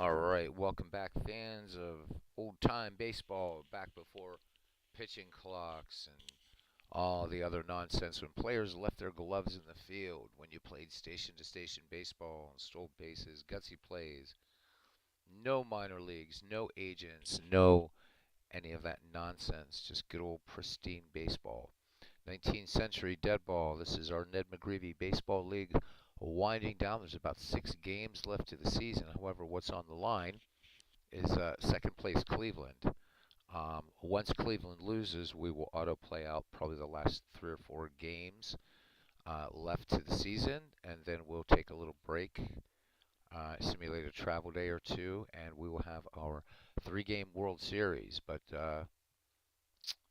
All right, welcome back, fans of old-time baseball, back before pitching clocks and all the other nonsense when players left their gloves in the field, when you played station-to-station baseball and stole bases, gutsy plays, no minor leagues, no agents, no any of that nonsense, just good old pristine baseball. 19th century dead ball. This is our Ned McGreevy Baseball League winding down. There's about 6 games left to the season. However, what's on the line is second place Cleveland. Once Cleveland loses, we will auto play out probably the last 3 or 4 games left to the season, and then we'll take a little break, simulate a travel day or two, and we will have our 3-game World Series. But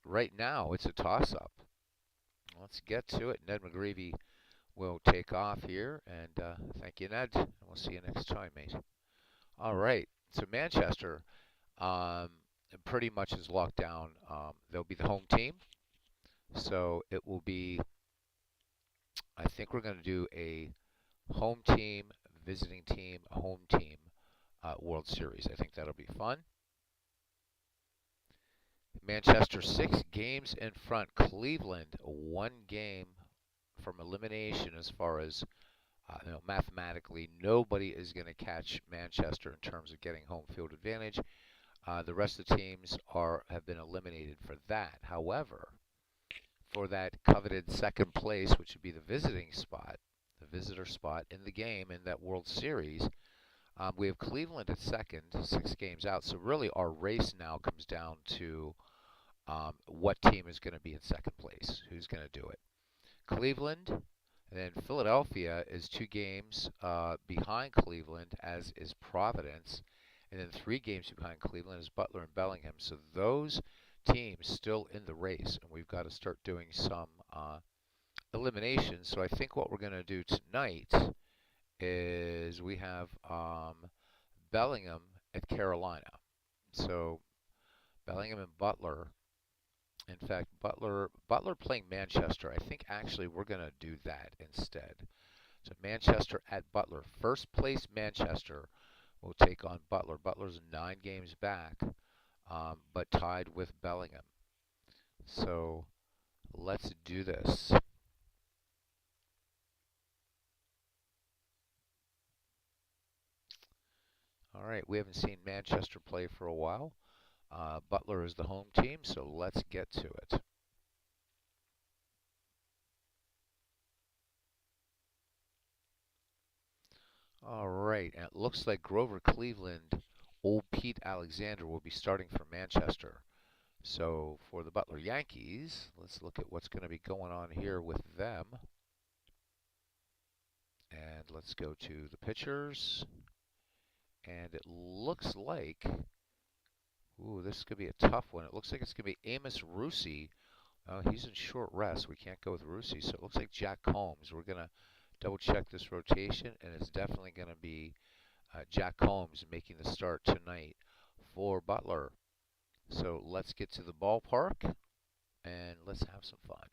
right now, it's a toss-up. Let's get to it. Ned McGreevy will take off here, and thank you, Ned. And we'll see you next time, mate. All right. So Manchester um, pretty much is locked down. They'll be the home team. So it will be, I think we're going to do a home team, visiting team, home team World Series. I think that'll be fun. Manchester 6 games in front. Cleveland 1 game from elimination as far as mathematically. Nobody is going to catch Manchester in terms of getting home field advantage. The rest of the teams have been eliminated for that. However, for that coveted second place, which would be the visiting spot, the visitor spot in the game in that World Series, we have Cleveland at second, 6 games out. So really, our race now comes down to what team is going to be in second place, who's going to do it. Cleveland, and then Philadelphia is 2 games behind Cleveland, as is Providence. And then 3 games behind Cleveland is Butler and Bellingham. So those teams still in the race, and we've got to start doing some elimination. So I think what we're going to do tonight is we have Bellingham at Carolina. So Bellingham and Butler. In fact, Butler playing Manchester. I think actually we're going to do that instead. So Manchester at Butler. First place Manchester will take on Butler. Butler's 9 games back, but tied with Bellingham. So let's do this. All right, we haven't seen Manchester play for a while. Butler is the home team, so let's get to it. All right, and it looks like Grover Cleveland, old Pete Alexander will be starting for Manchester. So for the Butler Yankees, let's look at what's going to be going on here with them. And let's go to the pitchers. And it looks like, ooh, this could be a tough one. It looks like it's going to be Amos Russi. He's in short rest. We can't go with Russi, so it looks like Jack Combs. We're going to double check this rotation, and it's definitely going to be Jack Combs making the start tonight for Butler. So let's get to the ballpark, and let's have some fun.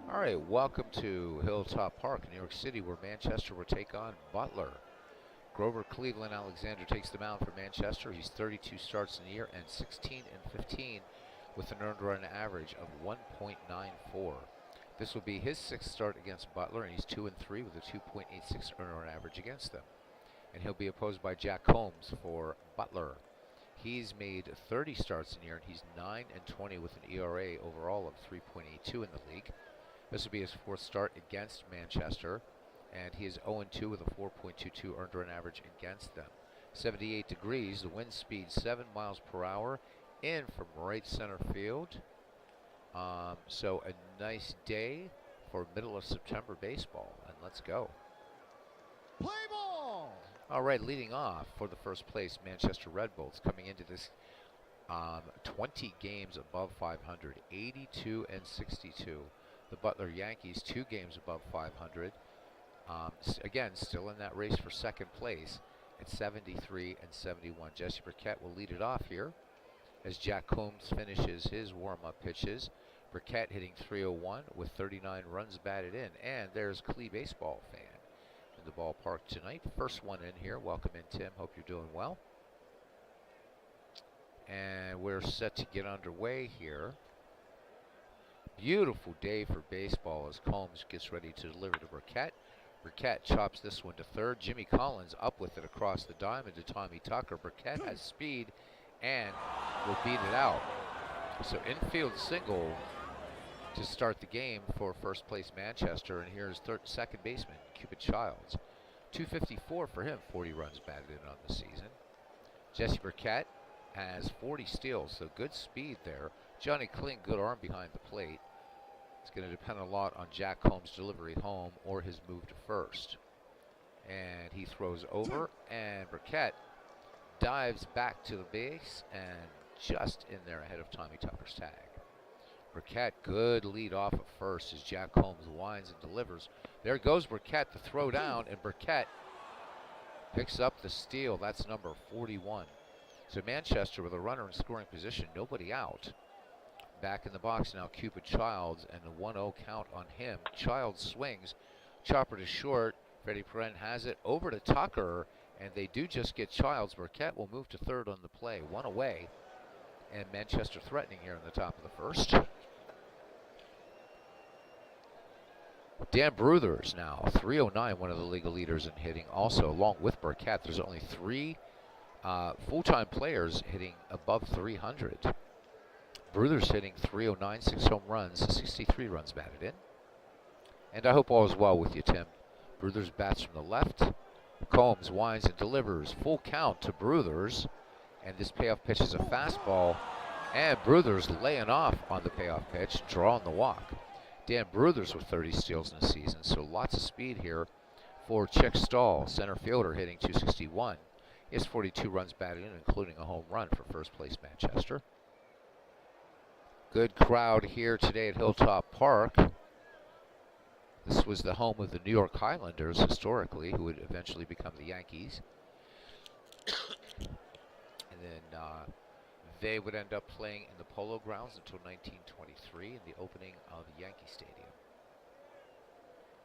All right, welcome to Hilltop Park, New York City, where Manchester will take on Butler. Grover Cleveland Alexander takes the mound for Manchester. He's 32 starts in the year and 16 and 15 with an earned run average of 1.94. This will be his 6th start against Butler, and he's 2 and 3 with a 2.86 earned run average against them. And he'll be opposed by Jack Combs for Butler. He's made 30 starts in the year, and he's 9 and 20 with an ERA overall of 3.82 in the league. This will be his 4th start against Manchester, and he is 0-2 with a 4.22 earned run average against them. 78 degrees, the wind speed 7 miles per hour, in from right center field. So a nice day for middle of September baseball, and let's go. Play ball! All right, leading off for the first place Manchester Red Bulls coming into this 20 games above 500, 82 and 62. The Butler Yankees 2 games above 500. Again, still in that race for second place at 73 and 71. Jesse Burkett will lead it off here as Jack Combs finishes his warm-up pitches. Burkett hitting 301 with 39 runs batted in. And there's Clee baseball fan in the ballpark tonight. First one in here. Welcome in, Tim. Hope you're doing well. And we're set to get underway here. Beautiful day for baseball as Combs gets ready to deliver to Burkett. Burkett chops this one to third. Jimmy Collins up with it across the diamond to Tommy Tucker. Burkett has speed and will beat it out. So infield single to start the game for first place Manchester. And here's second baseman Cupid Childs. 254 for him, 40 runs batted in on the season. Jesse Burkett has 40 steals, so good speed there. Johnny Kling, good arm behind the plate. It's going to depend a lot on Jack Combs' delivery home or his move to first. And he throws over, and Burkett dives back to the base and just in there ahead of Tommy Tucker's tag. Burkett, good lead off at first as Jack Combs winds and delivers. There goes Burkett, the throw down, and Burkett picks up the steal. That's number 41. So Manchester with a runner in scoring position, nobody out. Back in the box now, Cupid Childs, and the 1-0 count on him. Childs swings, chopper to short. Freddie Perrin has it over to Tucker, and they do just get Childs. Burkett will move to third on the play, one away, and Manchester threatening here in the top of the first. Dan Bruthers now, 309, one of the league leaders in hitting. Also, along with Burkett, there's only 3 full-time players hitting above 300. Bruthers hitting 309, 6 home runs, 63 runs batted in. And I hope all is well with you, Tim. Bruthers bats from the left. Combs winds and delivers. Full count to Bruthers. And this payoff pitch is a fastball. And Bruthers laying off on the payoff pitch, drawing the walk. Dan Bruthers with 30 steals in the season, so lots of speed here for Chick Stahl, center fielder, hitting 261. He has 42 runs batted in, including a home run for first place Manchester. Good crowd here today at Hilltop Park. This was the home of the New York Highlanders historically, who would eventually become the Yankees. And then they would end up playing in the Polo Grounds until 1923 in the opening of Yankee Stadium.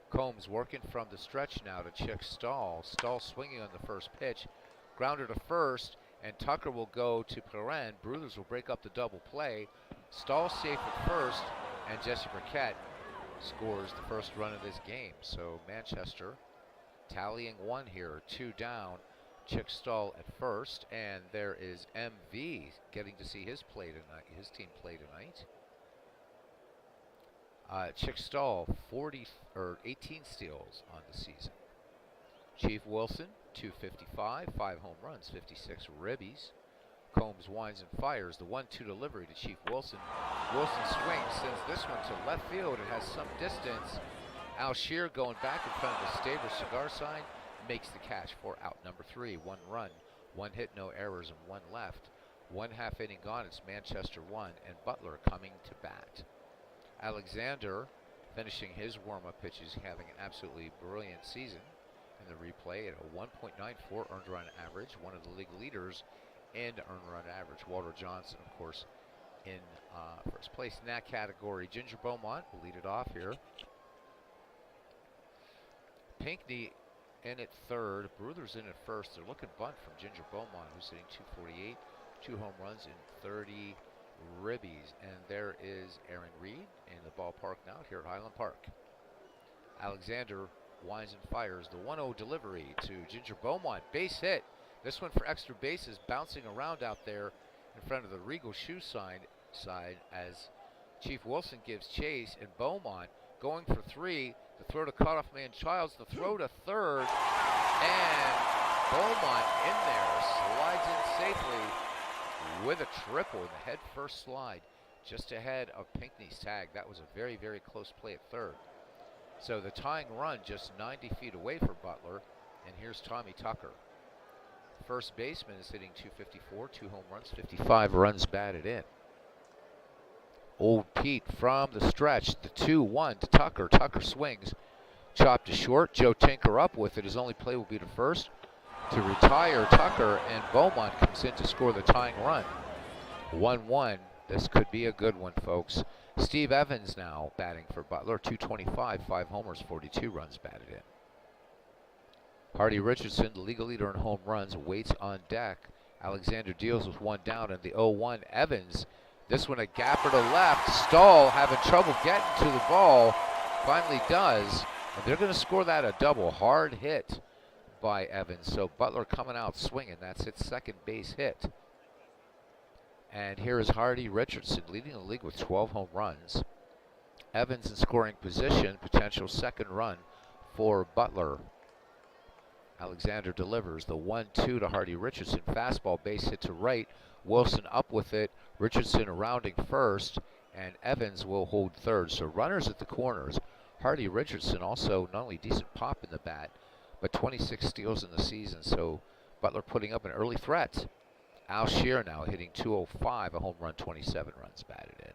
Combs working from the stretch now to Chick Stahl. Stahl swinging on the first pitch. Grounder to first, and Tucker will go to Perrin. Bruthers will break up the double play. Stahl safe at first, and Jesse Burkett scores the first run of this game. So Manchester tallying 1 here, 2 down. Chick Stahl at first, and there is MV getting to see his team play tonight. Chick Stahl 18 steals on the season. Chief Wilson 255, 5 home runs, 56 ribbies. Combs winds and fires the 1-2 delivery to Chief Wilson. Wilson swings, sends this one to left field. It has some distance. Al Shear going back in front of the Staber cigar sign makes the catch for out number 3. 1 run, 1 hit, no errors, and 1 left. 1/2 inning gone. It's Manchester 1, and Butler coming to bat. Alexander finishing his warm-up pitches, having an absolutely brilliant season in the replay at a 1.94 earned run average, one of the league leaders in earned run average. Walter Johnson, of course, in first place in that category. Ginger Beaumont will lead it off here. Pinckney in at third. Bruthers in at first. They're looking bunt from Ginger Beaumont, who's hitting 248, 2 home runs and 30 ribbies. And there is Aaron Reed in the ballpark now here at Highland Park. Alexander winds and fires the 1-0 delivery to Ginger Beaumont. Base hit. This one for extra bases, bouncing around out there in front of the Regal shoe side as Chief Wilson gives chase, and Beaumont going for 3. The throw to cutoff man Childs, the throw to third, and Beaumont in there, slides in safely with a triple in the head first slide, just ahead of Pinckney's tag. That was a very, very close play at third. So the tying run just 90 feet away for Butler, and here's Tommy Tucker. First baseman is hitting 254, 2 home runs, 55 runs batted in. Old Pete from the stretch, the 2-1 to Tucker. Tucker swings, chopped to short. Joe Tinker up with it. His only play will be to first to retire Tucker, and Beaumont comes in to score the tying run. 1-1. This could be a good one, folks. Steve Evans now batting for Butler. 225, 5 homers, 42 runs batted in. Hardy Richardson, the league leader in home runs, waits on deck. Alexander deals with one down, and the 0-1 Evans. This one a gapper to left. Stahl having trouble getting to the ball. Finally does. And they're going to score that a double. Hard hit by Evans. So Butler coming out swinging. That's its second base hit. And here is Hardy Richardson leading the league with 12 home runs. Evans in scoring position. Potential second run for Butler. Alexander delivers the 1-2 to Hardy Richardson. Fastball base hit to right. Wilson up with it. Richardson rounding first. And Evans will hold third. So runners at the corners. Hardy Richardson also not only decent pop in the bat, but 26 steals in the season. So Butler putting up an early threat. Al Shear now hitting 205, a home run, 27 runs batted in.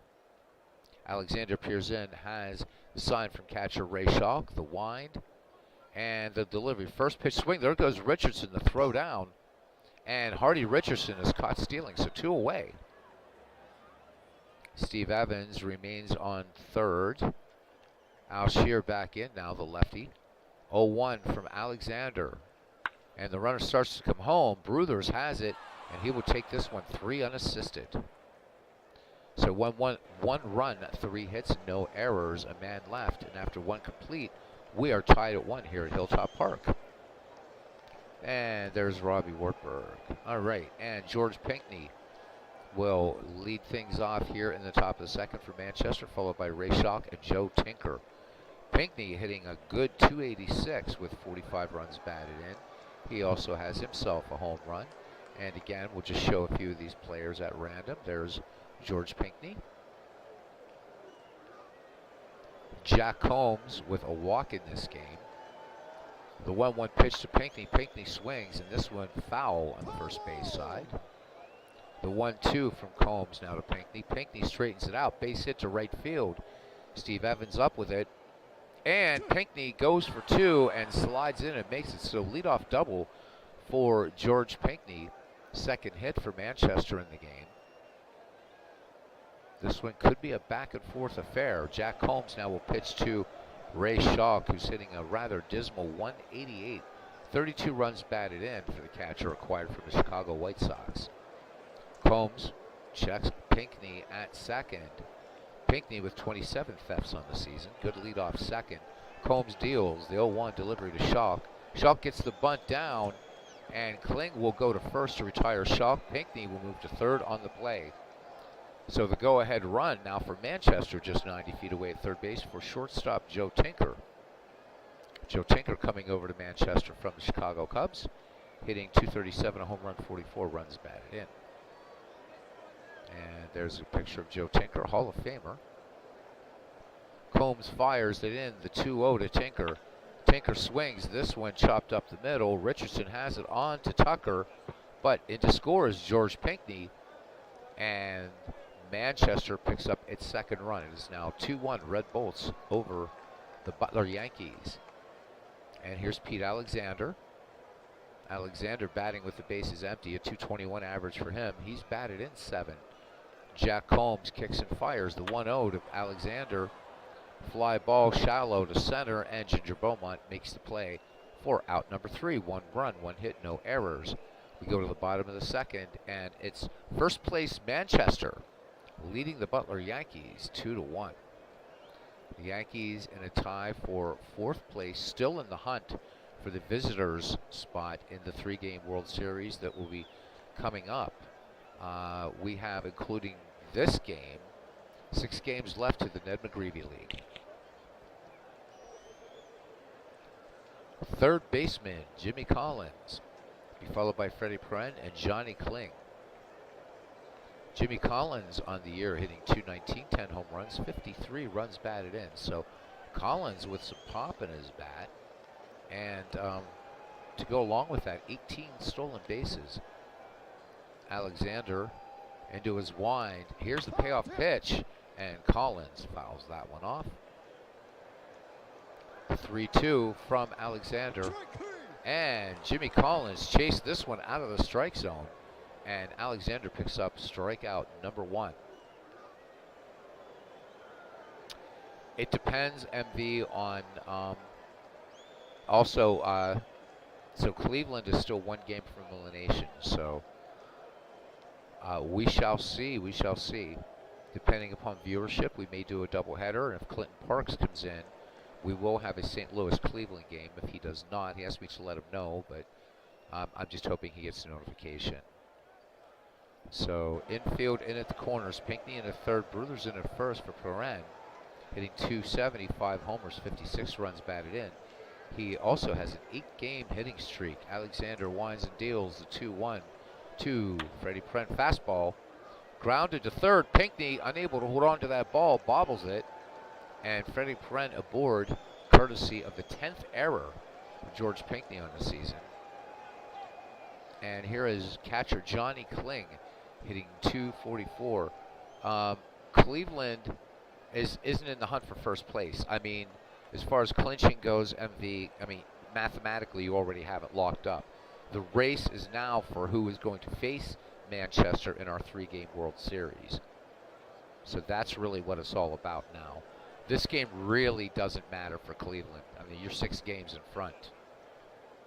Alexander peers in, has the sign from catcher Ray Schalk, the wind, and the delivery. First pitch swing, there goes Richardson, the throw down, and Hardy Richardson is caught stealing, so 2 away. Steve Evans remains on third. Al Shear back in now, the lefty. 0-1 from Alexander. And the runner starts to come home. Bruthers has it, and he will take this one 3 unassisted. So 1 run, 3 hits, no errors, a man left. And after 1 complete, we are tied at 1 here at Hilltop Park. And there's Robbie Wartburg. All right, and George Pinckney will lead things off here in the top of the second for Manchester, followed by Ray Schalk and Joe Tinker. Pinckney hitting a good 286 with 45 runs batted in. He also has himself a home run. And again, we'll just show a few of these players at random. There's George Pinckney. Jack Combs with a walk in this game. The 1-1 pitch to Pinckney. Pinckney swings, and this one foul on the first base side. The 1-2 from Combs now to Pinckney. Pinckney straightens it out. Base hit to right field. Steve Evans up with it. And Pinckney goes for 2 and slides in and makes it. So leadoff double for George Pinckney. Second hit for Manchester in the game. This one could be a back and forth affair. Jack Combs now will pitch to Ray Schalk, who's hitting a rather dismal 188. 32 runs batted in for the catcher acquired from the Chicago White Sox. Combs checks Pinckney at second. Pinckney with 27 thefts on the season. Good leadoff second. Combs deals the 0-1 delivery to Schalk. Schalk gets the bunt down, and Kling will go to first to retire Schalk. Pinckney will move to third on the play. So the go-ahead run now for Manchester, just 90 feet away at third base for shortstop Joe Tinker. Joe Tinker coming over to Manchester from the Chicago Cubs, hitting 237, a home run, 44 runs batted in. And there's a picture of Joe Tinker, Hall of Famer. Combs fires it in, the 2-0 to Tinker. Tinker swings, this one chopped up the middle. Richardson has it on to Tucker, but into score is George Pinckney, and Manchester picks up its second run. It is now 2-1 Red Bolts over the Butler Yankees. And here's Pete Alexander. Alexander batting with the bases empty, a 221 average for him. He's batted in 7. Jack Combs kicks and fires the 1-0 to Alexander. Fly ball shallow to center, and Ginger Beaumont makes the play for out number 3. 1 run, 1 hit, no errors. We go to the bottom of the second, and it's first place Manchester leading the Butler Yankees 2-1. The Yankees in a tie for 4th place, still in the hunt for the visitors spot in the 3-game World Series that will be coming up. We have, including this game, 6 games left to the Ned McGreevy League. Third baseman, Jimmy Collins, be followed by Freddie Perrin and Johnny Kling. Jimmy Collins on the year hitting 219, 10 home runs, 53 runs batted in. So Collins with some pop in his bat. And to go along with that. 18 stolen bases. Alexander into his wind. Here's the payoff pitch, and Collins fouls that one off. 3-2 from Alexander. And Jimmy Collins chased this one out of the strike zone. And Alexander picks up strikeout number 1. It depends, MV, on also, so Cleveland is still 1 game from elimination. So we shall see. We shall see. Depending upon viewership, we may do a doubleheader. And if Clinton Parks comes in, we will have a St. Louis-Cleveland game. If he does not, he asked me to let him know, but I'm just hoping he gets a notification. So infield in at the corners. Pinckney in at third. Bruthers in at first for Perrin. Hitting .275 homers, 56 runs batted in. He also has an 8-game hitting streak. Alexander winds and deals the 2-1 to Freddie Perrin. Fastball grounded to third. Pinckney unable to hold on to that ball, bobbles it. And Freddie Perrin aboard, courtesy of the 10th error of George Pinckney on the season. And here is catcher Johnny Kling hitting .244. Cleveland isn't in the hunt for first place. I mean, as far as clinching goes, MV, I mean, mathematically you already have it locked up. The race is now for who is going to face Manchester in our 3-game World Series. So that's really what it's all about now. This game really doesn't matter for Cleveland. I mean, you're 6 games in front.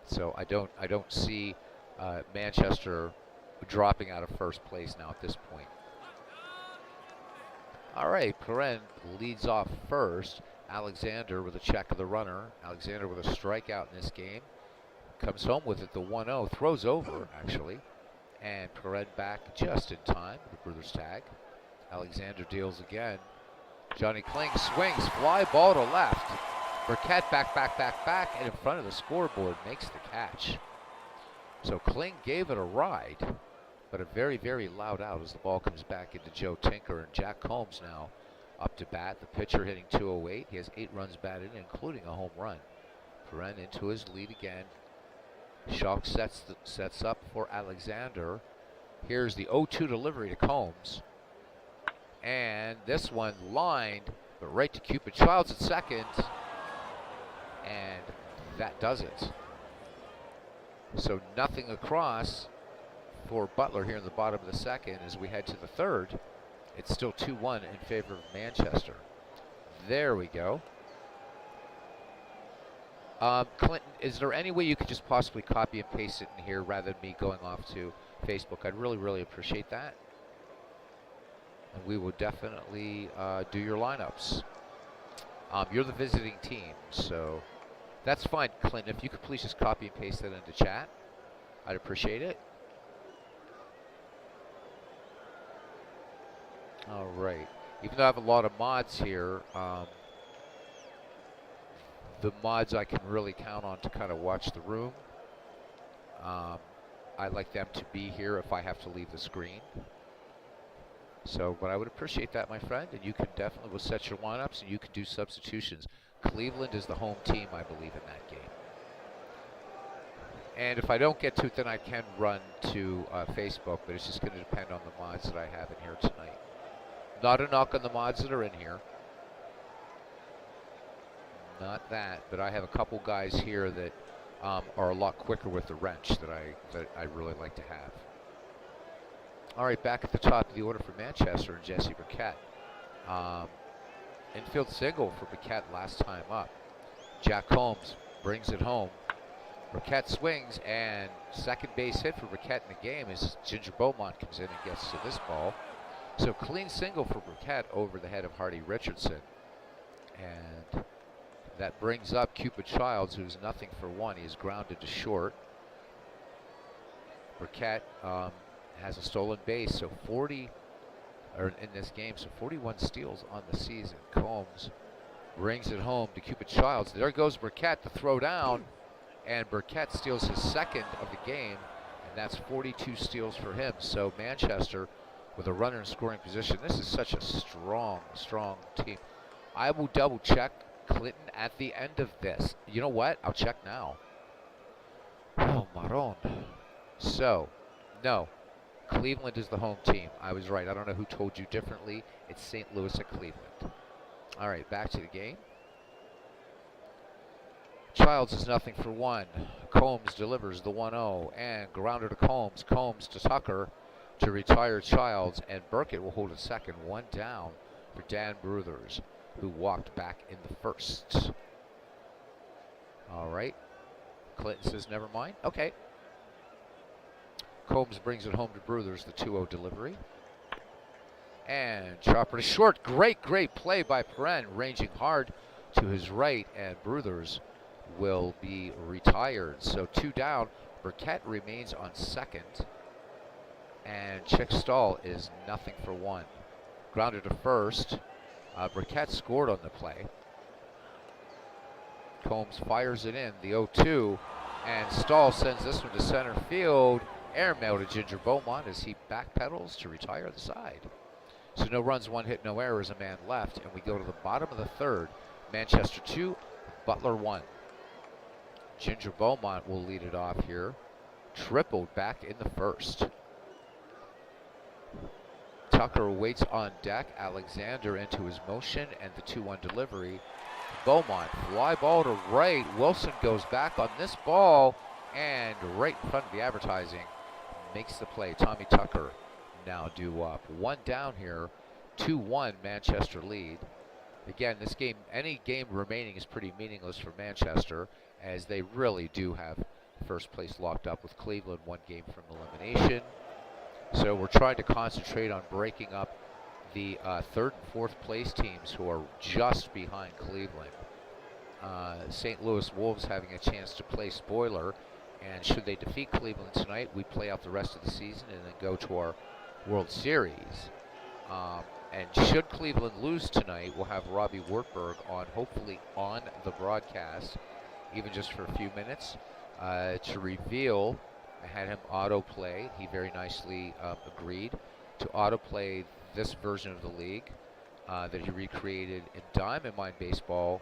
So I don't see Manchester dropping out of first place now at this point. All right, Perrin leads off first. Alexander with a check of the runner. Alexander with a strikeout in this game. Comes home with it, the 1-0. Throws over, actually. And Perrin back just in time. The Bruthers tag. Alexander deals again. Johnny Kling swings. Fly ball to left. Burkett back, and in front of the scoreboard makes the catch. So Kling gave it a ride, but a very, very loud out as the ball comes back into Joe Tinker. And Jack Combs now up to bat. The pitcher hitting .208. He has 8 runs batted, including a home run. Perrin into his lead again. Schalk sets up for Alexander. Here's the 0-2 delivery to Combs. And this one lined, but right to Cupid Childs at second. And that does it. So nothing across for Butler here in the bottom of the second. As we head to the third, it's still 2-1 in favor of Manchester. There we go. Clinton, is there any way you could just possibly copy and paste it in here rather than me going off to Facebook? I'd really, really appreciate that. And we will definitely do your lineups. You're the visiting team, so that's fine, Clinton. If you could please just copy and paste that into chat, I'd appreciate it. All right. Even though I have a lot of mods here, the mods I can really count on to kind of watch the room. I like them to be here if I have to leave the screen. So, but I would appreciate that, my friend, and you can definitely, we'll set your lineups and you can do substitutions. Cleveland is the home team, I believe, in that game. And if I don't get to it, then I can run to Facebook, but it's just going to depend on the mods that I have in here tonight. Not a knock on the mods that are in here. Not that, but I have a couple guys here that are a lot quicker with the wrench that I really like to have. All right, back at the top of the order for Manchester and Jesse Burkett. Infield single for Burkett last time up. Jack Combs brings it home. Burkett swings, and second base hit for Burkett in the game as Ginger Beaumont comes in and gets to this ball. So clean single for Burkett over the head of Hardy Richardson. And that brings up Cupid Childs, who's nothing for one. He is grounded to short. Burkett has a stolen base, so 40, or in this game, so 41 steals on the season. Combs brings it home to Cupid Childs. There goes Burkett, the throw down, and Burkett steals his second of the game, and that's 42 steals for him. So Manchester with a runner in scoring position. This is such a strong, strong team. I will double check Clinton at the end of this. You know what? I'll check now. cabrón. So, no. Cleveland is the home team. I was right. I don't know who told you differently. It's St. Louis at Cleveland. All right, back to the game. Childs is nothing for one. Combs delivers the 1-0 and grounder to Combs. Combs to Tucker to retire Childs, and Burkett will hold a second. One down for Dan Bruthers, who walked back in the first. All right. Clinton says never mind. Okay. Combs brings it home to Bruthers, the 2-0 delivery. And chopper to short. Great play by Perrin, ranging hard to his right, and Bruthers will be retired. So 2 down. Burkett remains on second. And Chick Stahl is nothing for one. Grounded to first. Burkett scored on the play. Combs fires it in, the 0-2. And Stahl sends this one to center field. Airmail to Ginger Beaumont as he backpedals to retire the side. So no runs, 1 hit, no errors, a man left. And we go to the bottom of the third. Manchester 2, Butler 1. Ginger Beaumont will lead it off here. Tripled back in the first. Tucker waits on deck. Alexander into his motion and the 2-1 delivery. Beaumont, fly ball to right. Wilson goes back on this ball and right in front of the advertising makes the play. Tommy Tucker now due up. 1 down here. 2-1 Manchester lead. Again, this game, any game remaining is pretty meaningless for Manchester, as they really do have first place locked up with Cleveland 1 game from elimination. So we're trying to concentrate on breaking up the 3rd and 4th place teams who are just behind Cleveland. St. Louis Wolves having a chance to play spoiler, and should they defeat Cleveland tonight, we play out the rest of the season and then go to our World Series. And should Cleveland lose tonight, we'll have Robbie Wartburg on, hopefully on the broadcast, even just for a few minutes, to reveal. I had him autoplay. He very nicely agreed to autoplay this version of the league that he recreated in Diamond Mine Baseball,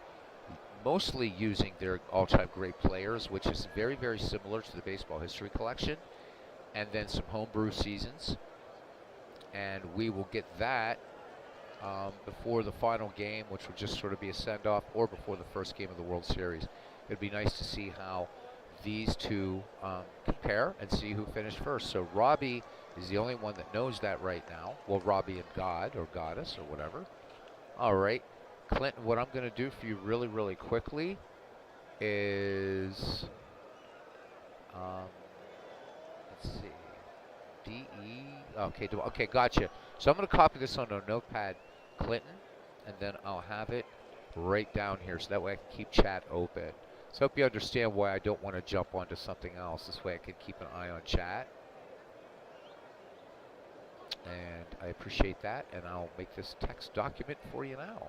mostly using their all-time great players, which is very, very similar to the Baseball History Collection, and then some homebrew seasons. And we will get that before the final game, which would just sort of be a send-off, or before the first game of the World Series. It'd be nice to see how these two compare and see who finished first. So Robbie is the only one that knows that right now. Well, Robbie and God, or Goddess, or whatever. All right. Clinton, what I'm going to do for you really, really quickly is, let's see, D-E, okay, gotcha. So I'm going to copy this on a notepad, Clinton, and then I'll have it right down here so that way I can keep chat open. So I hope you understand why I don't want to jump onto something else. This way I can keep an eye on chat. And I appreciate that, and I'll make this text document for you now.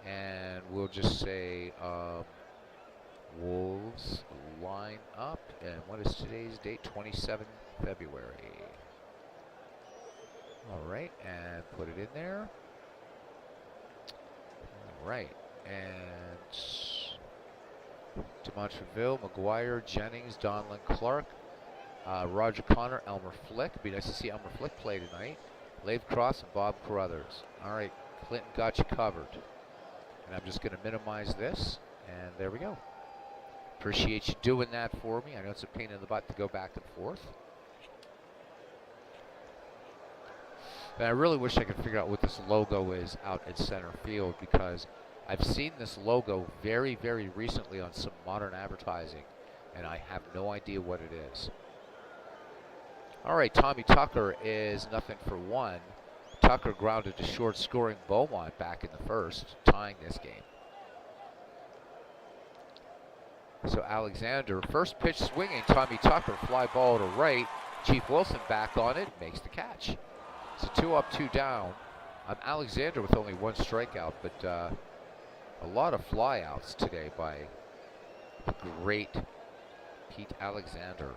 And we'll just say Wolves line up. And what is today's date? 27 February. All right, and put it in there. All right, and Demontreville, McGuire, Jennings, Donlin, Clark, Roger Connor, Elmer Flick. Be nice to see Elmer Flick play tonight. Lave Cross and Bob Carruthers. All right, Clinton got you covered. And I'm just going to minimize this, and there we go. Appreciate you doing that for me. I know it's a pain in the butt to go back and forth. And I really wish I could figure out what this logo is out in center field, because I've seen this logo very, very recently on some modern advertising, and I have no idea what it is. All right, Tommy Tucker is nothing for one. Tucker grounded to short, scoring Beaumont back in the first, tying this game. So Alexander, first pitch swinging, Tommy Tucker, fly ball to right. Chief Wilson back on it, makes the catch. So 2 up, 2 down. Alexander with only 1 strikeout, but a lot of flyouts today by the great Pete Alexander.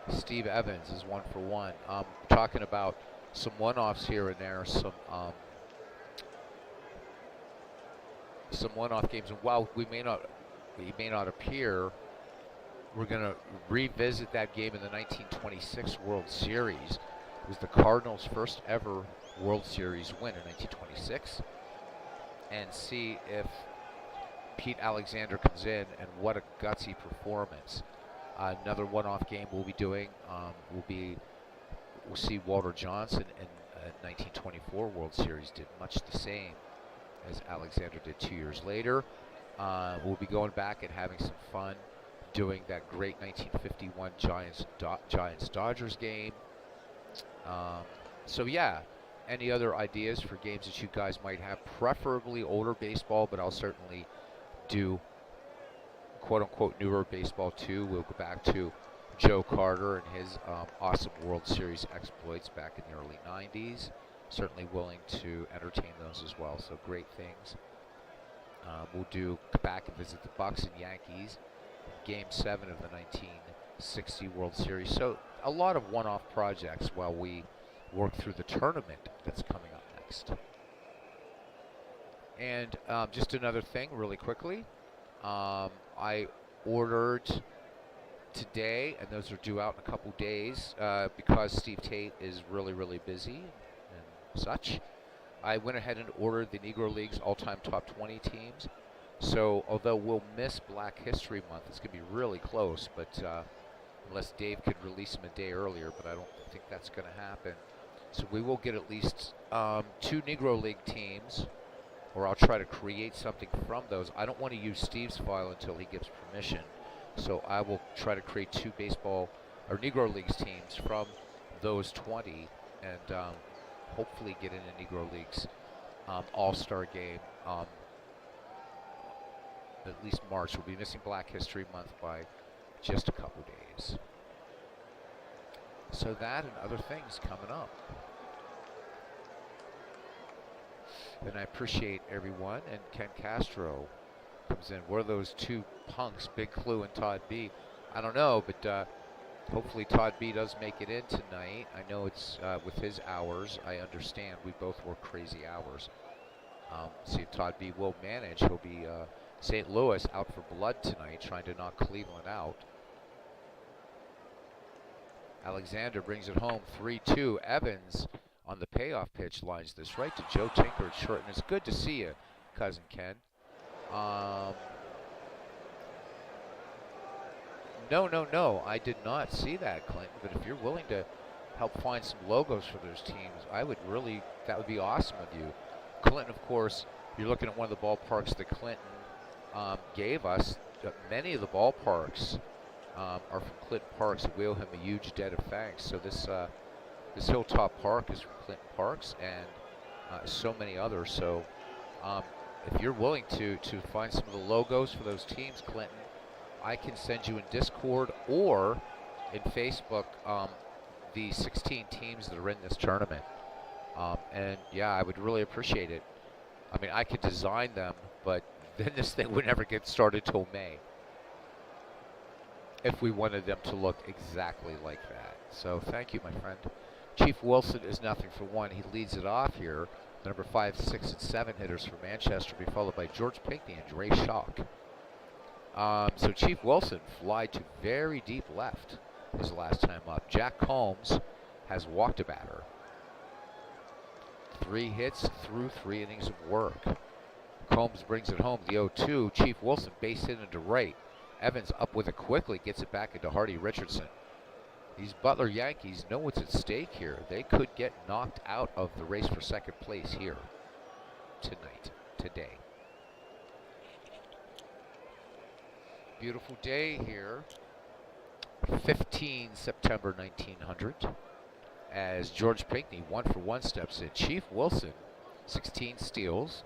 Steve Evans is 1 for 1. Talking about some one-offs here and there, some one-off games. And while we may not he may not appear. We're going to revisit that game in the 1926 World Series. It was the Cardinals' first ever World Series win in 1926, and see if Pete Alexander comes in and what a gutsy performance. Another one-off game we'll be doing we'll see Walter Johnson in 1924 World Series did much the same as Alexander did 2 years later. We'll be going back and having some fun doing that great 1951 Giants-Dodgers game. So yeah, any other ideas for games that you guys might have, preferably older baseball, but I'll certainly do quote-unquote newer baseball too. We'll go back to Joe Carter and his awesome World Series exploits back in the early 90s. Certainly willing to entertain those as well, so great things. We'll go back and visit the Bucks and Yankees, Game 7 of the 1960 World Series. So a lot of one-off projects while we work through the tournament that's coming up next. And just another thing really quickly, I ordered today, and those are due out in a couple days because Steve Tate is really, really busy and such. I went ahead and ordered the Negro League's all-time top 20 teams. So although we'll miss Black History Month, it's going to be really close, but unless Dave could release them a day earlier, but I don't think that's going to happen. So we will get at least 2 Negro League teams, or I'll try to create something from those. I don't want to use Steve's file until he gives permission. So I will try to create 2 baseball or Negro Leagues teams from those 20 and hopefully get in a Negro Leagues All-Star game. At least March. We'll be missing Black History Month by just a couple days. So that and other things coming up. And I appreciate everyone. And Ken Castro comes in. What are those 2 punks, Big Clue and Todd B? I don't know, but hopefully Todd B does make it in tonight. I know it's with his hours. I understand we both work crazy hours. See if Todd B will manage. He'll be St. Louis out for blood tonight, trying to knock Cleveland out. Alexander brings it home, 3-2. Evans on the payoff pitch lines this right to Joe Tinker at short, and it's good to see you, Cousin Ken. No, I did not see that, Clinton, but if you're willing to help find some logos for those teams, that would be awesome of you. Clinton, of course, you're looking at one of the ballparks that Clinton gave us. Many of the ballparks are from Clinton Parks. We owe him a huge debt of thanks. So this Hilltop Park is from Clinton Parks, and so many others. So if you're willing to find some of the logos for those teams, Clinton, I can send you in Discord or in Facebook the 16 teams that are in this tournament. And yeah, I would really appreciate it. I mean, I could design them, but then this thing would never get started till May if we wanted them to look exactly like that. So thank you, my friend. Chief Wilson is nothing for one. He leads it off here. Number 5, 6, and 7 hitters for Manchester, be followed by George Pinckney and Dre Schock. So Chief Wilson flied to very deep left his last time up. Jack Combs has walked a batter. 3 hits through 3 innings of work. Combs brings it home, the 0-2. Chief Wilson base hit into right. Evans up with it quickly, gets it back into Hardy Richardson. These Butler Yankees know what's at stake here. They could get knocked out of the race for second place here today. Beautiful day here. 15 September 1900. As George Pinckney 1-for-1 steps in. Chief Wilson 16 steals.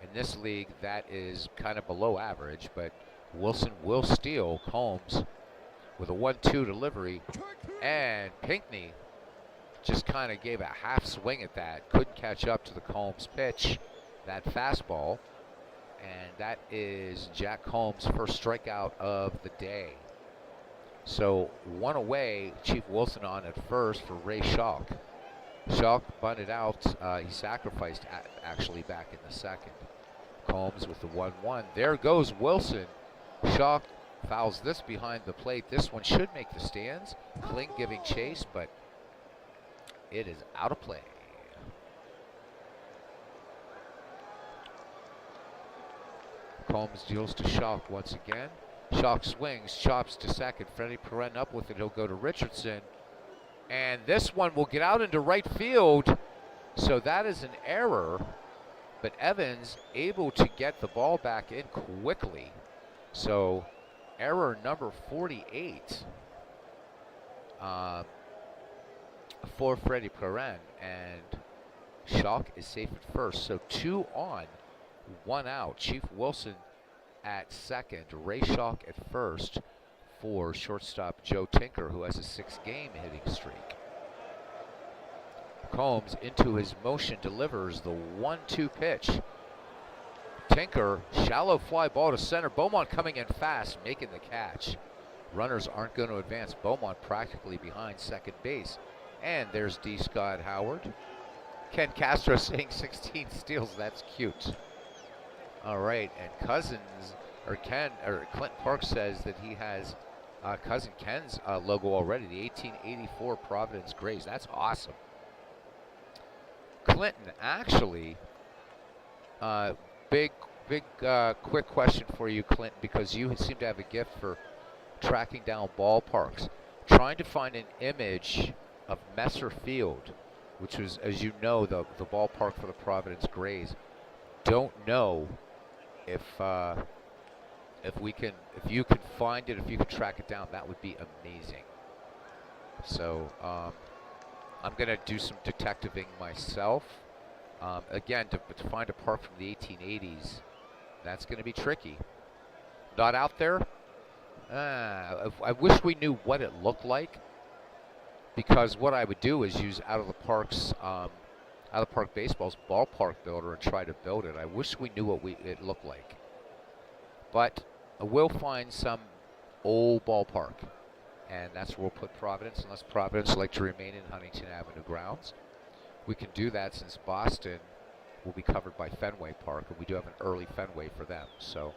In this league, that is kind of below average, but Wilson will steal. Combs with a 1-2 delivery, and Pinckney just kind of gave a half swing at that. Couldn't catch up to the Combs pitch, that fastball, and that is Jack Combs' first strikeout of the day. So 1 away, Chief Wilson on at first for Ray Schock. Schock bunted out. He sacrificed actually back in the second. Combs with the 1-1. There goes Wilson. Shaw fouls this behind the plate. This one should make the stands. Kling giving chase, but it is out of play. Combs deals to Schalk once again. Schalk swings, chops to second. Freddie Perrin up with it. He'll go to Richardson. And this one will get out into right field. So that is an error. But Evans able to get the ball back in quickly. So error number 48 for Freddie Perrin. And Schalk is safe at first. So 2 on, 1 out. Chief Wilson at second. Ray Schalk at first for shortstop Joe Tinker, who has a 6-game hitting streak. Combs into his motion delivers the 1-2 pitch. Tinker, shallow fly ball to center. Beaumont coming in fast, making the catch. Runners aren't going to advance. Beaumont practically behind second base. And there's D. Scott Howard. Ken Castro saying 16 steals. That's cute. All right, and Clint Park says that he has cousin Ken's logo already. The 1884 Providence Grays. That's awesome. Clinton, actually, big, quick question for you, Clinton, because you seem to have a gift for tracking down ballparks. Trying to find an image of Messer Field, which was, as you know, the ballpark for the Providence Grays. Don't know if you can find it, if you can track it down, that would be amazing. So I'm gonna do some detectiving myself. Again, to find a park from the 1880s, that's gonna be tricky. Not out there. I wish we knew what it looked like, because what I would do is use Out of the Park Baseball's ballpark builder and try to build it. I wish we knew what it looked like. But we'll find some old ballpark, and that's where we'll put Providence, unless Providence would like to remain in Huntington Avenue grounds. We can do that since Boston will be covered by Fenway Park, and we do have an early Fenway for them. So,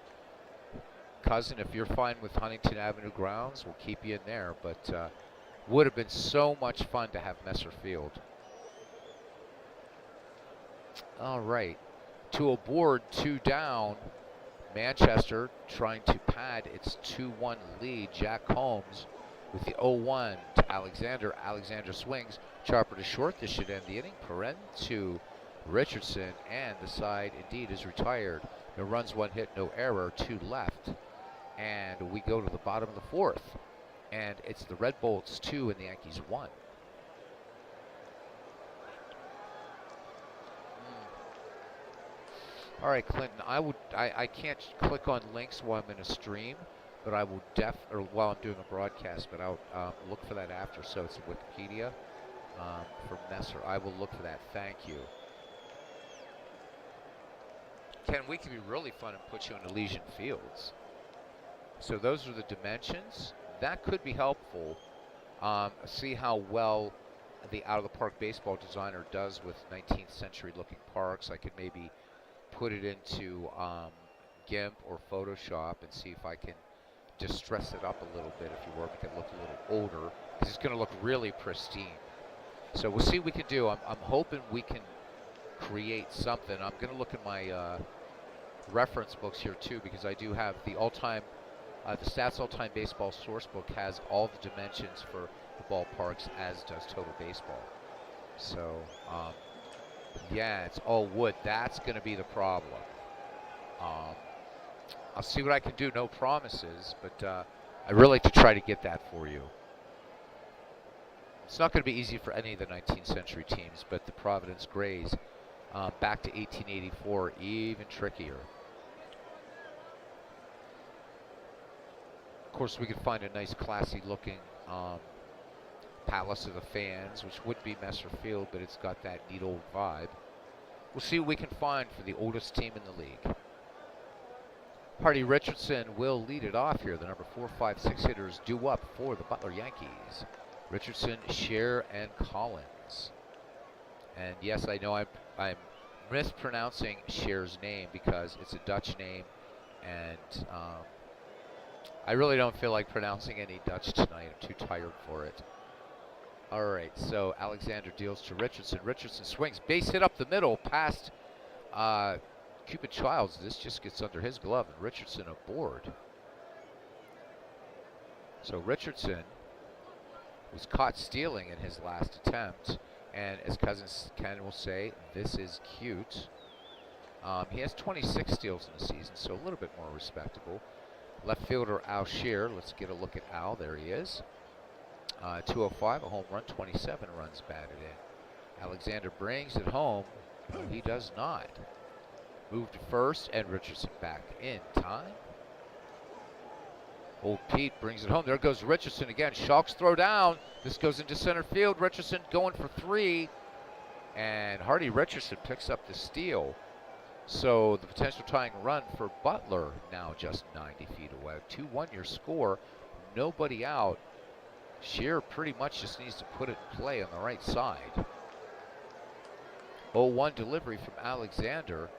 cousin, if you're fine with Huntington Avenue grounds, we'll keep you in there, but would have been so much fun to have Messer Field. All right, 2 aboard, 2 down. Manchester trying to pad its 2-1 lead. Jack Holmes with the 0-1 to Alexander. Alexander swings, sharper to short. This should end the inning. Perrin to Richardson, and the side indeed is retired. No runs, 1 hit, no error, 2 left. And we go to the bottom of the 4th. And it's the Red Bolts 2 and the Yankees 1. All right, Clinton, I can't click on links while I'm in a stream, but I will or while I'm doing a broadcast, but I'll look for that after. So it's Wikipedia for Messer. I will look for that. Thank you. Ken, we can be really fun and put you in Elysian Fields. So those are the dimensions. That could be helpful. See how well the Out of the Park Baseball designer does with 19th century looking parks. I could maybe put it into GIMP or Photoshop and see if I can just dress it up a little bit, if you will, make it look a little older, because it's going to look really pristine. So we'll see what we can do. I'm hoping we can create something. I'm going to look at my reference books here too, because I do have the all-time, the Stats All-Time Baseball source book has all the dimensions for the ballparks, as does Total Baseball. So yeah, it's all wood. That's going to be the problem. I'll see what I can do. No promises, but I really like to try to get that for you. It's not going to be easy for any of the 19th century teams, but the Providence Grays, back to 1884, even trickier. Of course, we could find a nice, classy-looking Palace of the Fans, which would be Messer Field, but it's got that neat old vibe. We'll see what we can find for the oldest team in the league. Hardy Richardson will lead it off here. The number 4, 5, 6 hitters due up for the Butler Yankees. Richardson, Scher, and Collins. And yes, I know I'm mispronouncing Scher's name because it's a Dutch name, and I really don't feel like pronouncing any Dutch tonight. I'm too tired for it. All right, so Alexander deals to Richardson. Richardson swings, base hit up the middle, past Cupid Childs. This just gets under his glove, and Richardson aboard. So Richardson was caught stealing in his last attempt, and as Cousin Ken will say, this is cute. He has 26 steals in the season, so a little bit more respectable. Left fielder Al Shear. Let's get a look at Al. There he is. 205, a home run, 27 runs batted in. Alexander brings it home. No, he does not. Move to first, and Richardson back in time. Old Pete brings it home. There goes Richardson again. Schalk's throw down. This goes into center field. Richardson going for 3. And Hardy Richardson picks up the steal. So the potential tying run for Butler now just 90 feet away. 2-1 your score. Nobody out. Shear pretty much just needs to put it in play on the right side. 0-1 delivery from Alexander.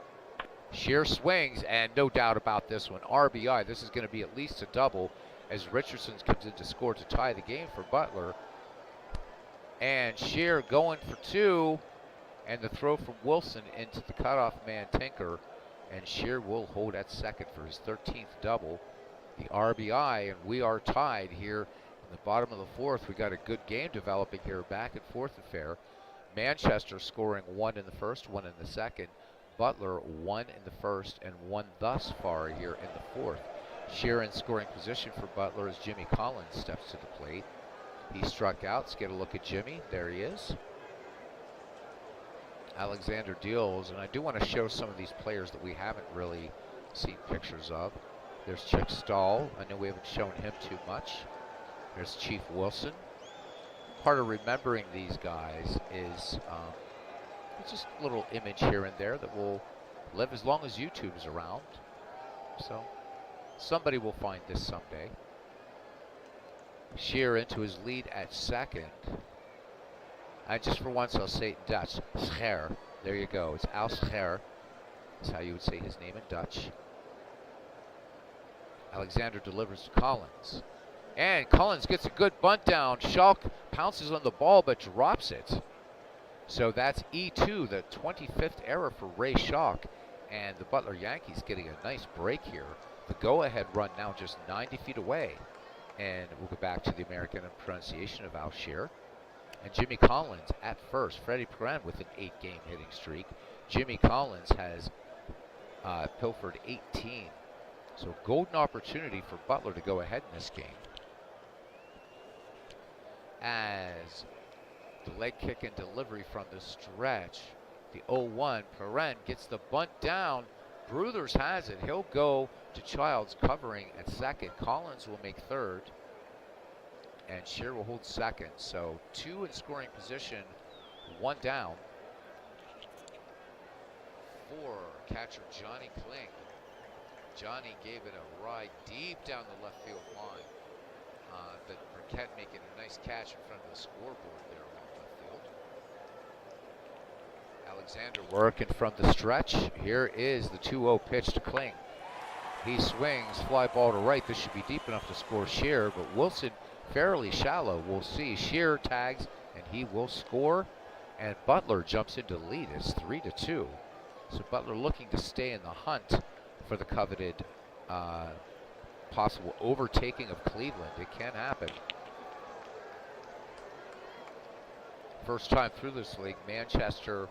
Shear swings, and no doubt about this one. RBI. This is going to be at least a double as Richardson comes in to score to tie the game for Butler. And Shear going for 2. And the throw from Wilson into the cutoff man Tinker. And Shear will hold at second for his 13th double. The RBI, and we are tied here in the bottom of the 4th. We got a good game developing here, back and forth affair. Manchester scoring 1 in the first, 1 in the second. Butler 1 in the first and 1 thus far here in the 4th. Shear in scoring position for Butler as Jimmy Collins steps to the plate. He struck out. Let's get a look at Jimmy. There he is. Alexander deals, and I do want to show some of these players that we haven't really seen pictures of. There's Chick Stahl. I know we haven't shown him too much. There's Chief Wilson. Part of remembering these guys is just a little image here and there that will live as long as YouTube is around. So somebody will find this someday. Shear into his lead at second. And just for once, I'll say it in Dutch. Scher. There you go. It's Al Scher. That's how you would say his name in Dutch. Alexander delivers to Collins. And Collins gets a good bunt down. Schalk pounces on the ball but drops it. So that's E2, the 25th error for Ray Schalk. And the Butler Yankees getting a nice break here. The go-ahead run now just 90 feet away. And we'll go back to the American pronunciation of Al Shear. And Jimmy Collins at first. Freddie Perrin with an 8-game hitting streak. Jimmy Collins has pilfered 18. So golden opportunity for Butler to go ahead in this game. As the leg kick and delivery from the stretch. The 0-1. Perrin gets the bunt down. Bruthers has it. He'll go to Childs covering at second. Collins will make third. And Shear will hold second. So 2 in scoring position, 1 down for catcher Johnny Kling. Johnny gave it a ride deep down the left field line. But Burkett making a nice catch in front of the scoreboard there along left field. Alexander working from the stretch. Here is the 2-0 pitch to Kling. He swings, fly ball to right. This should be deep enough to score Shear, but Wilson fairly shallow. We'll see. Shear tags, and he will score. And Butler jumps into lead. It's 3-2. So Butler looking to stay in the hunt for the coveted possible overtaking of Cleveland. It can happen. First time through this league, Manchester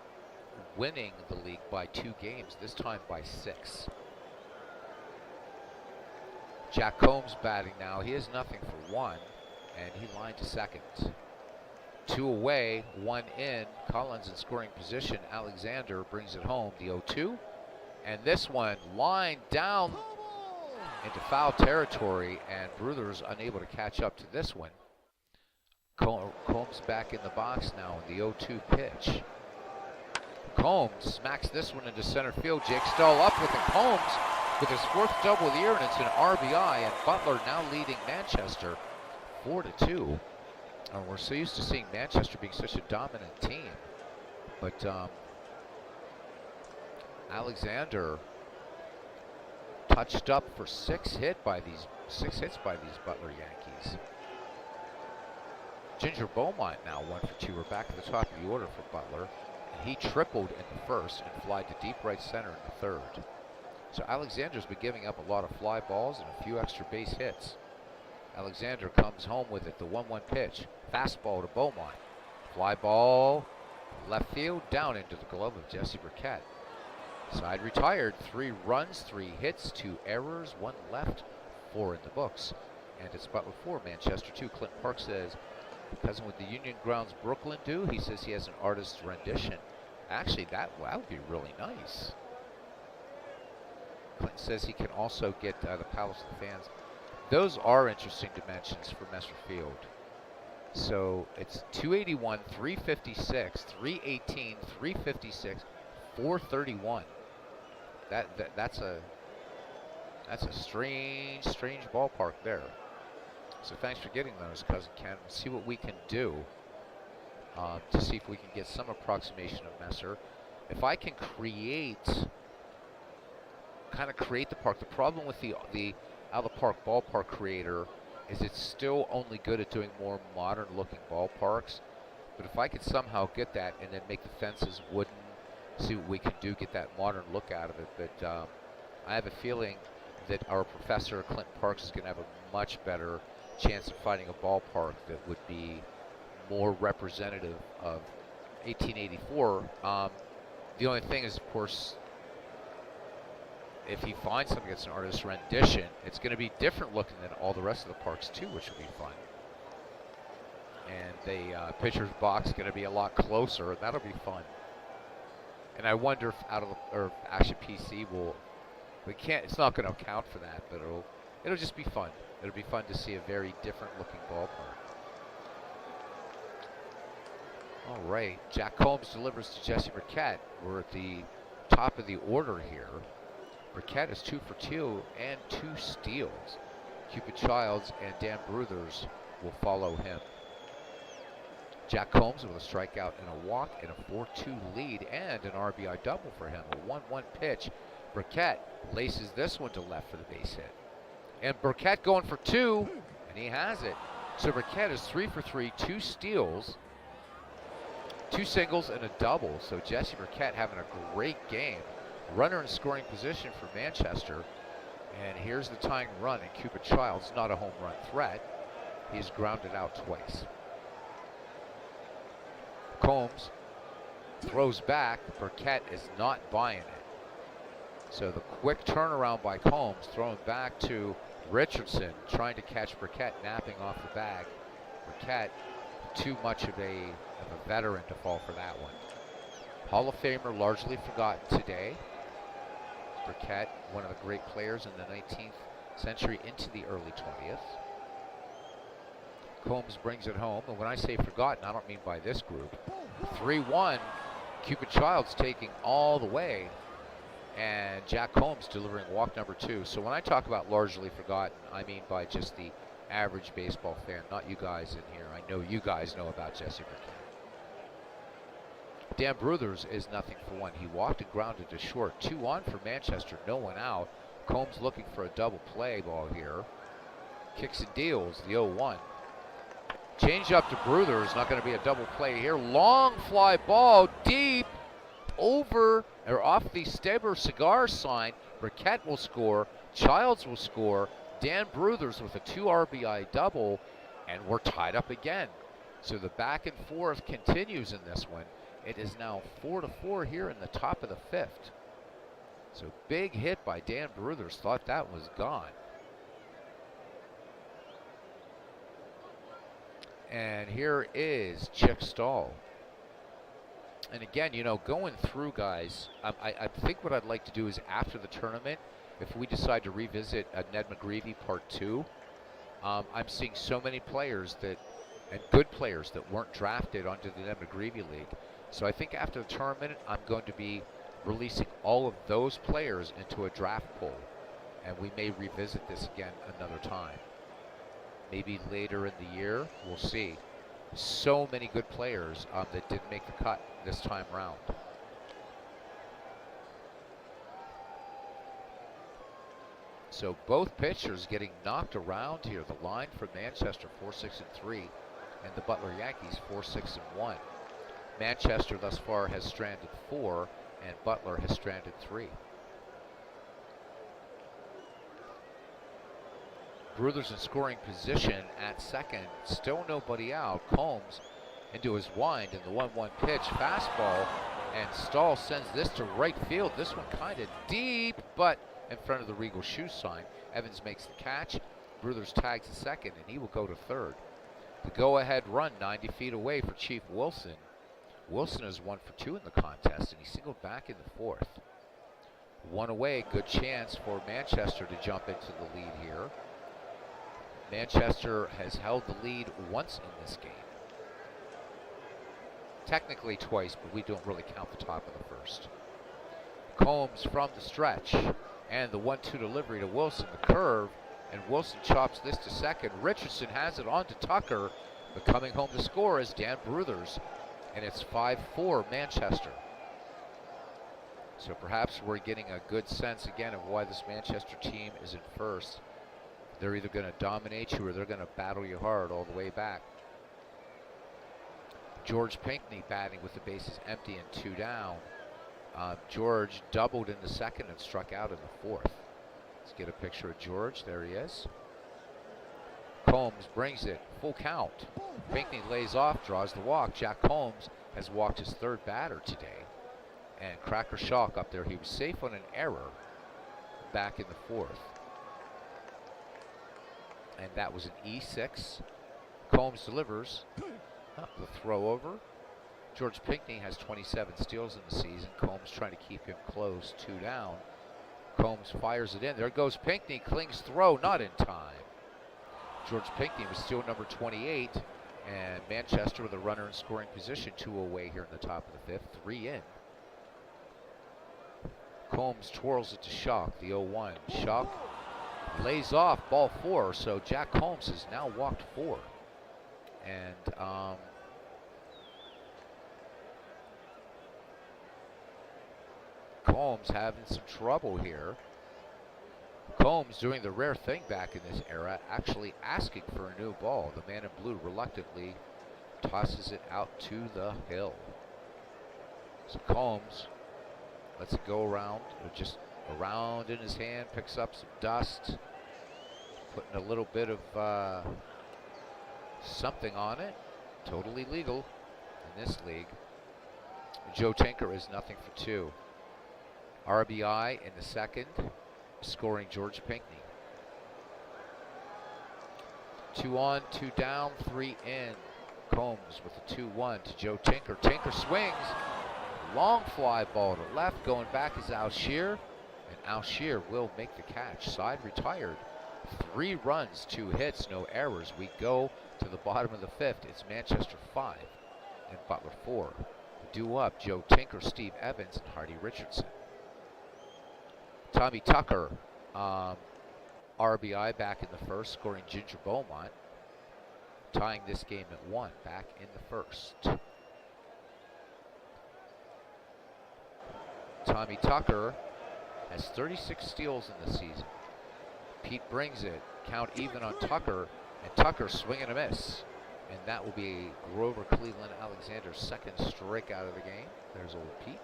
winning the league by 2 games, this time by 6. Jack Combs batting now. He has nothing for 1, and he lined to second. 2 away, 1 in. Collins in scoring position. Alexander brings it home, the 0-2. And this one lined down into foul territory, and Bruthers unable to catch up to this one. Combs back in the box now in the 0-2 pitch. Combs smacks this one into center field. Jake Stahl up with it. Combs with his 4th double of the year, and it's an RBI, and Butler now leading Manchester 4-2. And we're so used to seeing Manchester being such a dominant team. But Alexander touched up for 6, hit by these 6 hits by these Butler Yankees. Ginger Beaumont now 1 for 2. We're back at the top of the order for Butler. And he tripled in the first and flied to deep right center in the third. So Alexander's been giving up a lot of fly balls and a few extra base hits. Alexander comes home with it, the 1-1 pitch. Fastball to Beaumont. Fly ball, left field, down into the glove of Jesse Burkett. Side retired, 3 runs, 3 hits, 2 errors, 1 left, 4 in the books. And it's Butler 4, Manchester 2. Clint Park says, because with the Union Grounds Brooklyn do, he says he has an artist's rendition. Actually, that would be really nice. Clinton says he can also get the Palace of the Fans. Those are interesting dimensions for Messer Field. So it's 281, 356, 318, 356, 431. That's a strange ballpark there. So thanks for getting those, Cousin Ken. We'll see what we can do to see if we can get some approximation of Messer. If I can create the park. The problem with the out of the park ballpark creator is it's still only good at doing more modern looking ballparks. But if I could somehow get that and then make the fences wooden, see what we can do, get that modern look out of it. But I have a feeling that our professor, Clinton Parks, is going to have a much better chance of finding a ballpark that would be more representative of 1884. The only thing is, of course, if he finds something that's an artist's rendition, it's going to be different looking than all the rest of the parks too, which will be fun. And the pitcher's box is going to be a lot closer, and that'll be fun. And I wonder if Action PC will. We can't. It's not going to account for that, but it'll just be fun. It'll be fun to see a very different looking ballpark. All right, Jack Combs delivers to Jesse Burkett. We're at the top of the order here. Burkett is 2 for 2 and 2 steals. Cupid Childs and Dan Bruthers will follow him. Jack Combs with a strikeout and a walk and a 4-2 lead and an RBI double for him. A 1-1 pitch. Burkett laces this one to left for the base hit. And Burkett going for 2, and he has it. So Burkett is 3 for 3, 2 steals, 2 singles, and a double. So Jesse Burkett having a great game. Runner in scoring position for Manchester. And here's the tying run, and Cupid Childs, not a home run threat. He's grounded out twice. Combs throws back. Burkett is not buying it. So the quick turnaround by Combs, throwing back to Richardson, trying to catch Burkett napping off the bag. Burkett, too much of a veteran to fall for that one. Hall of Famer largely forgotten today. Burkett, one of the great players in the 19th century into the early 20th. Combs brings it home, and when I say forgotten, I don't mean by this group. 3-1, Cupid Childs taking all the way, and Jack Combs delivering walk number 2. So when I talk about largely forgotten, I mean by just the average baseball fan, not you guys in here. I know you guys know about Jesse Burkett. Dan Bruthers is nothing for 1. He walked and grounded to short. 2 on for Manchester, no one out. Combs looking for a double play ball here. Kicks and deals, the 0-1. Change up to Bruthers, not going to be a double play here. Long fly ball, deep, over or off the Staber cigar sign. Burkett will score, Childs will score, Dan Bruthers with a 2 RBI double, and we're tied up again. So the back and forth continues in this one. It is now 4-4 here in the top of the 5th. So big hit by Dan Bruthers, thought that was gone. And here is Chick Stahl. And again, you know, going through, guys, I think what I'd like to do is after the tournament, if we decide to revisit Ned McGreevy Part 2, I'm seeing so many players that, and good players that weren't drafted onto the Ned McGreevy League. So I think after the tournament, I'm going to be releasing all of those players into a draft pool. And we may revisit this again another time. Maybe later in the year, we'll see. So many good players that didn't make the cut this time round. So both pitchers getting knocked around here. The line for Manchester 4-6-3, and the Butler Yankees 4-6-1. Manchester thus far has stranded 4, and Butler has stranded 3. Bruthers in scoring position at second. Still nobody out. Combs into his wind, and the 1-1 pitch, fastball, and Stahl sends this to right field. This one kind of deep, but in front of the Regal shoe sign. Evans makes the catch. Bruthers tags the second, and he will go to third. The go-ahead run 90 feet away for Chief Wilson. Wilson is 1 for 2 in the contest, and he singled back in the fourth. 1 away, good chance for Manchester to jump into the lead here. Manchester has held the lead once in this game. Technically twice, but we don't really count the top of the first. Combs from the stretch, and the 1-2 delivery to Wilson, the curve, and Wilson chops this to second. Richardson has it on to Tucker, but coming home to score is Dan Bruthers, and it's 5-4 Manchester. So perhaps we're getting a good sense again of why this Manchester team is in first. They're either going to dominate you or they're going to battle you hard all the way back. George Pinckney batting with the bases empty and 2 down. George doubled in the second and struck out in the fourth. Let's get a picture of George. There he is. Combs brings it, full count. Pinckney lays off, draws the walk. Jack Combs has walked his third batter today. And Cracker Shock up there, he was safe on an error back in the fourth. And that was an E6. Combs delivers. The throw over. George Pinckney has 27 steals in the season. Combs trying to keep him close, 2 down. Combs fires it in. There goes Pinckney. Kling's throw, not in time. George Pinckney was steal number 28. And Manchester with a runner in scoring position, 2 away here in the top of the fifth, 3 in. Combs twirls it to Shock, the 0-1. Shock lays off, ball 4, so Jack Combs has now walked 4. And Combs having some trouble here. Combs doing the rare thing back in this era, actually asking for a new ball. The man in blue reluctantly tosses it out to the hill. So Combs lets it go around, just around in his hand, picks up some dust, putting a little bit of something on it. Totally legal in this league. Joe Tinker is 0 for 2. RBI in the second, scoring George Pinckney. 2 on, 2 down, 3 in. Combs with a 2-1 to Joe Tinker. Tinker swings. Long fly ball to left. Going back is Alshear. And Alshear will make the catch. Side retired. 3 runs, 2 hits, no errors. We go to the bottom of the fifth. It's Manchester 5 and Butler 4. Due up, Joe Tinker, Steve Evans, and Hardy Richardson. Tommy Tucker, RBI back in the first, scoring Ginger Beaumont. Tying this game at 1, back in the first. Tommy Tucker has 36 steals in the season. Pete brings it, count even on Tucker, and Tucker swing and a miss. And that will be Grover Cleveland Alexander's second strikeout of the game. There's old Pete.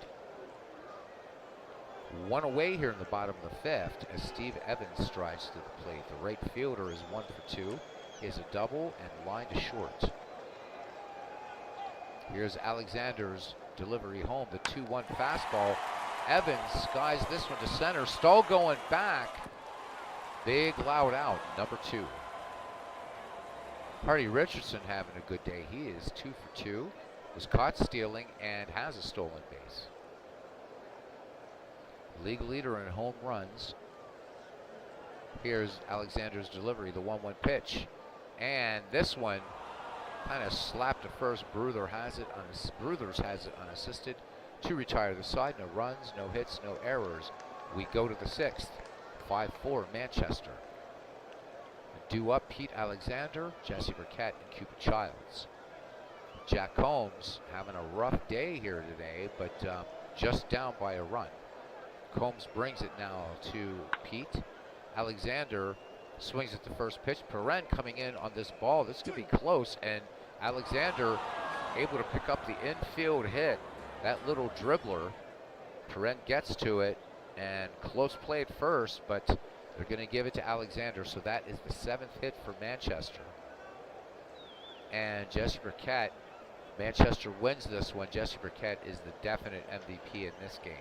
1 away here in the bottom of the fifth as Steve Evans strides to the plate. The right fielder is 1 for 2. He has a double and line to short. Here's Alexander's delivery home, the 2-1 fastball. Evans skies this one to center. Stahl going back. Big loud out, number 2. Hardy Richardson having a good day. He is 2 for 2. Was caught stealing and has a stolen base. League leader in home runs. Here's Alexander's delivery, the 1-1 pitch. And this one kind of slapped to first. Bruthers has it unassisted to retire the side. No runs, no hits, no errors. We go to the 6th. 5-4 Manchester. Due up, Pete Alexander, Jesse Burkett, and Cupid Childs. Jack Combs having a rough day here today, but just down by a run. Combs brings it now to Pete. Alexander swings at the first pitch. Perrin coming in on this ball. This could be close, and Alexander able to pick up the infield hit. That little dribbler. Perrin gets to it, and close play at first, but they're going to give it to Alexander, so that is the 7th hit for Manchester. And Jesse Burkett, Manchester wins this one. Jesse Burkett is the definite MVP in this game.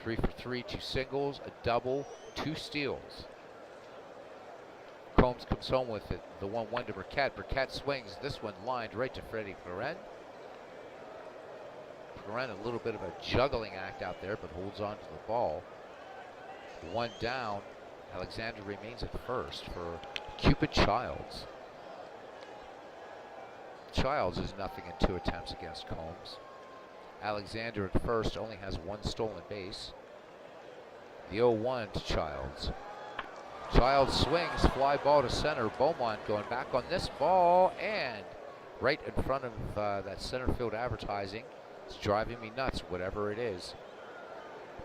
3 for 3, 2 singles, a double, 2 steals. Combs comes home with it, the 1-1 to Burkett. Burkett swings, this one lined right to Freddie Perrin. Perrin, a little bit of a juggling act out there, but holds on to the ball. 1 down. Alexander remains at first for Cupid Childs. Childs is nothing in 2 attempts against Combs. Alexander at first only has 1 stolen base. The 0-1 to Childs. Childs swings, fly ball to center. Beaumont going back on this ball, and right in front of that center field advertising. It's driving me nuts, whatever it is.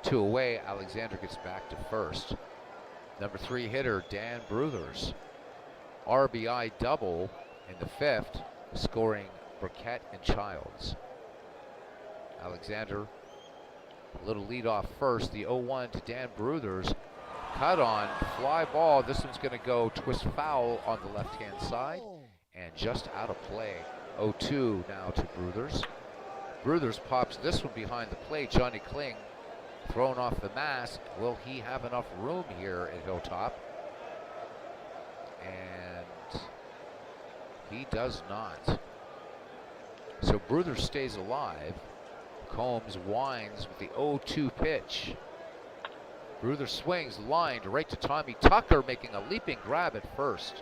2 away, Alexander gets back to first. Number 3 hitter, Dan Bruthers. RBI double in the 5th, scoring Burkett and Childs. Alexander, a little lead off first. The 0-1 to Dan Bruthers. Cut on, fly ball. This one's going to go twist foul on the left-hand side, and just out of play. 0-2 now to Bruthers. Bruthers pops this one behind the plate. Johnny Kling thrown off the mask. Will he have enough room here at Hilltop? And he does not. So Bruthers stays alive. Combs winds with the 0-2 pitch. Bruthers swings, lined right to Tommy Tucker, making a leaping grab at first.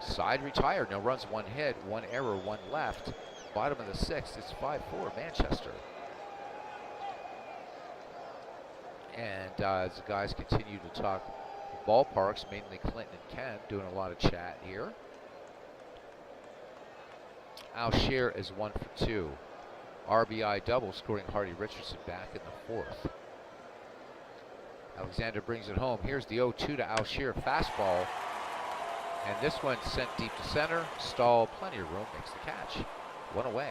Side retired, no runs, 1 hit, 1 error, 1 left. Bottom of the 6th, it's 5-4 Manchester. And as the guys continue to talk ballparks, mainly Clinton and Ken, doing a lot of chat here. Al Shear is 1 for 2. RBI double, scoring Hardy Richardson back in the 4th. Alexander brings it home. Here's the 0-2 to Al Shear, fastball. And this one sent deep to center. Stahl, plenty of room, makes the catch. 1 away.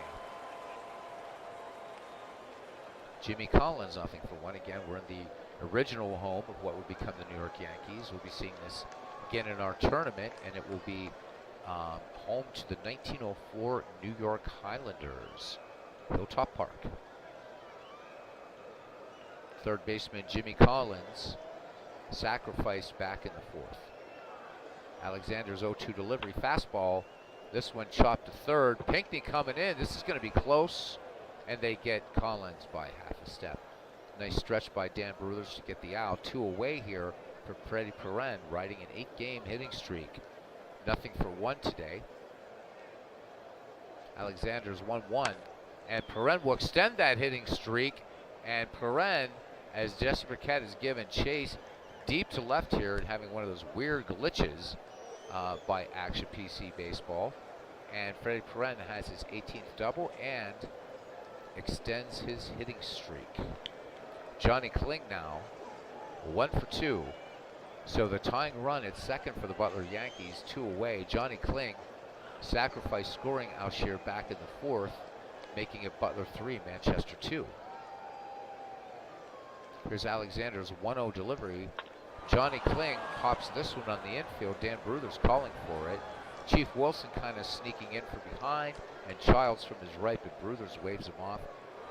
Jimmy Collins, nothing for 1. Again, we're in the original home of what would become the New York Yankees. We'll be seeing this again in our tournament, and it will be home to the 1904 New York Highlanders. Hilltop Park. Third baseman Jimmy Collins sacrificed back in the 4th. Alexander's 0-2 delivery, fastball. This one chopped to third. Pinckney coming in. This is going to be close, and they get Collins by half a step. Nice stretch by Dan Bruthers to get the out. 2 away here for Freddie Perrin, riding an 8-game hitting streak. Nothing for 1 today. Alexander's 1-1, and Perrin will extend that hitting streak. And Perrin, as Jesse Burkett is given chase deep to left here and having one of those weird glitches by Action PC Baseball. And Freddie Perrin has his 18th double and extends his hitting streak. Johnny Kling now, 1 for 2. So the tying run at second for the Butler Yankees, 2 away. Johnny Kling sacrifice scoring Alshear back in the 4th, making it Butler 3, Manchester 2. Here's Alexander's 1-0 delivery. Johnny Kling pops this one on the infield. Dan Bruthers calling for it. Chief Wilson kind of sneaking in from behind, and Childs from his right, but Bruthers waves him off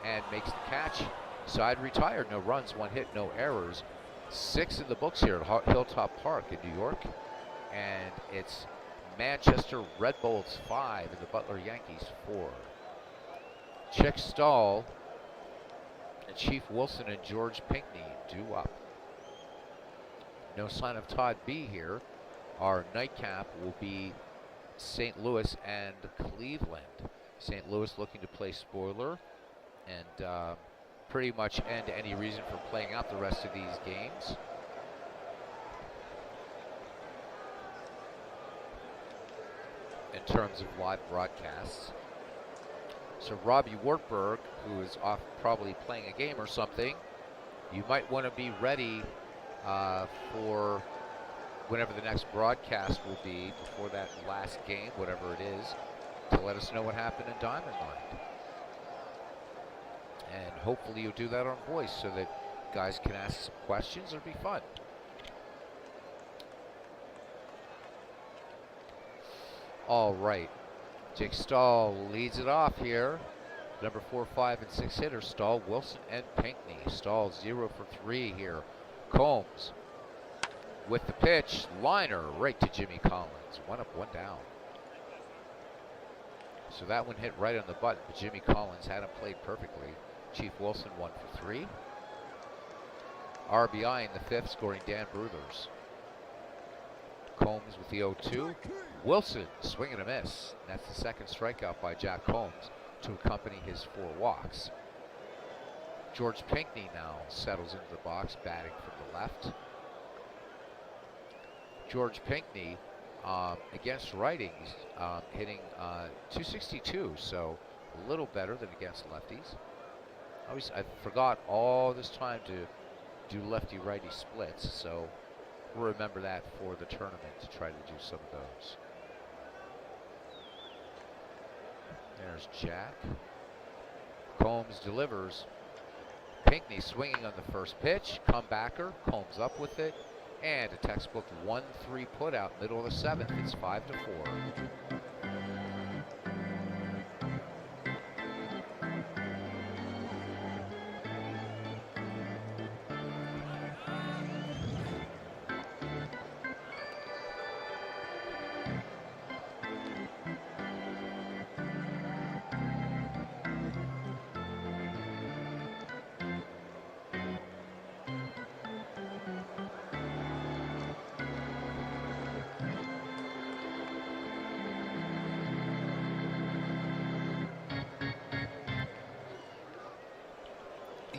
and makes the catch. Side retired, no runs, 1 hit, no errors. 6 in the books here at Hilltop Park in New York, and it's Manchester Red Bulls 5 and the Butler Yankees 4. Chick Stahl and Chief Wilson and George Pinckney due up. No sign of Todd B here. Our nightcap will be St. Louis and Cleveland. St. Louis looking to play spoiler and pretty much end any reason for playing out the rest of these games. In terms of live broadcasts. So Robbie Wartburg, who is off probably playing a game or something, you might want to be ready for whenever the next broadcast will be before that last game, whatever it is, to let us know what happened in Diamond Line. And hopefully you'll do that on voice so that guys can ask some questions. It'll be fun. All right. Jake Stahl leads it off here. Number 4, 5, and 6 hitters, Stahl, Wilson, and Pinckney. Stahl 0 for 3 here. Combs with the pitch. Liner right to Jimmy Collins. 1 up, 1 down. So that one hit right on the button, but Jimmy Collins hadn't played perfectly. Chief Wilson 1 for 3. RBI in the 5th, scoring Dan Bruthers. Combs with the 0-2. Wilson swing and a miss. And that's the second strikeout by Jack Combs to accompany his 4 walks. George Pinckney now settles into the box, batting from the left. George Pinckney, against righties, hitting .262, so a little better than against lefties. I forgot all this time to do lefty-righty splits, so we'll remember that for the tournament to try to do some of those. There's Jack. Combs delivers. Pinckney swinging on the first pitch. Comebacker. Combs up with it. And a textbook 1-3 put out, middle of the 7th. It's 5-4.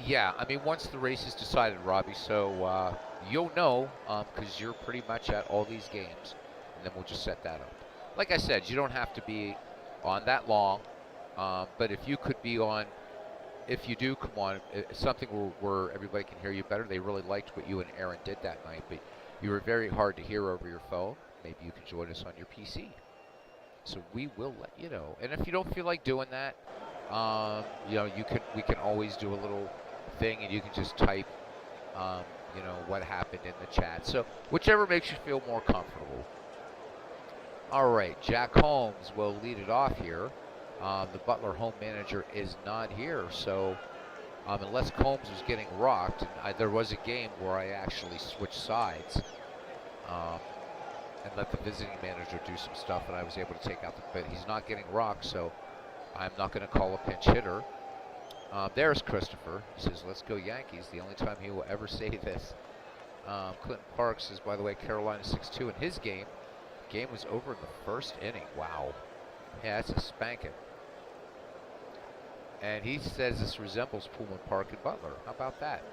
Yeah, I mean, once the race is decided, Robbie, so you'll know because you're pretty much at all these games, and then we'll just set that up. Like I said, you don't have to be on that long, but if you could be on, if you do come on, something where everybody can hear you better. They really liked what you and Aaron did that night, but you were very hard to hear over your phone. Maybe you can join us on your PC. So we will let you know. And if you don't feel like doing that, you know, we can always do a little thing, and you can just type, you know, what happened in the chat. So whichever makes you feel more comfortable. All right, Jack Holmes will lead it off here. The Butler home manager is not here, so unless Combs was getting rocked, and there was a game where I actually switched sides and let the visiting manager do some stuff, and I was able to take out but he's not getting rocked, so I'm not going to call a pinch hitter. There's Christopher. He says, let's go Yankees. The only time he will ever say this. Clinton Parks says, by the way, Carolina 6-2 in his game. Game was over in the first inning. Wow. Yeah, that's a spanking. And he says this resembles Pullman Park and Butler. How about that?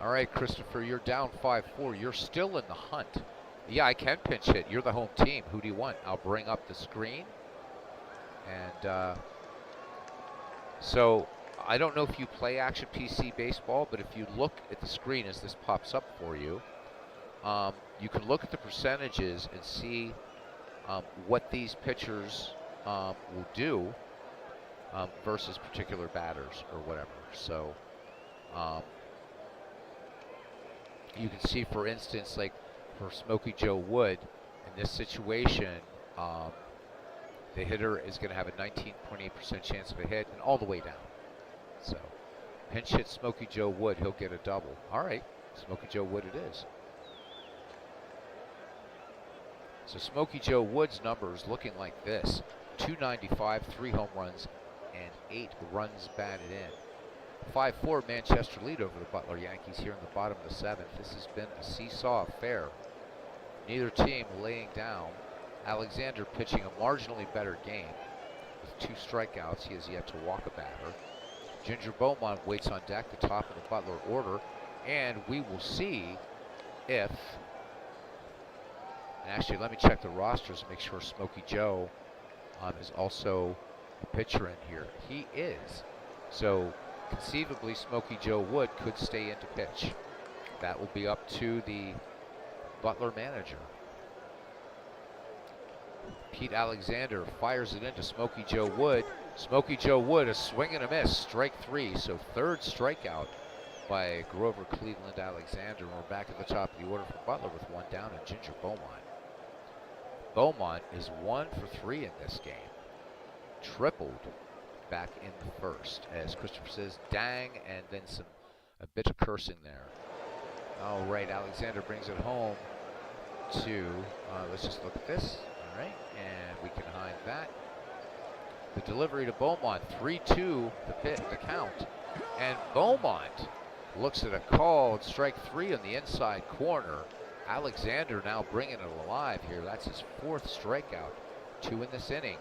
All right, Christopher, you're down 5-4. You're still in the hunt. Yeah, I can pinch hit. You're the home team. Who do you want? I'll bring up the screen. And so I don't know if you play Action PC Baseball, but if you look at the screen as this pops up for you, you can look at the percentages and see what these pitchers will do versus particular batters or whatever. So you can see, for instance, like for Smokey Joe Wood, in this situation, the hitter is going to have a 19.8% chance of a hit and all the way down. So pinch hit Smokey Joe Wood, he'll get a double. All right, Smokey Joe Wood it is. So Smokey Joe Wood's numbers looking like this: 295, 3 home runs, and 8 runs batted in. 5-4 Manchester lead over the Butler Yankees here in the bottom of the 7th. This has been a seesaw affair. Neither team laying down. Alexander pitching a marginally better game with 2 strikeouts. He has yet to walk a batter. Ginger Beaumont waits on deck, the top of the Butler order, and we will see if, and actually let me check the rosters and make sure Smokey Joe is also a pitcher in here. He is. So conceivably Smokey Joe Wood could stay in to pitch. That will be up to the Butler manager. Pete Alexander fires it into Smokey Joe Wood. Smokey Joe Wood, a swing and a miss, strike 3. So third strikeout by Grover Cleveland Alexander. We're back at the top of the order for Butler with 1 down and Ginger Beaumont. Beaumont is 1 for 3 in this game. Tripled back in the first, as Christopher says, dang, and then a bit of cursing there. All right, Alexander brings it home to, let's just look at this. All right, and we can hide that. The delivery to Beaumont, 3-2 the count. And Beaumont looks at a called strike 3 on the inside corner. Alexander now bringing it alive here. That's his 4th strikeout. 2 in this inning.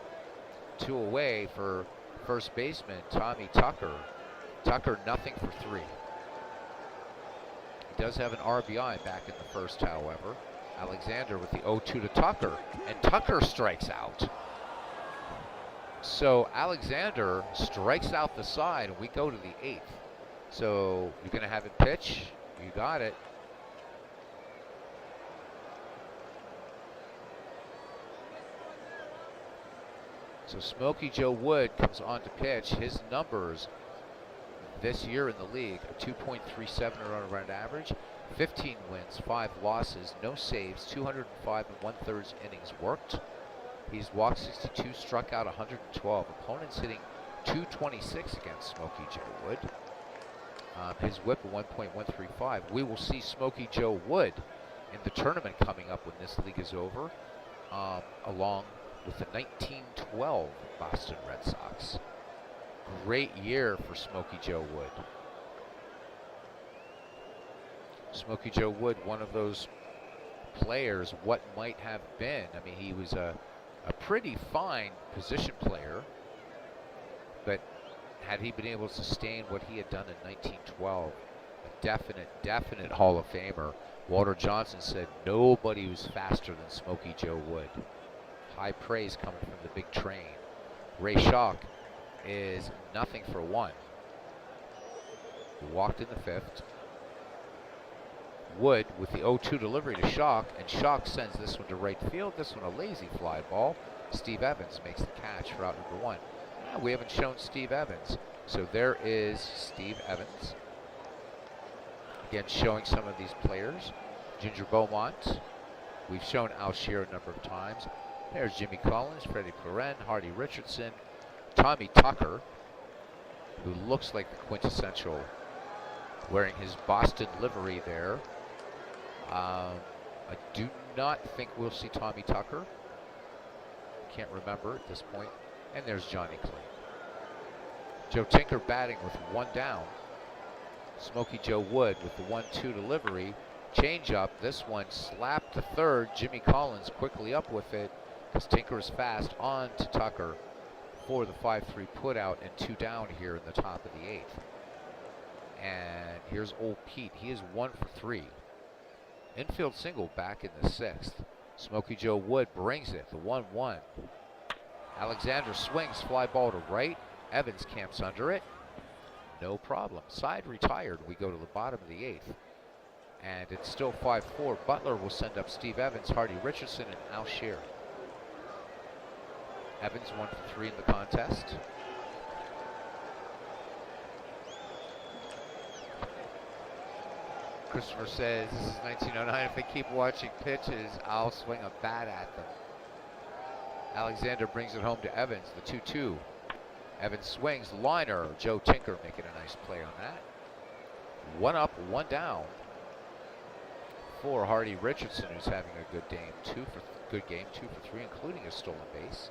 2 away for first baseman Tommy Tucker. Tucker nothing for 3. He does have an RBI back in the first, however. Alexander with the 0-2 to Tucker, and Tucker strikes out. So Alexander strikes out the side, and we go to the 8th. So you're going to have him pitch. You got it. So Smokey Joe Wood comes on to pitch. His numbers this year in the league, a 2.37 run average, 15 wins, 5 losses, no saves, 205 and 1/3 innings worked. He's walked 62, struck out 112. Opponents hitting 226 against Smokey Joe Wood. His whip of 1.135. We will see Smokey Joe Wood in the tournament coming up when this league is over, along with the 1912 Boston Red Sox. Great year for Smokey Joe Wood. Smokey Joe Wood, one of those players, what might have been. I mean, he was a pretty fine position player, but had he been able to sustain what he had done in 1912, a definite Hall of Famer. Walter Johnson said nobody was faster than Smokey Joe Wood. High praise coming from the big train. Ray Schock is nothing for 1. He walked in the 5th. Wood with the 0-2 delivery to Schock, and Schock sends this one to right field. This one a lazy fly ball. Steve Evans makes the catch for out number 1. We haven't shown Steve Evans. So there is Steve Evans. Again, showing some of these players. Ginger Beaumont. We've shown Al Shearer a number of times. There's Jimmy Collins, Freddie Perrin, Hardy Richardson, Tommy Tucker, who looks like the quintessential, wearing his Boston livery there. I do not think we'll see Tommy Tucker. Can't remember at this point. And there's Johnny Clay. Joe Tinker batting with 1 down. Smokey Joe Wood with the 1-2 delivery. Change up. This one slapped to third. Jimmy Collins quickly up with it, because Tinker is fast, on to Tucker for the 5-3 put out, and 2 down here in the top of the 8th. And here's old Pete. He is 1 for 3. Infield single back in the 6th. Smokey Joe Wood brings it, the 1-1. Alexander swings, fly ball to right. Evans camps under it. No problem. Side retired. We go to the bottom of the 8th. And it's still 5-4. Butler will send up Steve Evans, Hardy Richardson, and Al Shearer. Evans 1 for 3 in the contest. Christopher says, this is 1909. If they keep watching pitches, I'll swing a bat at them. Alexander brings it home to Evans, the 2-2. Evans swings, liner. Joe Tinker making a nice play on that. 1 up, 1 down for Hardy Richardson, who's having a good game. 2 for 3, including a stolen base.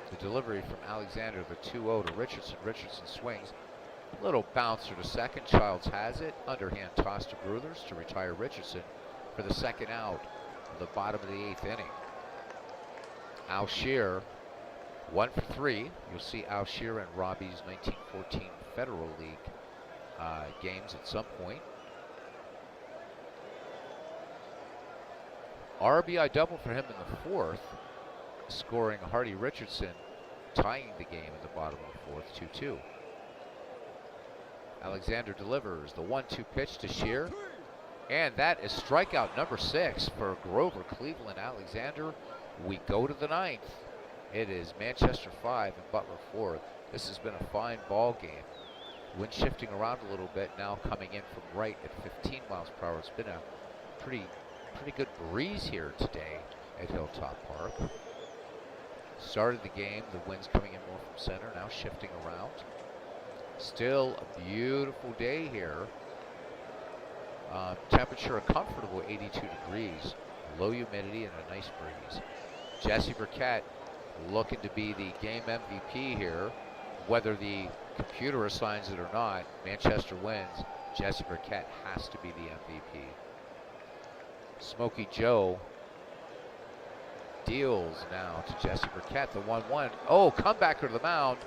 The delivery from Alexander, the 2-0 to Richardson. Richardson swings. Little bouncer to second. Childs has it. Underhand toss to Bruthers to retire Richardson for the 2nd out of the bottom of the 8th inning. Al Shearer, 1 for 3. You'll see Al Shearer in Robbie's 1914 Federal League games at some point. RBI double for him in the 4th, scoring Hardy Richardson, tying the game in the bottom of the 4th, 2-2. Alexander delivers the 1-2 pitch to Shear. And that is strikeout number 6 for Grover Cleveland Alexander. We go to the 9th. It is Manchester 5 and Butler 4. This has been a fine ball game. Wind shifting around a little bit, now coming in from right at 15 miles per hour. It's been a pretty good breeze here today at Hilltop Park. Started the game, the wind's coming in more from center, now shifting around. Still a beautiful day here. Temperature a comfortable 82 degrees, low humidity and a nice breeze. Jesse Burkett looking to be the game MVP here. Whether the computer assigns it or not, Manchester wins. Jesse Burkett has to be the MVP. Smokey Joe deals now to Jesse Burkett, the 1-1. Oh, comebacker to the mound,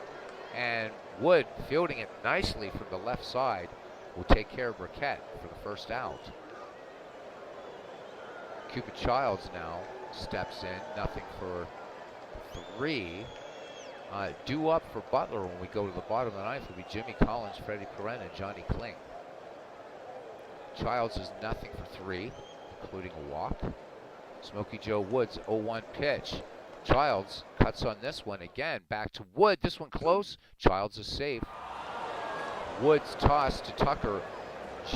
and Wood fielding it nicely from the left side will take care of Burkett for the first out. Cupid Childs now steps in, nothing for 3. Due up for Butler when we go to the bottom of the 9th will be Jimmy Collins, Freddie Perrin, and Johnny Kling. Childs is nothing for 3, including a walk. Smokey Joe Woods, 0-1 pitch. Childs cuts on this one again. Back to Wood. This one close. Childs is safe. Woods toss to Tucker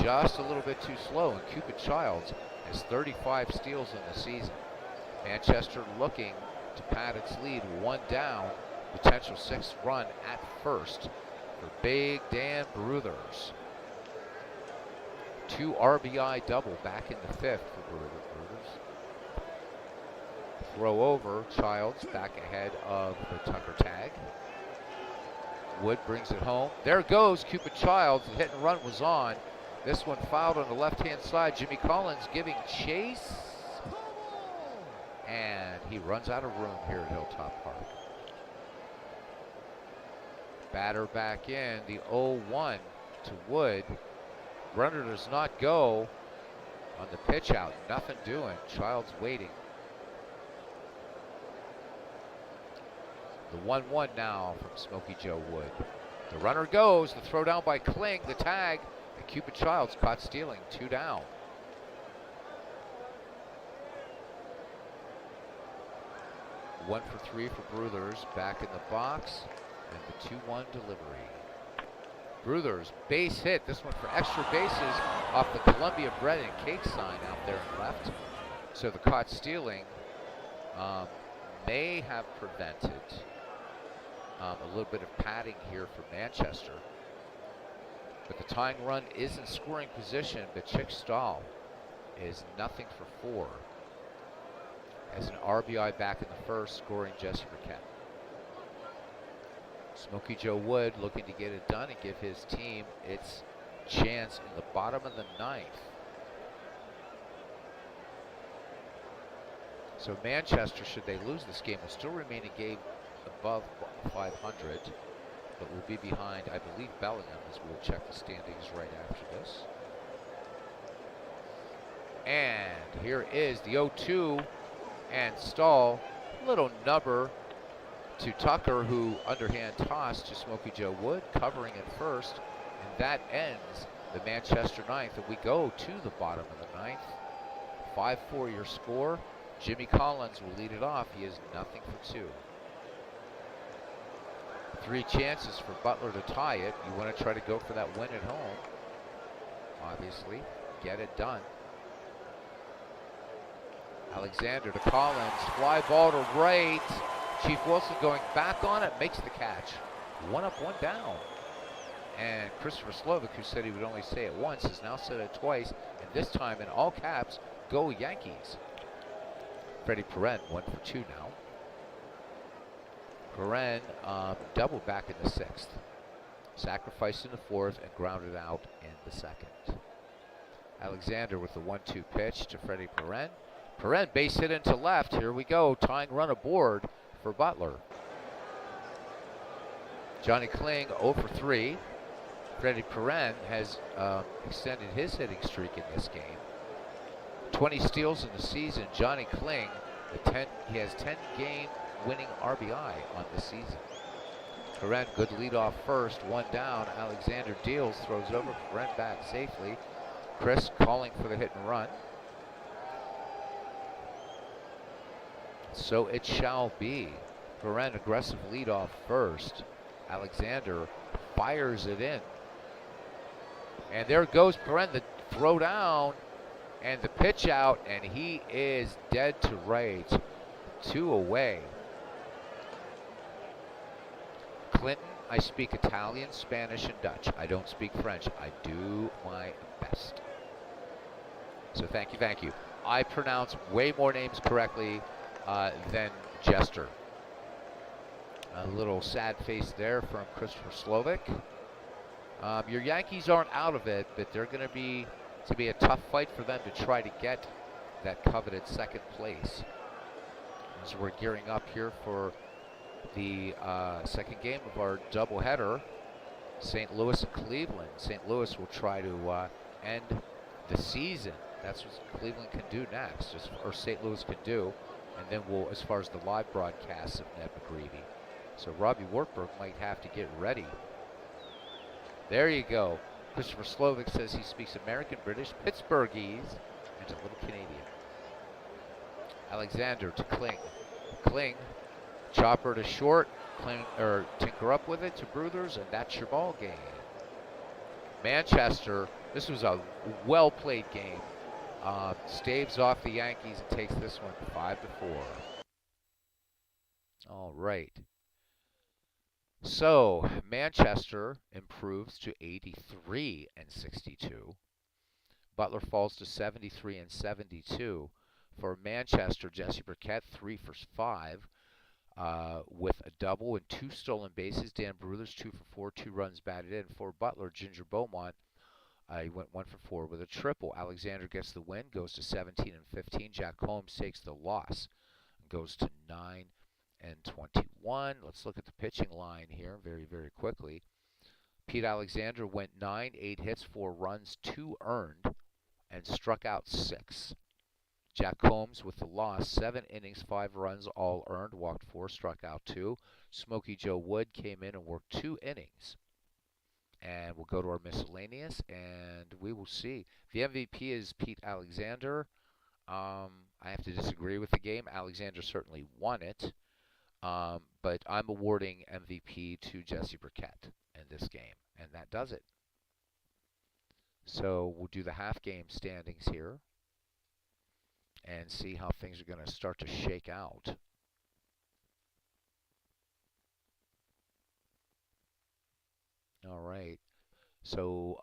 just a little bit too slow, and Cupid Childs has 35 steals in the season. Manchester looking to pad its lead, 1 down. Potential 6th run at first for Big Dan Bruthers. 2 RBI double back in the 5th for Bruthers. Throw over, Childs back ahead of the Tucker tag. Wood brings it home. There goes Cupid Childs. The hit and run was on. This one fouled on the left-hand side. Jimmy Collins giving chase. And he runs out of room here at Hilltop Park. Batter back in, the 0-1 to Wood. Runner does not go on the pitch out. Nothing doing. Childs waiting. The 1-1 now from Smokey Joe Wood. The runner goes. The throw down by Kling. The tag. And Cupid Childs caught stealing. 2 down. One for 3 for Bruthers. Back in the box. And the 2-1 delivery. Bruthers, base hit. This one for extra bases off the Columbia Bread and Cake sign out there in left. So the caught stealing may have prevented a little bit of padding here for Manchester. But the tying run is in scoring position, but Chick Stahl is nothing for 4. As an RBI back in the 1st, scoring Jesse Burkett. Smokey Joe Wood looking to get it done and give his team its chance in the bottom of the 9th. So Manchester, should they lose this game, will still remain a game above 500, but will be behind, I believe, Bellingham, as we'll check the standings right after this. And here is the 0-2, and Stahl, little nubber to Tucker, who underhand tossed to Smokey Joe Wood, covering at first, and that ends the Manchester 9th, and we go to the bottom of the 9th. 5-4 your score. Jimmy Collins will lead it off. He is nothing for 2. 3 chances for Butler to tie it. You want to try to go for that win at home. Obviously, get it done. Alexander to Collins, fly ball to right. Chief Wilson going back on it, makes the catch. 1 up, 1 down. And Christopher Slovic, who said he would only say it once, has now said it twice, and this time in all caps, go Yankees. Freddie Perrin, 1 for 2 now. Perrin doubled back in the 6th. Sacrificed in the 4th and grounded out in the 2nd. Alexander with the 1-2 pitch to Freddie Perrin. Perrin base hit into left. Here we go. Tying run aboard for Butler. Johnny Kling 0 for 3. Freddie Perrin has extended his hitting streak in this game. 20 steals in the season. Johnny Kling, he has 10 game winning RBI on the season. Karen, good lead off first. One down. Alexander deals, throws over. Karen back safely. Chris calling for the hit and run. So it shall be. Karen, aggressive lead off first. Alexander fires it in. And there goes Karen, the throw down and the pitch out, and he is dead to rights. 2 away. Clinton, I speak Italian, Spanish, and Dutch. I don't speak French. I do my best. So thank you, thank you. I pronounce way more names correctly than Jester. A little sad face there from Christopher Slovic. Your Yankees aren't out of it, but they're going to be a tough fight for them to try to get that coveted second place. As we're gearing up here for the second game of our doubleheader, St. Louis and Cleveland. St. Louis will try to end the season. That's what Cleveland can do next, or St. Louis can do. And then we'll, as far as the live broadcasts of Ned McGreevy. So Robbie Wartburg might have to get ready. There you go. Christopher Slovic says he speaks American, British, Pittsburghese, and a little Canadian. Alexander to Kling. Kling, chopper to short, Kling, or tinker up with it to Bruthers, and that's your ball game. Manchester, this was a well-played game. Staves off the Yankees and takes this one 5-4. All right. So Manchester improves to 83-62. Butler falls to 73-72. For Manchester, Jesse Burkett 3 for 5 with a double and 2 stolen bases. Dan Bruthers 2 for 4, 2 runs batted in. For Butler, Ginger Beaumont he went 1 for 4 with a triple. Alexander gets the win, goes to 17-15. Jack Holmes takes the loss, goes to 9-21. Let's look at the pitching line here very, very quickly. Pete Alexander went 9, 8 hits, 4 runs, 2 earned, and struck out 6. Jack Holmes with the loss, 7 innings, 5 runs, all earned, walked 4, struck out 2. Smokey Joe Wood came in and worked 2 innings. And we'll go to our miscellaneous, and we will see. The MVP is Pete Alexander. I have to disagree with the game. Alexander certainly won it, but I'm awarding MVP to Jesse Burkett in this game, and that does it. So we'll do the half game standings here and see how things are going to start to shake out. All right. So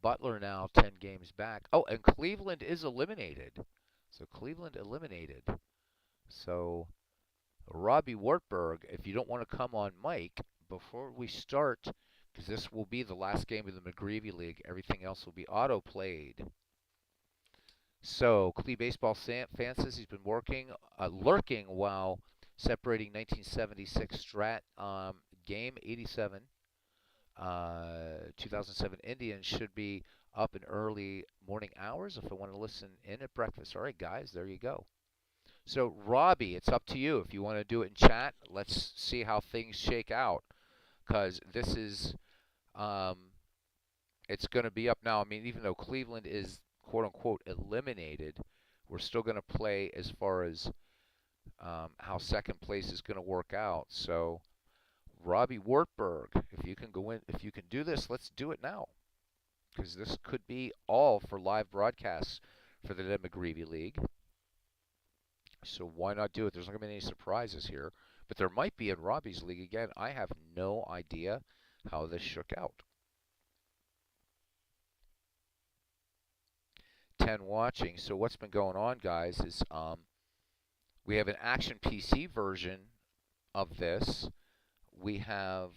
Butler now 10 games back. Oh, and Cleveland is eliminated. So Cleveland eliminated. So Robbie Wartburg, if you don't want to come on mic before we start, because this will be the last game of the McGreevy League, everything else will be auto-played. So Clee Baseball fan says he's been lurking while separating 1976 Strat game 87. 2007 Indians should be up in early morning hours if I want to listen in at breakfast. All right, guys, there you go. So, Robbie, it's up to you. If you want to do it in chat, let's see how things shake out. Because this is, it's going to be up now. I mean, even though Cleveland is, quote-unquote, eliminated, we're still going to play as far as how second place is going to work out. So, Robbie Wartburg, if you can go in, if you can do this, let's do it now. Because this could be all for live broadcasts for the Ned McGreevy League. So why not do it? There's not going to be any surprises here. But there might be in Robbie's league again. I have no idea how this shook out. 10 watching. So what's been going on, guys, is we have an Action PC version of this. We have,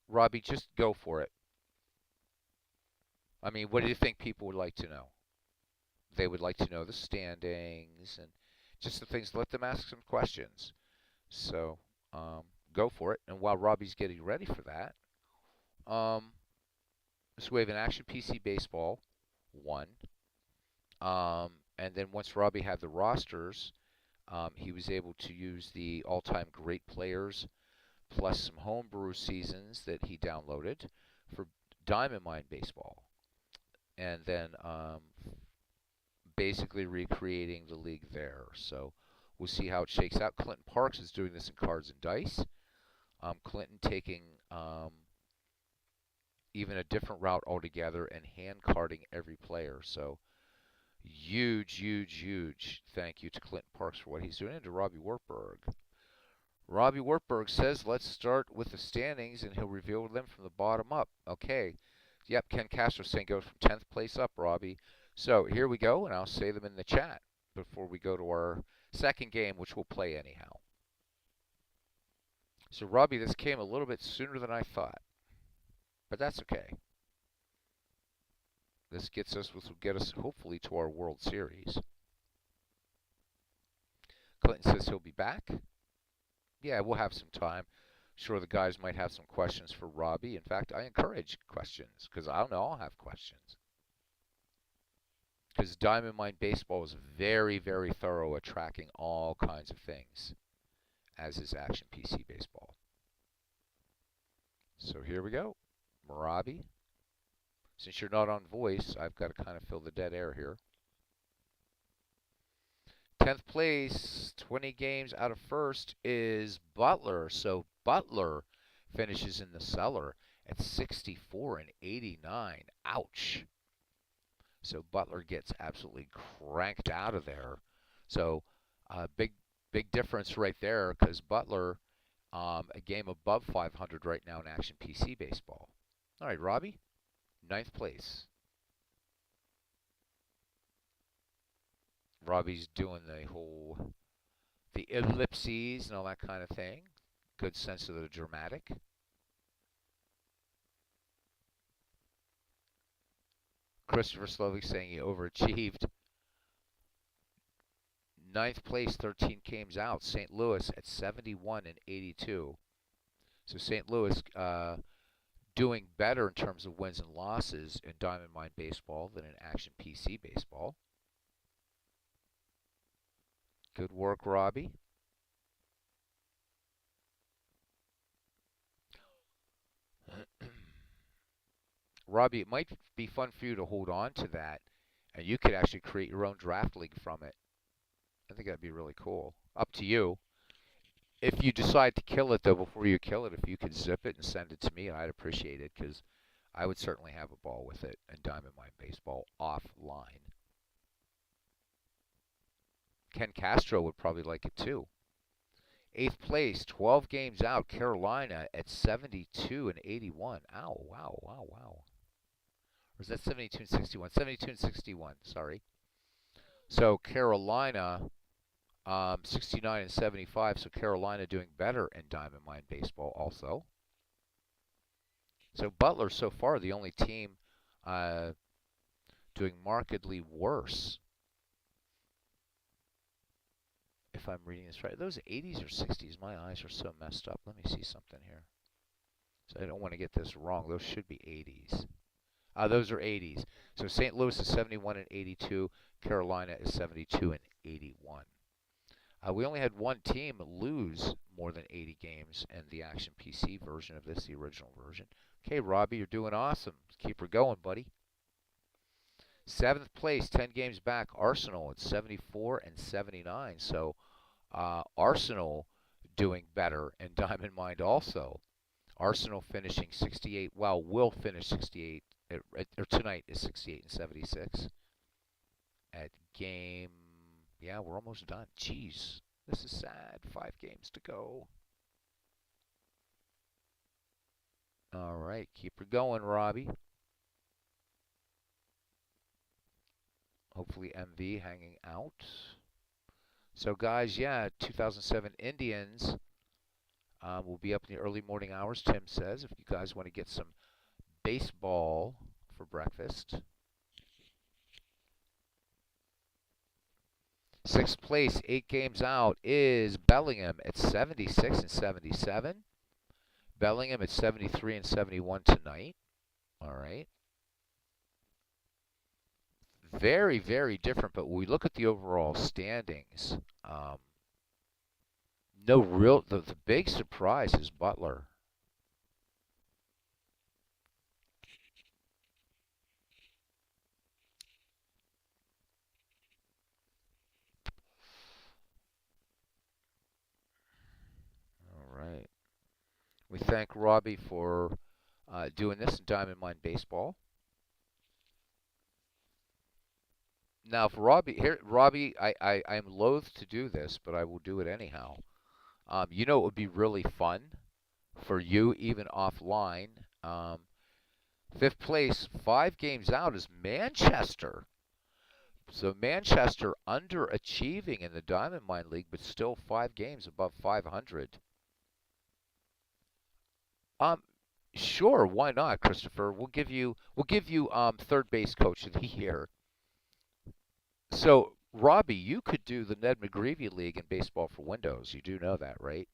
Robbie, just go for it. I mean, what do you think people would like to know? They would like to know the standings and just the things. Let them ask some questions. So go for it. And while Robbie's getting ready for that, so we have an Action PC Baseball 1. And then once Robbie had the rosters, He was able to use the all-time great players plus some homebrew seasons that he downloaded for Diamond Mine Baseball, and then basically recreating the league there. So we'll see how it shakes out. Clinton Parks is doing this in Cards and Dice. Clinton taking even a different route altogether and hand carding every player. So huge thank you to Clinton Parks for what he's doing, and to Robbie Wartburg. Robbie Wartburg says, let's start with the standings, and he'll reveal them from the bottom up. Okay. Yep, Ken Castro saying goes from 10th place up, Robbie. So here we go, and I'll say them in the chat before we go to our second game, which we'll play anyhow. So, Robbie, this came a little bit sooner than I thought, but that's okay. This will get us hopefully to our World Series. Clinton says he'll be back. Yeah, we'll have some time. Sure, the guys might have some questions for Robbie. In fact, I encourage questions because I know I'll have questions. Because Diamond Mine Baseball is very thorough at tracking all kinds of things, as is Action PC Baseball. So here we go. Robbie. Since you're not on voice, I've got to kind of fill the dead air here. 10th place, 20 games out of first, is Butler. So Butler finishes in the cellar at 64 and 89. Ouch. So Butler gets absolutely cranked out of there. So big difference right there, because Butler, a game above 500 right now in Action PC Baseball. All right, Robbie, 9th place. Robbie's doing the ellipses and all that kind of thing. Good sense of the dramatic. Christopher Slovik saying he overachieved. 9th place, 13 games out. St. Louis at 71 and 82. So St. Louis doing better in terms of wins and losses in Diamond Mine Baseball than in Action PC Baseball. Good work, Robbie. Robbie, it might be fun for you to hold on to that, and you could actually create your own draft league from it. I think that'd be really cool. Up to you. If you decide to kill it, though, before you kill it, if you could zip it and send it to me, I'd appreciate it, because I would certainly have a ball with it in Diamond Mine Baseball offline. Ken Castro would probably like it, too. 8th place, 12 games out, Carolina at 72 and 81. Ow, wow. Or is that 72 and 61? 72 and 61, sorry. So Carolina, 69 and 75. So Carolina doing better in Diamond Mine Baseball also. So Butler so far the only team doing markedly worse. If I'm reading this right. Are those 80s or 60s? My eyes are so messed up. Let me see something here. So I don't want to get this wrong. Those should be 80s. Those are 80s. So St. Louis is 71 and 82. Carolina is 72 and 81. We only had one team lose more than 80 games in the Action PC version of this, the original version. Okay, Robbie, you're doing awesome. Keep her going, buddy. 7th place, 10 games back, Arsenal at 74 and 79. So Arsenal doing better, and Diamond Mine also. Arsenal finishing 68. Well, will finish 68. Or tonight is 68 and 76. At game, yeah, we're almost done. Jeez, this is sad. 5 games to go. All right, keep her going, Robbie. Hopefully MV hanging out. So guys, yeah, 2007 Indians will be up in the early morning hours, Tim says, if you guys want to get some baseball for breakfast. 6th place, 8 games out, is Bellingham at 76 and 77. Bellingham at 73 and 71 tonight. All right. Very different, but when we look at the overall standings, No real. The big surprise is Butler. All right. We thank Robbie for doing this in Diamond Mine Baseball. Now, for Robbie here, Robbie, I'm loath to do this, but I will do it anyhow. You know, it would be really fun for you, even offline. Um, Fifth place, 5 games out, is Manchester. So Manchester underachieving in the Diamond Mine League, but still 5 games above 500. Um, sure, why not, Christopher? We'll give you third base coach of the year. So Robbie, you could do the Ned McGreevy League in baseball for Windows. You do know that, right?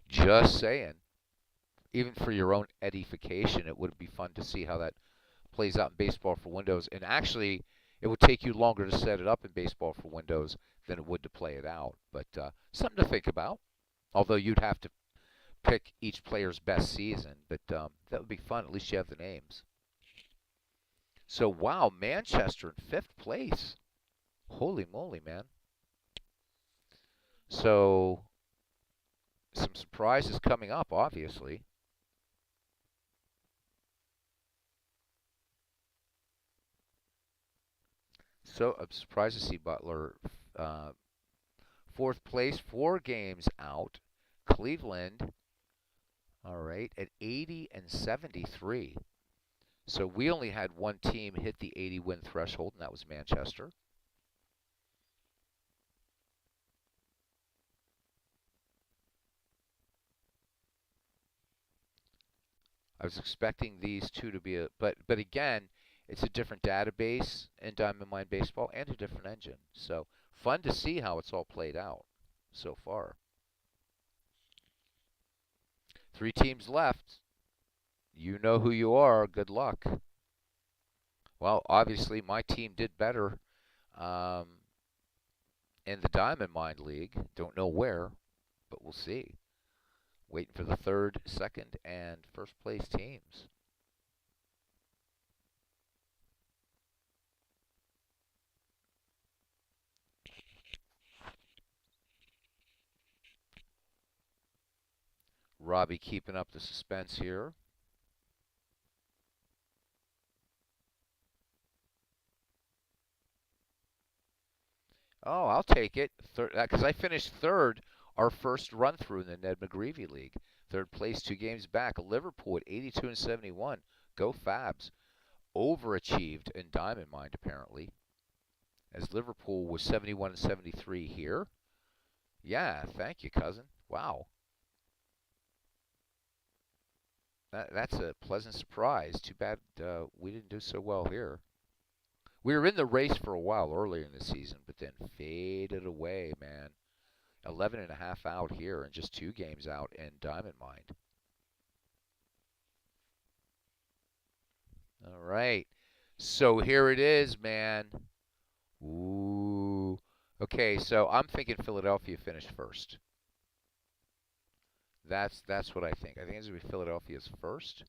Just saying. Even for your own edification, it would be fun to see how that plays out in baseball for Windows. And actually, it would take you longer to set it up in baseball for Windows than it would to play it out. But something to think about. Although you'd have to pick each player's best season, but that would be fun. At least you have the names. So wow, Manchester in fifth place. Holy moly, man! So some surprises coming up, obviously. So I'm surprised to see Butler uh, fourth place, 4 games out. Cleveland, all right, at 80 and 73. So we only had one team hit the 80 win threshold, and that was Manchester. I was expecting these two to be but again, it's a different database in Diamond Mine Baseball and a different engine. So fun to see how it's all played out so far. 3 teams left. You know who you are. Good luck. Well, obviously my team did better um, in the Diamond Mine League. Don't know where, but we'll see. Waiting for the third, second, and first place teams. Robbie keeping up the suspense here. Oh, I'll take it. Because I finished third our first run through in the Ned McGreevy League. Third place, 2 games back. Liverpool at 82 and 71. Go Fabs. Overachieved in Diamond Mine, apparently. As Liverpool was 71 and 73 here. Yeah, thank you, cousin. Wow. That's a pleasant surprise. Too bad we didn't do so well here. We were in the race for a while earlier in the season, but then faded away, man. 11 and a half out here and just 2 games out in Diamond Mine. All right. So here it is, man. Ooh. Okay, so I'm thinking Philadelphia finished first. That's what I think. I think it's going to be Philadelphia's first.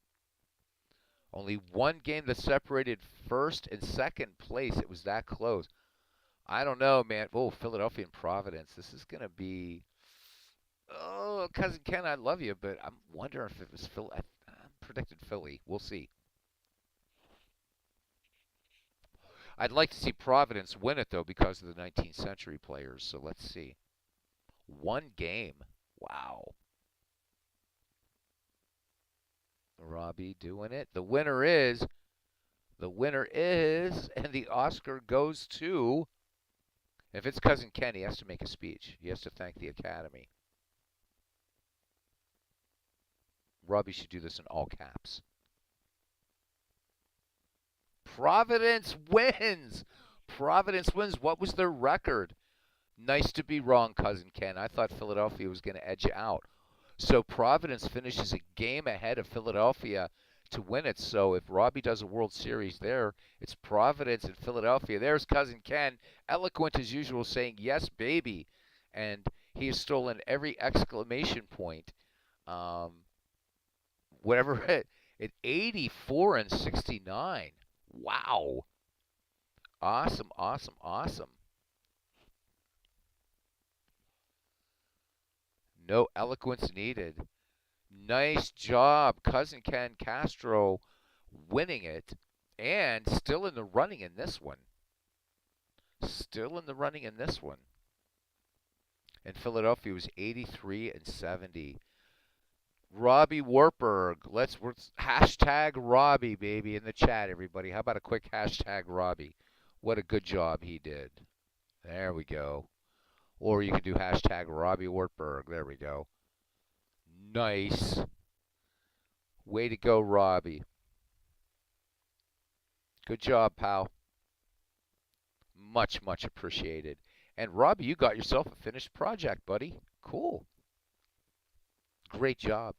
Only one game that separated first and second place. It was that close. I don't know, man. Oh, Philadelphia and Providence. This is going to be. Oh, cousin Ken, I love you, but I'm wondering if it was Philly. I predicted Philly. We'll see. I'd like to see Providence win it though because of the 19th century players. So let's see. One game. Wow. Robbie doing it. The winner is, and the Oscar goes to. If it's cousin Ken, he has to make a speech. He has to thank the Academy. Robbie should do this in all caps. Providence wins. Providence wins. What was their record? Nice to be wrong, cousin Ken. I thought Philadelphia was going to edge you out. So Providence finishes a game ahead of Philadelphia to win it. So if Robbie does a World Series there, it's Providence and Philadelphia. There's cousin Ken, eloquent as usual, saying yes, baby, and He has stolen every exclamation point. Um, whatever at 84 and 69. Wow. Awesome, awesome, awesome. No eloquence needed. Nice job, Cousin Ken Castro winning it and still in the running in this one. Still in the running in this one. And Philadelphia was 83 and 70. Robbie Wartburg. Let's hashtag Robbie, baby, in the chat, everybody. How about a quick hashtag Robbie? What a good job he did. There we go. Or you can do hashtag Robbie Wartburg. There we go. Nice. Way to go, Robbie. Good job, pal. Much, much appreciated. And Robbie, you got yourself a finished project, buddy. Cool. Great job.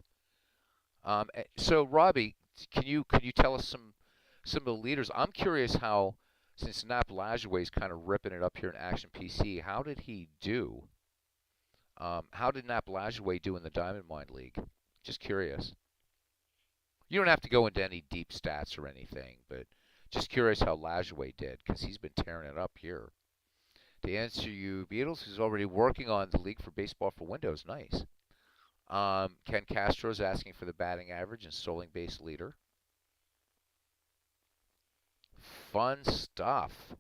So Robbie, can you tell us some of the leaders? I'm curious how, since Nap Lajoie kind of ripping it up here in Action PC, how did he do? How did Nap Lajoie do in the Diamond Mine League? Just curious. You don't have to go into any deep stats or anything, but just curious how Lajoie did, because he's been tearing it up here. To answer you, Beatles, who's already working on the League for Baseball for Windows. Nice. Ken Castro is asking for the batting average and stolen base leader. Fun stuff.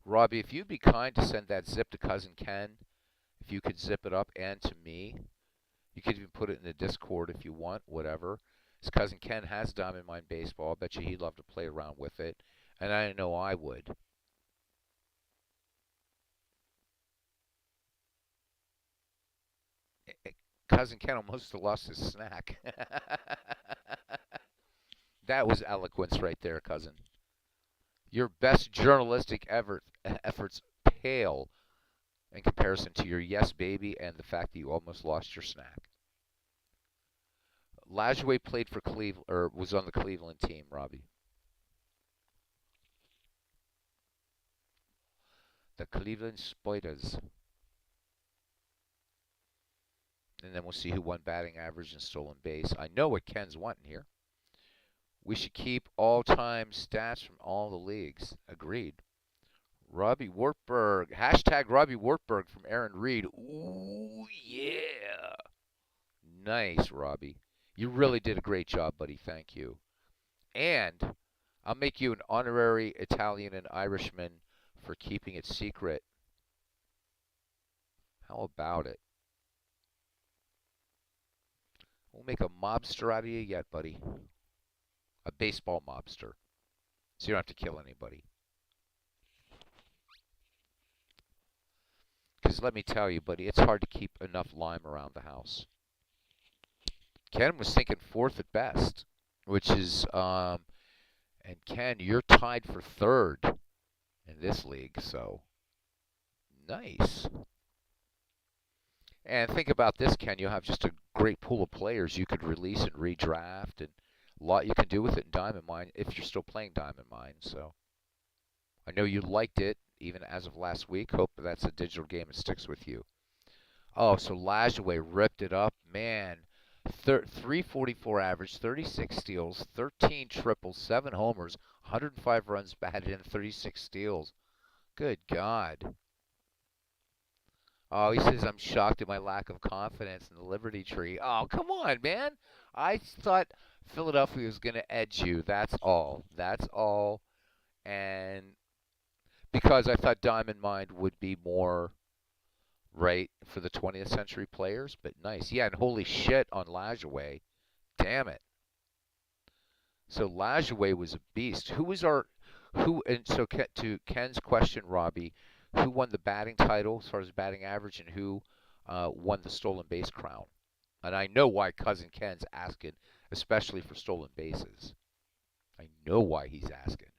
Robbie, if you'd be kind to send that zip to Cousin Ken, if you could zip it up, and to me, you could even put it in the Discord if you want, whatever. His Cousin Ken has Diamond Mine Baseball. I bet you he'd love to play around with it, and I know I would. Cousin Ken almost lost his snack. That was eloquence right there, cousin. Your best journalistic efforts pale in comparison to your yes baby and the fact that you almost lost your snack. Lajoie played for Cleveland, or was on the Cleveland team, Robbie. The Cleveland Spiders. And then we'll see who won batting average and stolen base. I know what Ken's wanting here. We should keep all-time stats from all the leagues. Agreed. Robbie Wartburg. Hashtag Robbie Wartburg from Aaron Reed. Ooh, yeah. Nice, Robbie. You really did a great job, buddy. Thank you. And I'll make you an honorary Italian and Irishman for keeping it secret. How about it? We'll make a mobster out of you yet, buddy. A baseball mobster. So you don't have to kill anybody. Because let me tell you, buddy, it's hard to keep enough lime around the house. Ken was thinking fourth at best, which is, and Ken, you're tied for third in this league, so nice. And think about this, Ken, you'll have just a great pool of players you could release and redraft, and a lot you can do with it in Diamond Mine if you're still playing Diamond Mine, so I know you liked it, even as of last week. Hope that's a digital game that sticks with you. Oh, so Lajoie ripped it up. Man, 344 average, 36 steals, 13 triples, 7 homers, 105 runs batted in, 36 steals. Good God. Oh, he says, I'm shocked at my lack of confidence in the Liberty Tree. Oh, come on, man. I thought Philadelphia was going to edge you. That's all. That's all. And because I thought Diamond Mine would be more right for the 20th century players, but nice. Yeah, and holy shit on Lajoie. Damn it. So Lajoie was a beast. And so to Ken's question, Robbie, who won the batting title as far as batting average and who won the stolen base crown? And I know why Cousin Ken's asking, especially for stolen bases. I know why he's asking.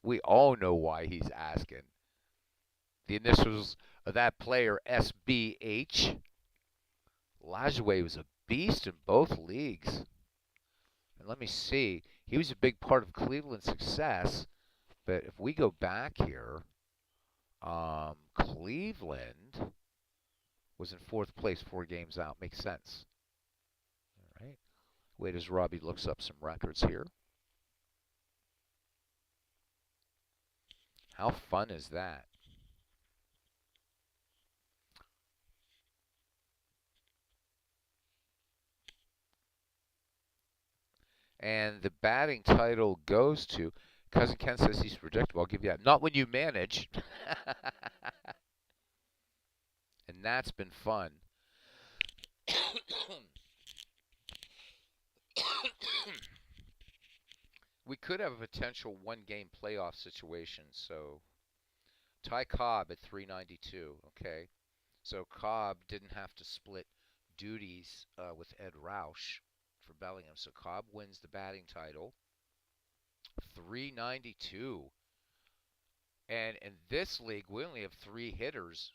We all know why he's asking. The initials of that player, SBH. Lajoie was a beast in both leagues. And let me see. He was a big part of Cleveland's success. But if we go back here, Cleveland was in 4th place, 4 games out. Makes sense. All right. Wait as Robbie looks up some records here. How fun is that? And the batting title goes to, Cousin Ken says he's predictable. I'll give you that. Not when you manage. And that's been fun. We could have a potential 1-game playoff situation. So Ty Cobb at 392. Okay. So Cobb didn't have to split duties with Ed Roush for Bellingham. So Cobb wins the batting title. 392. And in this league, we only have 3 hitters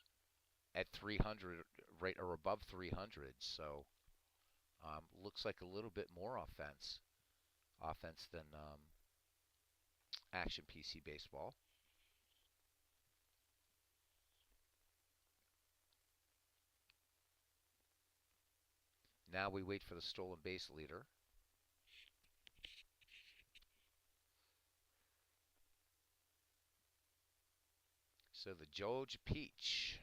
at 300, right or above 300. So looks like a little bit more offense than Action PC Baseball. Now we wait for the stolen base leader. So the Georgia Peach.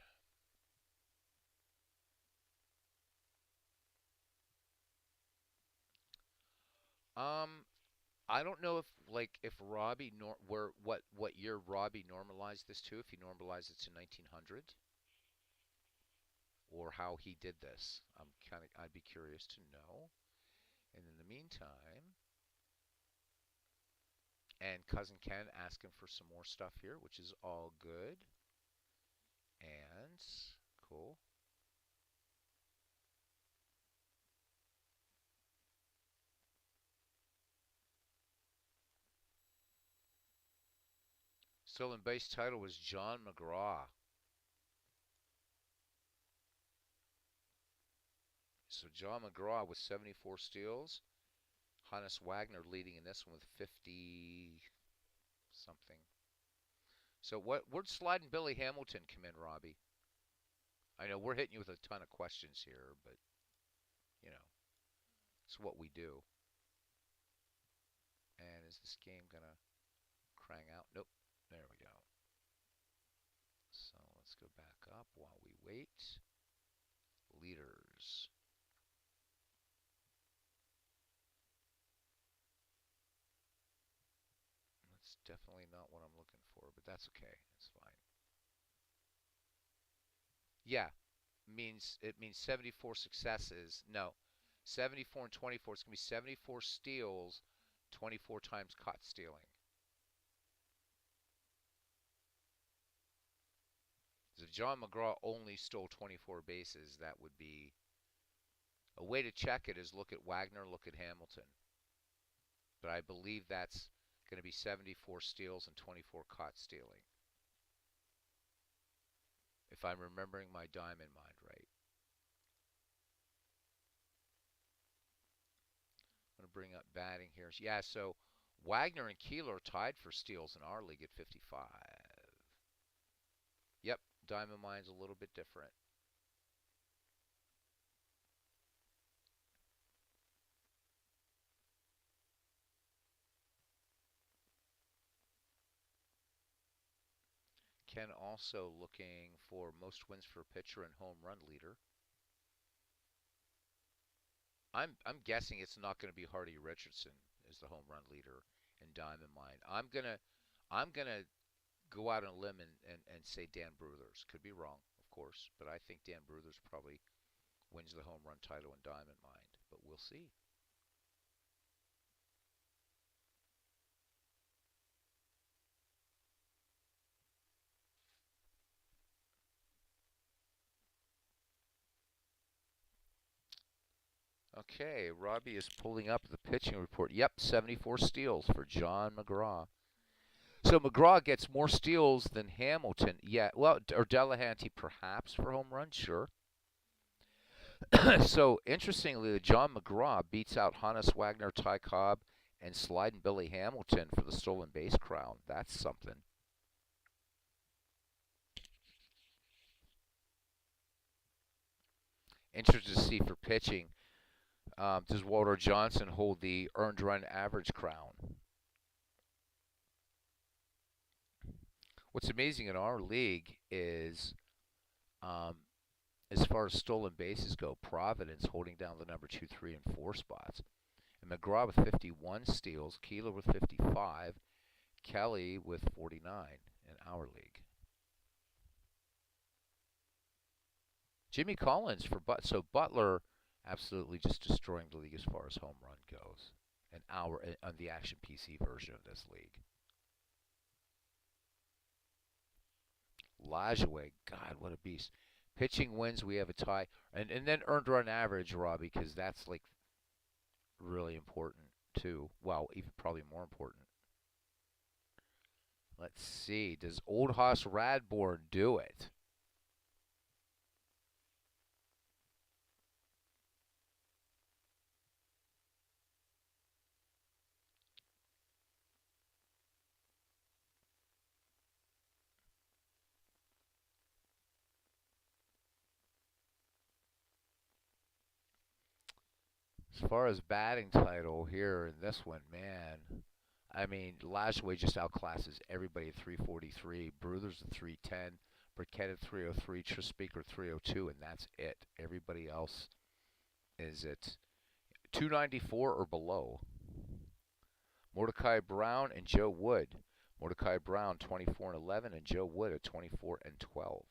I don't know if Robbie what year Robbie normalized this to, if he normalized it to 1900 or how he did this. I'd be curious to know. And in the meantime, and Cousin Ken asking for some more stuff here, which is all good. And cool. Stolen base title was John McGraw. So John McGraw with 74 steals. Hannes Wagner leading in this one with 50 something. So where'd Sliding Billy Hamilton come in, Robbie? I know we're hitting you with a ton of questions here, but you know, it's what we do. And is this game gonna crank out? Nope. There we go. So let's go back up while we wait. Leaders. That's definitely not what I'm looking for, but that's okay. It's fine. Yeah, it means 74 successes. No, 74 and 24. It's gonna be 74 steals, 24 times caught stealing. So if John McGraw only stole 24 bases, that would be a way to check it. Is look at Wagner, look at Hamilton. But I believe that's going to be 74 steals and 24 caught stealing, if I'm remembering my diamond mind right. I'm going to bring up batting here. Yeah, so Wagner and Keeler are tied for steals in our league at 55. Yep, diamond mind's a little bit different. Ken also looking for most wins for a pitcher and home run leader. I'm guessing it's not going to be Hardy Richardson as the home run leader in Diamond Mine. I'm gonna go out on a limb and say Dan Bruthers. Could be wrong, of course, but I think Dan Bruthers probably wins the home run title in Diamond Mine. But we'll see. Okay, Robbie is pulling up the pitching report. Yep, 74 steals for John McGraw. So McGraw gets more steals than Hamilton. Yeah, well, or Delahanty perhaps for home runs, sure. So interestingly, John McGraw beats out Hannes Wagner, Ty Cobb, and Sliding Billy Hamilton for the stolen base crown. That's something. Interested to see for pitching. Does Walter Johnson hold the earned run average crown? What's amazing in our league is, um, as far as stolen bases go, Providence holding down the number 2, 3, and 4 spots. And McGraw with 51 steals, Keeler with 55, Kelly with 49 in our league. Jimmy Collins for so Butler absolutely just destroying the league as far as home run goes. And on the Action PC version of this league. Lajoie, God, what a beast. Pitching wins, we have a tie. And then earned run average, Robbie, because that's like really important too. Well, even probably more important. Let's see. Does Old Hoss Radborn do it? As far as batting title here in this one, man, I mean, Lajoie just outclasses everybody at 343. Bruther's at 310. Burkett at 303. Trispeaker 302, and that's it. Everybody else is at 294 or below. Mordecai Brown and Joe Wood. Mordecai Brown 24 and 11, and Joe Wood at 24 and 12.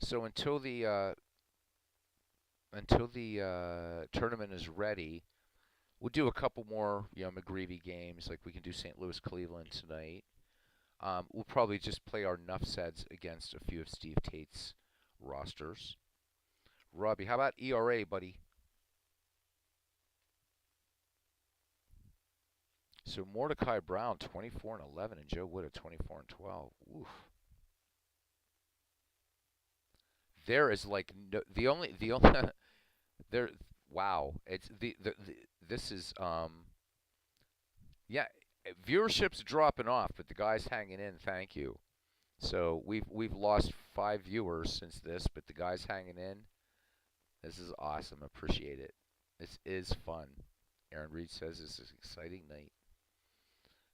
So until the tournament is ready, we'll do a couple more, McGreevy games. Like we can do St. Louis, Cleveland tonight. We'll probably just play our nuff sets against a few of Steve Tate's rosters. Robbie, how about ERA, buddy? So Mordecai Brown, 24 and 11, and Joe Wood at 24 and 12. Oof. There is like no, the only there. Wow, it's the this is yeah, viewership's dropping off, but the guys hanging in. Thank you. So we've lost 5 viewers since this, but the guys hanging in. This is awesome. Appreciate it. This is fun. Aaron Reed says this is an exciting night.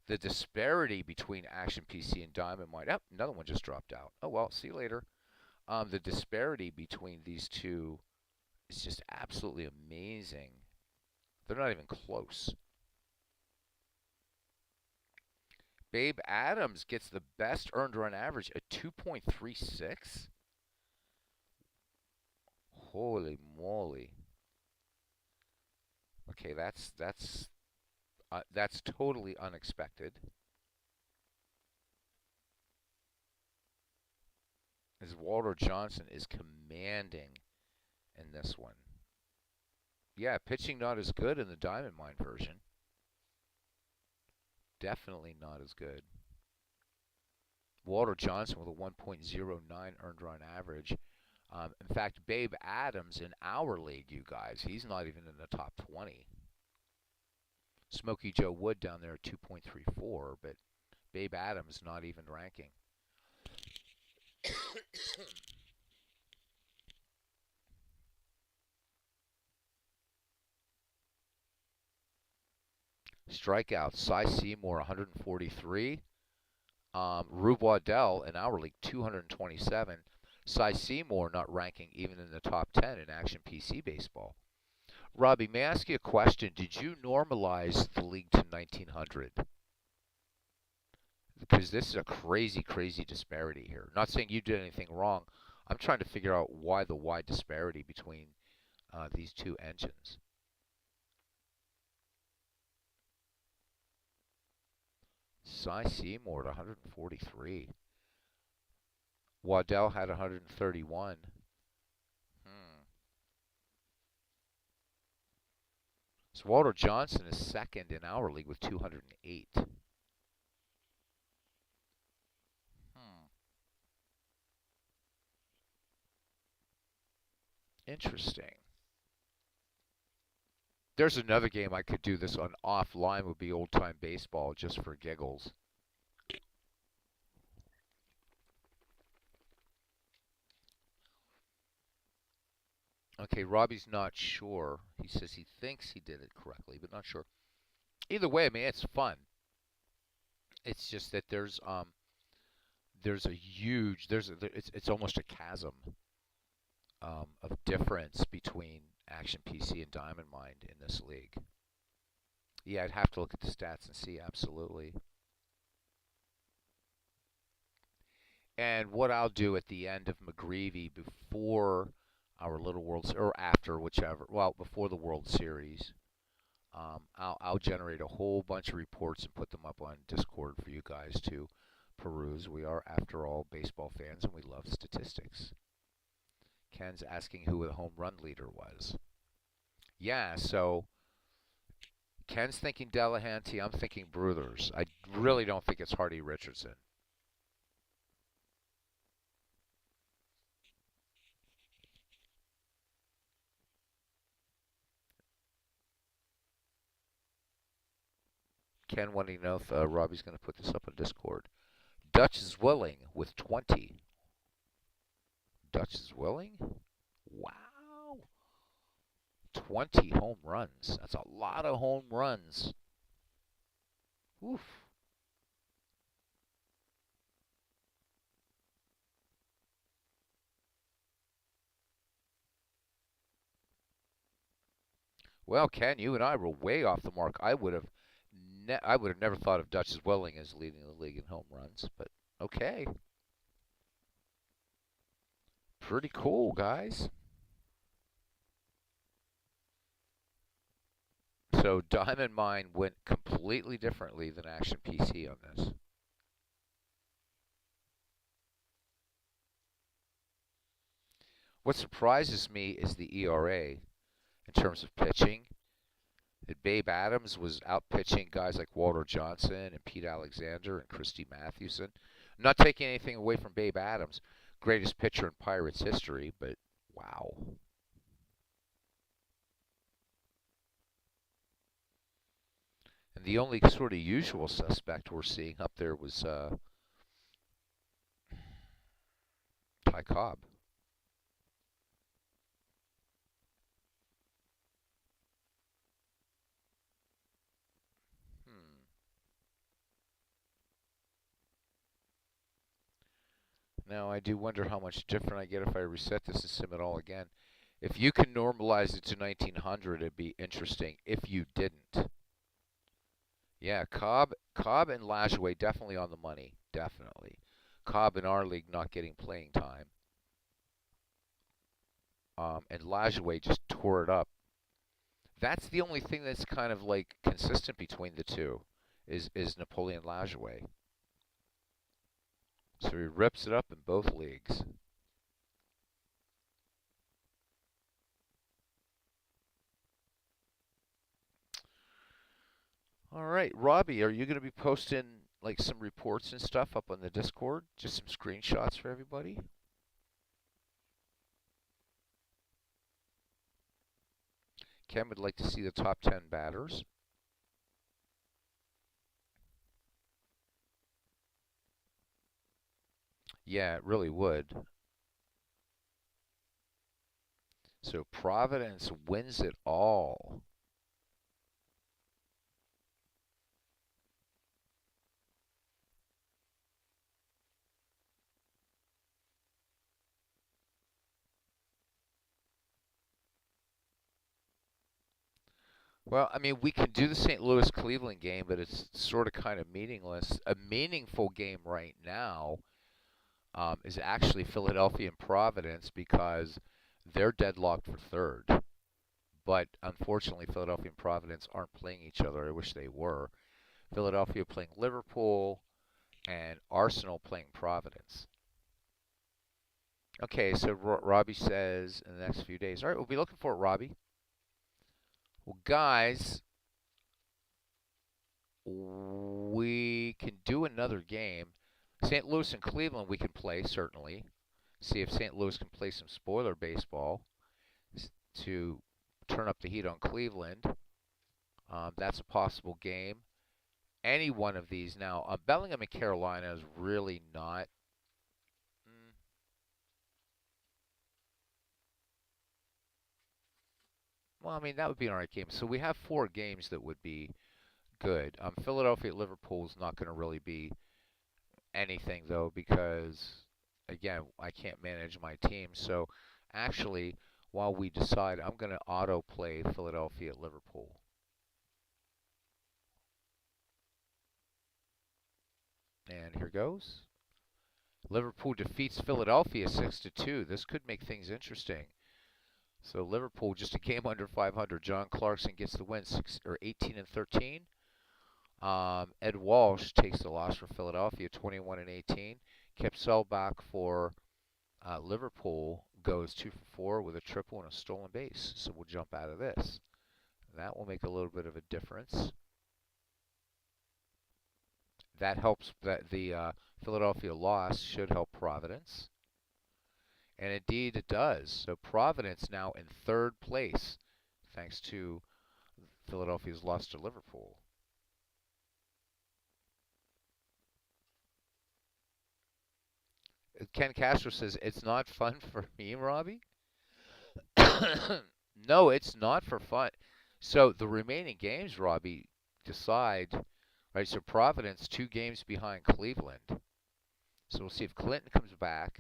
The disparity between Action PC and Diamond Mine. Oh, another one just dropped out. Oh well, see you later. The disparity between these two is just absolutely amazing. They're not even close. Babe Adams gets the best earned run average at 2.36. Holy moly. Okay, that's totally unexpected. As Walter Johnson is commanding in this one. Yeah, pitching not as good in the Diamond Mine version. Definitely not as good. Walter Johnson with a 1.09 earned run average. In fact, Babe Adams in our league, you guys, he's not even in the top 20. Smokey Joe Wood down there at 2.34, but Babe Adams not even ranking. Strikeouts, Cy Seymour 143. Rube Waddell in our league 227. Cy Seymour not ranking even in the top 10 in Action PC baseball. Robbie, may I ask you a question? Did you normalize the league to 1900? Because this is a crazy, crazy disparity here. Not saying you did anything wrong. I'm trying to figure out why the wide disparity between these two engines. Cy Seymour at 143. Waddell had 131. So Walter Johnson is second in our league with 208. Interesting. There's another game I could do this on offline, would be old time baseball just for giggles. Okay, Robbie's not sure. He says he thinks he did it correctly, but not sure. Either way, I mean it's fun. It's just that there's a huge it's almost a chasm of difference between Action PC and Diamond Mind in this league. Yeah, I'd have to look at the stats and see absolutely. And what I'll do at the end of McGreevy before our little or after whichever, well, before the World Series, I'll generate a whole bunch of reports and put them up on Discord for you guys to peruse. We are, after all, baseball fans and we love statistics. Ken's asking who the home run leader was. Yeah, so Ken's thinking Delahanty, I'm thinking Bruthers. I really don't think it's Hardy Richardson. Ken wanting to know if Robbie's going to put this up on Discord. Dutch is willing with 20. Dutch is willing? Wow. 20 home runs. That's a lot of home runs. Oof. Well, Ken, you and I were way off the mark. I would have never thought of Dutch as Welling as leading the league in home runs, but okay. Pretty cool, guys. So Diamond Mine went completely differently than Action PC on this. What surprises me is the ERA in terms of pitching. That Babe Adams was out pitching guys like Walter Johnson and Pete Alexander and Christy Mathewson. I'm not taking anything away from Babe Adams, greatest pitcher in Pirates history, but wow. And the only sort of usual suspect we're seeing up there was Ty Cobb. Now, I do wonder how much different I get if I reset this and sim it all again. If you can normalize it to 1900, it'd be interesting. If you didn't. Yeah, Cobb and Lajoie definitely on the money. Definitely. Cobb in our league not getting playing time. And Lajoie just tore it up. That's the only thing that's kind of like consistent between the two is Napoleon Lajoie. So he rips it up in both leagues. All right, Robbie, are you going to be posting like some reports and stuff up on the Discord? Just some screenshots for everybody? Ken would like to see the top 10 batters. Yeah, it really would. So Providence wins it all. Well, I mean, we can do the St. Louis-Cleveland game, but it's sort of kind of meaningless. A meaningful game right now is actually Philadelphia and Providence because they're deadlocked for third. But unfortunately, Philadelphia and Providence aren't playing each other. I wish they were. Philadelphia playing Liverpool and Arsenal playing Providence. Okay, so Robbie says in the next few days. All right, we'll be looking for it, Robbie. Well, guys, we can do another game. St. Louis and Cleveland we can play, certainly. See if St. Louis can play some spoiler baseball to turn up the heat on Cleveland. That's a possible game. Any one of these now. Bellingham and Carolina is really not. mm, Well, I mean, that would be an alright game. So we have four games that would be good. Philadelphia at Liverpool is not going to really be anything, though, because, again, I can't manage my team. So actually, while we decide, I'm going to auto play Philadelphia at Liverpool. And here goes. Liverpool defeats Philadelphia 6-2. This could make things interesting. So Liverpool just a game under 500. John Clarkson gets the win, 18-13. Ed Walsh takes the loss for Philadelphia, 21-18. Kepselbach for Liverpool goes 2 for 4 with a triple and a stolen base. So we'll jump out of this. That will make a little bit of a difference. That helps. That the Philadelphia loss should help Providence. And indeed it does. So Providence now in third place, thanks to Philadelphia's loss to Liverpool. Ken Castro says, it's not fun for me, Robbie. No, it's not for fun. So the remaining games, Robbie, decide, right? So Providence, 2 games behind Cleveland. So we'll see if Clinton comes back,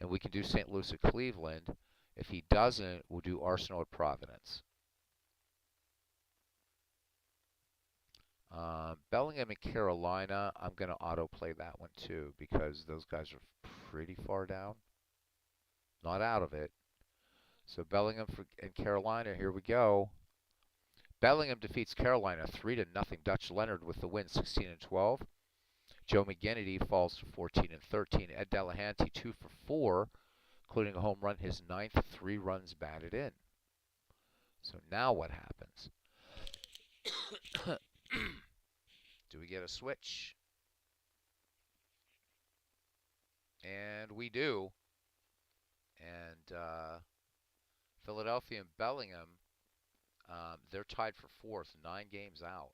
and we can do St. Louis at Cleveland. If he doesn't, we'll do Arsenal at Providence. Bellingham and Carolina, I'm going to autoplay that one too because those guys are pretty far down. Not out of it. So Bellingham and Carolina, here we go. Bellingham defeats Carolina 3-0. Dutch Leonard with the win, 16-12. Joe McGinnity falls to 14-13. Ed Delahanty 2 for 4, including a home run, his 9th, 3 runs batted in. So now what happens? Do we get a switch? And we do. And Philadelphia and Bellingham, they're tied for 4th, 9 games out.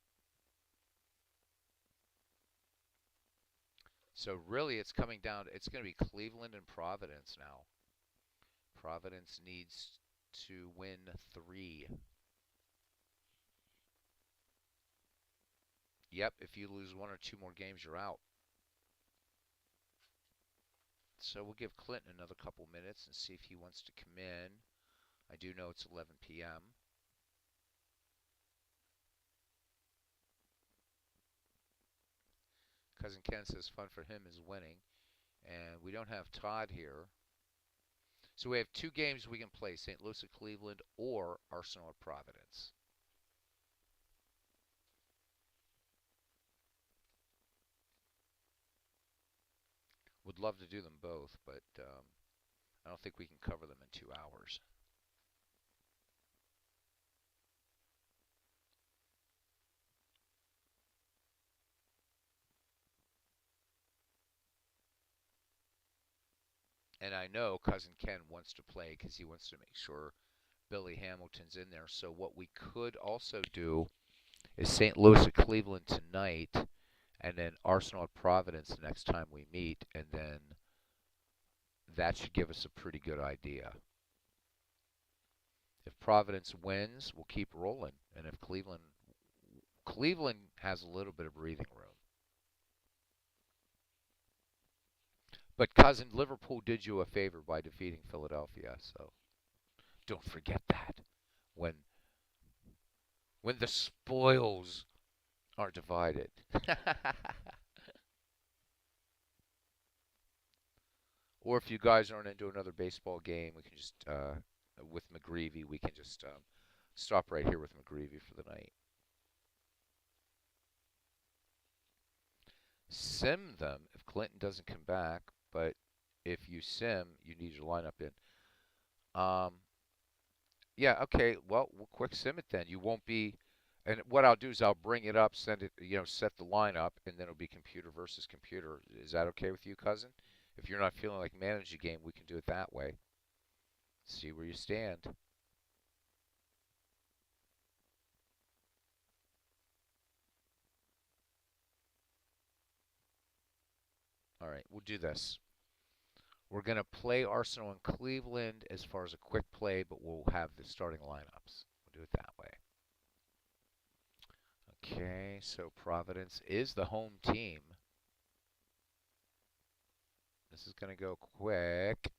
So really it's coming down, it's going to be Cleveland and Providence now. Providence needs to win 3. Yep, if you lose 1 or 2 more games, you're out. So we'll give Clinton another couple minutes and see if he wants to come in. I do know it's 11 p.m. Cousin Ken says fun for him is winning. And we don't have Todd here. So we have 2 games we can play, St. Louis at Cleveland or Arsenal at Providence. Would love to do them both, but I don't think we can cover them in 2 hours. And I know Cousin Ken wants to play because he wants to make sure Billy Hamilton's in there. So what we could also do is St. Louis at Cleveland tonight, and then Arsenal at Providence the next time we meet, and then that should give us a pretty good idea. If Providence wins, we'll keep rolling, and if Cleveland has a little bit of breathing room. But cousin, Liverpool did you a favor by defeating Philadelphia, so don't forget that when the spoils are divided. Or if you guys aren't into another baseball game, we can just with McGreevy, we can just stop right here with McGreevy for the night. Sim them if Clinton doesn't come back, but if you sim, you need your lineup in. Yeah, okay. Well, we'll quick sim it then. You won't be, and what I'll do is I'll bring it up, send it, set the lineup, and then it'll be computer versus computer. Is that okay with you, cousin? If you're not feeling like manage a game, we can do it that way. See where you stand. right, we'll do this. We're going to play Arsenal and Cleveland as far as a quick play, but we'll have the starting lineups. We'll do it that way. Okay, so Providence is the home team. This is going to go quick.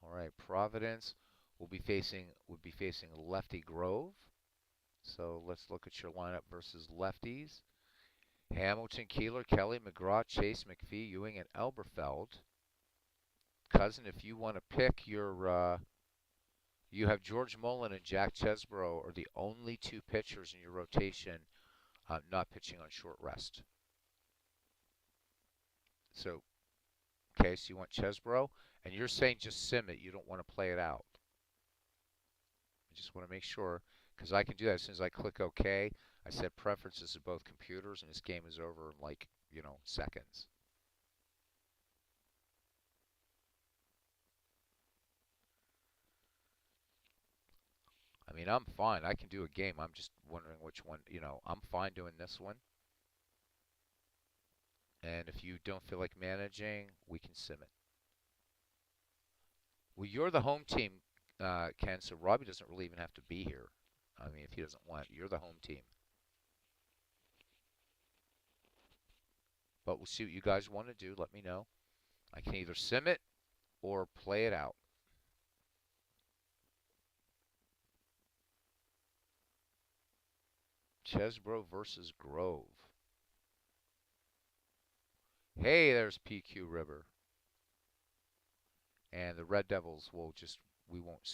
All right, Providence would be facing Lefty Grove. So let's look at your lineup versus lefties. Hamilton, Keeler, Kelly, McGraw, Chase, McPhee, Ewing, and Elberfeld. Cousin, if you want to pick your, you have George Mullen and Jack Chesbrough are the only two pitchers in your rotation not pitching on short rest. So, okay, so you want Chesbrough, and you're saying just sim it. You don't want to play it out. I just want to make sure, because I can do that as soon as I click OK. I set preferences of both computers, and this game is over in like, seconds. I mean, I'm fine. I can do a game. I'm just wondering which one, I'm fine doing this one. And if you don't feel like managing, we can sim it. Well, you're the home team, Ken, so Robbie doesn't really even have to be here. I mean, if he doesn't want, you're the home team. But we'll see what you guys want to do. Let me know. I can either sim it or play it out. Chesbrough versus Grove. Hey, there's PQ River. And the Red Devils will just we won't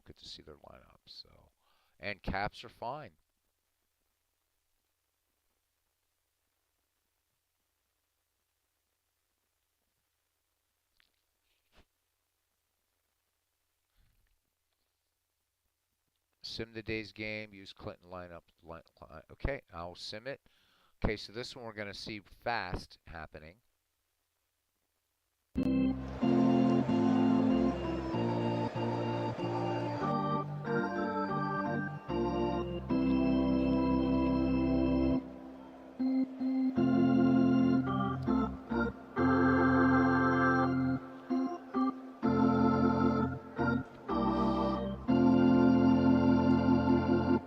get to see their lineup. So, and Caps are fine. Sim the day's game. Use Clinton lineup. Okay, I'll sim it. Okay, so this one we're going to see fast happening.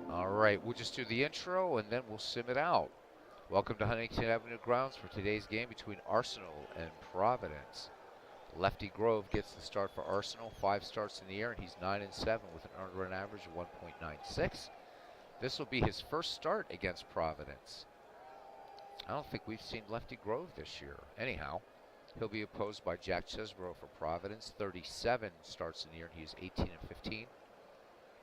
All right, we'll just do the intro and then we'll sim it out. Welcome to Huntington Avenue grounds for today's game between Arsenal and Providence. Lefty Grove gets the start for Arsenal. 5 starts in the year, and he's 9-7 with an earned run average of 1.96. This will be his first start against Providence. I don't think we've seen Lefty Grove this year. Anyhow, he'll be opposed by Jack Chesbrough for Providence. 37 starts in the year, and he's 18-15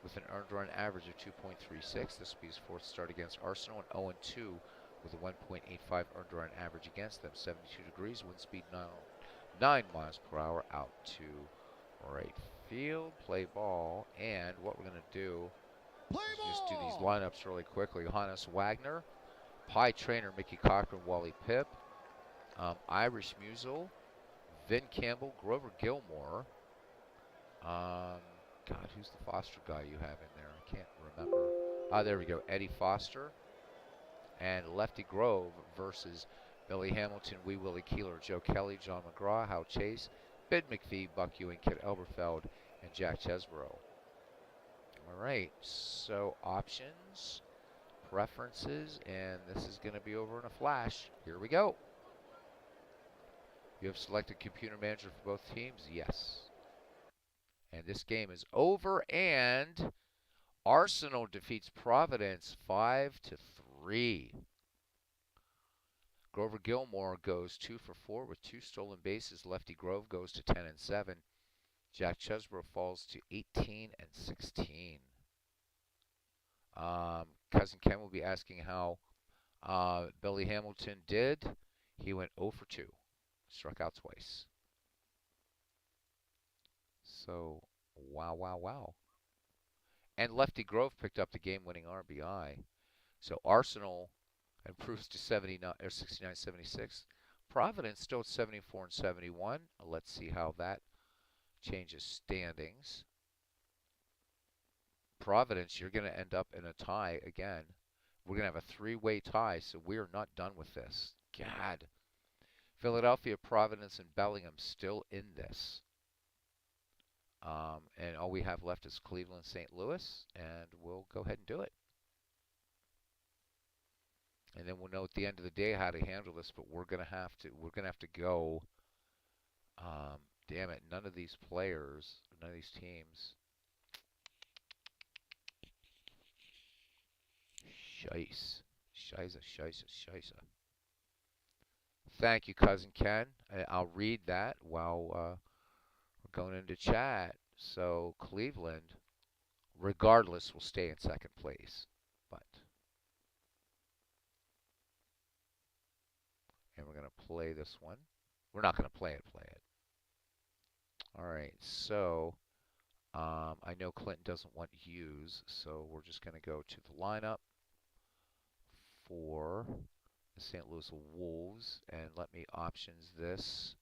with an earned run average of 2.36. This will be his 4th start against Arsenal, and 0-2 with a 1.85 earned run average against them. 72 degrees, wind speed 9 miles per hour out to right field. Play ball. And what we're going to do is just do these lineups really quickly. Hannes Wagner, Pie Trainer, Mickey Cochran, Wally Pipp, Irish Musel, Vin Campbell, Grover Gilmore. God, who's the Foster guy you have in there? I can't remember. There we go. Eddie Foster. And Lefty Grove versus Billy Hamilton, Wee Willie Keeler, Joe Kelly, John McGraw, Hal Chase, Bid McPhee, Buck Ewing, Kit Elberfeld, and Jack Chesbrough. All right, so options, preferences, and this is going to be over in a flash. Here we go. You have selected computer manager for both teams? Yes. And this game is over, and Arsenal defeats Providence 5-3. Grover Gilmore goes 2 for 4 with 2 stolen bases. Lefty Grove goes to 10-7. Jack Chesbrough falls to 18-16. Cousin Ken will be asking how Billy Hamilton did. He went 0 for 2. Struck out twice. So, wow. And Lefty Grove picked up the game-winning RBI. So Arsenal improves to 69-76. Providence still at 74-71. Let's see how that changes standings. Providence, you're going to end up in a tie again. We're going to have a 3-way tie, so we are not done with this. God. Philadelphia, Providence, and Bellingham still in this. And all we have left is Cleveland, St. Louis, and we'll go ahead and do it. And then we'll know at the end of the day how to handle this. But we're gonna have to go. Damn it! None of these players, none of these teams. Shice, shice. Thank you, cousin Ken. I'll read that while we're going into chat. So Cleveland, regardless, will stay in second place. But and we're gonna play this one. We're not gonna play it. All right. So I know Clinton doesn't want Hughes, so we're just gonna go to the lineup for the St. Louis Wolves, and let me options this.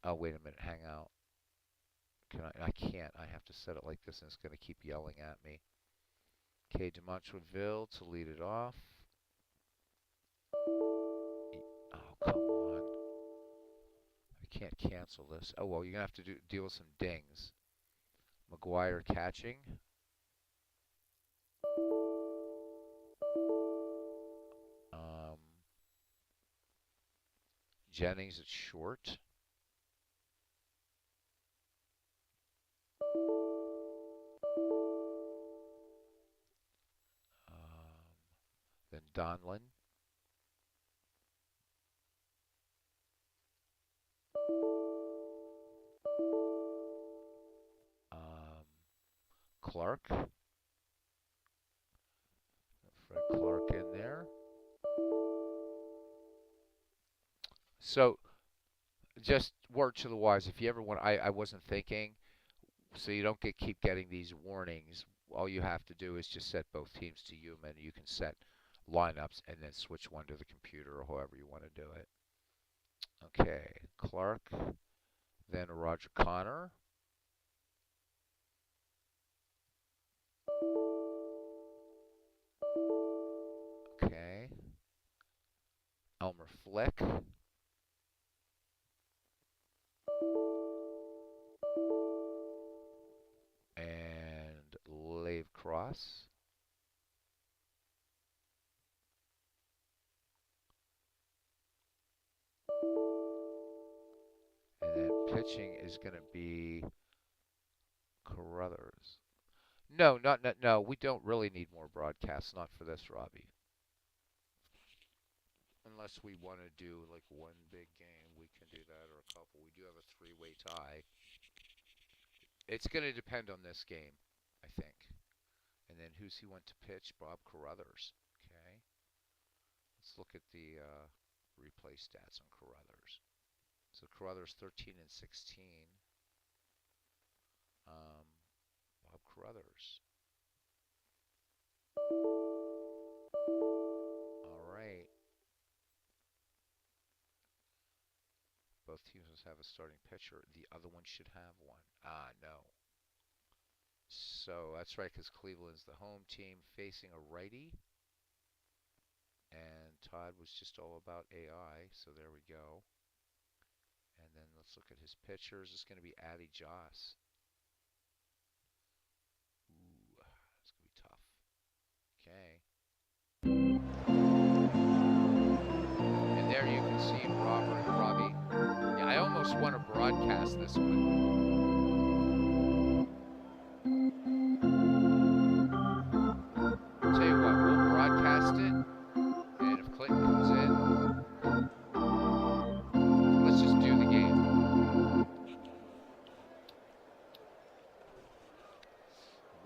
Oh, wait a minute. Hang out. I can't. I have to set it like this, and it's going to keep yelling at me. Okay, Demontreville to lead it off. Oh, come on. I can't cancel this. Oh, well, you're going to have to deal with some dings. McGuire catching. Jennings at short. Then Donlin. Clark. Fred Clark in there. So, just word to the wise, if you ever want, I wasn't thinking, so you don't keep getting these warnings. All you have to do is just set both teams to human. You can set lineups and then switch one to the computer or however you want to do it. Okay, Clark, then Roger Connor. Okay. Elmer Flick. And Lave Cross. And then pitching is going to be Carruthers. No, no. We don't really need more broadcasts. Not for this, Robbie. Unless we want to do like one big game, we can do that, or a couple. We do have a three-way tie. It's going to depend on this game, I think. And then who's he want to pitch? Bob Carruthers. Okay. Let's look at the replay stats on Carruthers. So Carruthers 13 and 16. Bob Carruthers. All right. Both teams must have a starting pitcher. The other one should have one. No. So that's right, because Cleveland's the home team facing a righty. And Todd was just all about AI, so there we go. And then let's look at his pitchers. It's going to be Addy Joss. Ooh, it's going to be tough. Okay. And there you can see Robert and Robbie. Yeah, I almost want to broadcast this one. Tell you what, we'll broadcast it, and if Clinton comes in, let's just do the game.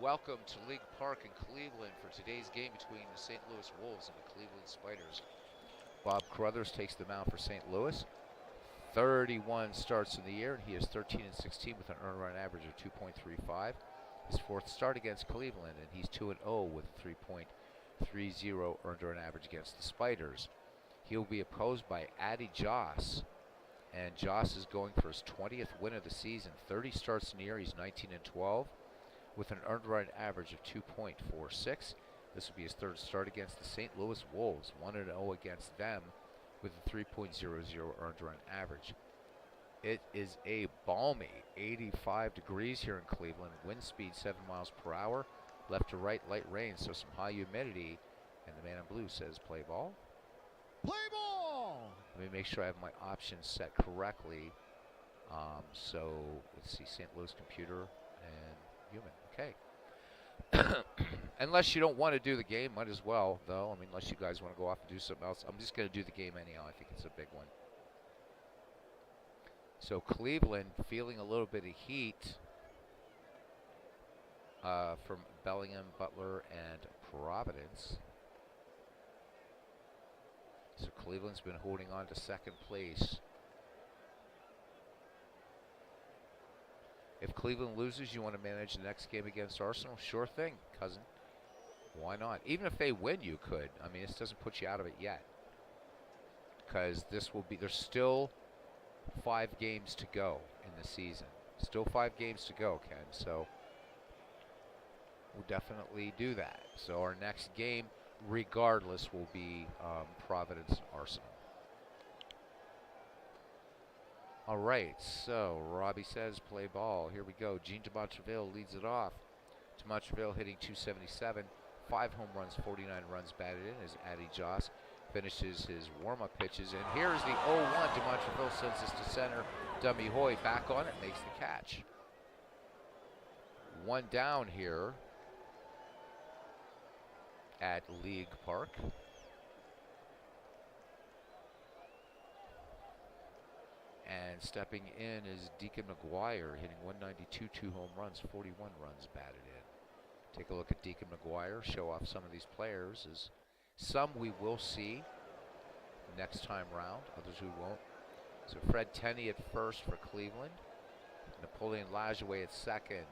Welcome to League Park in Cleveland for today's game between the St. Louis Wolves and the Cleveland Spiders. Bob Carruthers takes the mound for St. Louis. 31 starts in the year, and he is 13 and 16 with an earned run average of 2.35. His fourth start against Cleveland, and he's 2-0 with 3.30 earned run average against the Spiders. He will be opposed by Addy Joss, and Joss is going for his 20th win of the season. 30 starts in the year, he's 19 and 12 with an earned run average of 2.46. This will be his third start against the St. Louis Wolves, 1-0 against them with a 3.00 earned run average. It is a balmy 85 degrees here in Cleveland. Wind speed 7 miles per hour. Left to right, light rain, so some high humidity. And the man in blue says play ball. Play ball! Let me make sure I have my options set correctly. So let's see, St. Louis computer and human. Okay. Unless you don't want to do the game, might as well, though. I mean, unless you guys want to go off and do something else. I'm just going to do the game anyhow. I think it's a big one. So Cleveland feeling a little bit of heat from Bellingham, Butler, and Providence. So Cleveland's been holding on to second place. If Cleveland loses, you want to manage the next game against Arsenal? Sure thing, cousin. Why not? Even if they win, you could. I mean, this doesn't put you out of it yet. Because this will be, there's still 5 games to go in the season. Still 5 games to go, Ken. So we'll definitely do that. So our next game, regardless, will be Providence and Arsenal. All right, so Robbie says play ball. Here we go. Gene de Montreville leads it off. De Montreville hitting .277, 5 home runs, 49 runs batted in as Addy Joss finishes his warm-up pitches. And here's the 0-1. De Montreville sends this to center. Dummy Hoy back on it, makes the catch. 1 down here at League Park. And stepping in is Deacon McGuire, hitting .192, 2 home runs, 41 runs batted in. Take a look at Deacon McGuire, show off some of these players. As some we will see next time round, others we won't. So Fred Tenney at first for Cleveland. Napoleon Lajoie at second.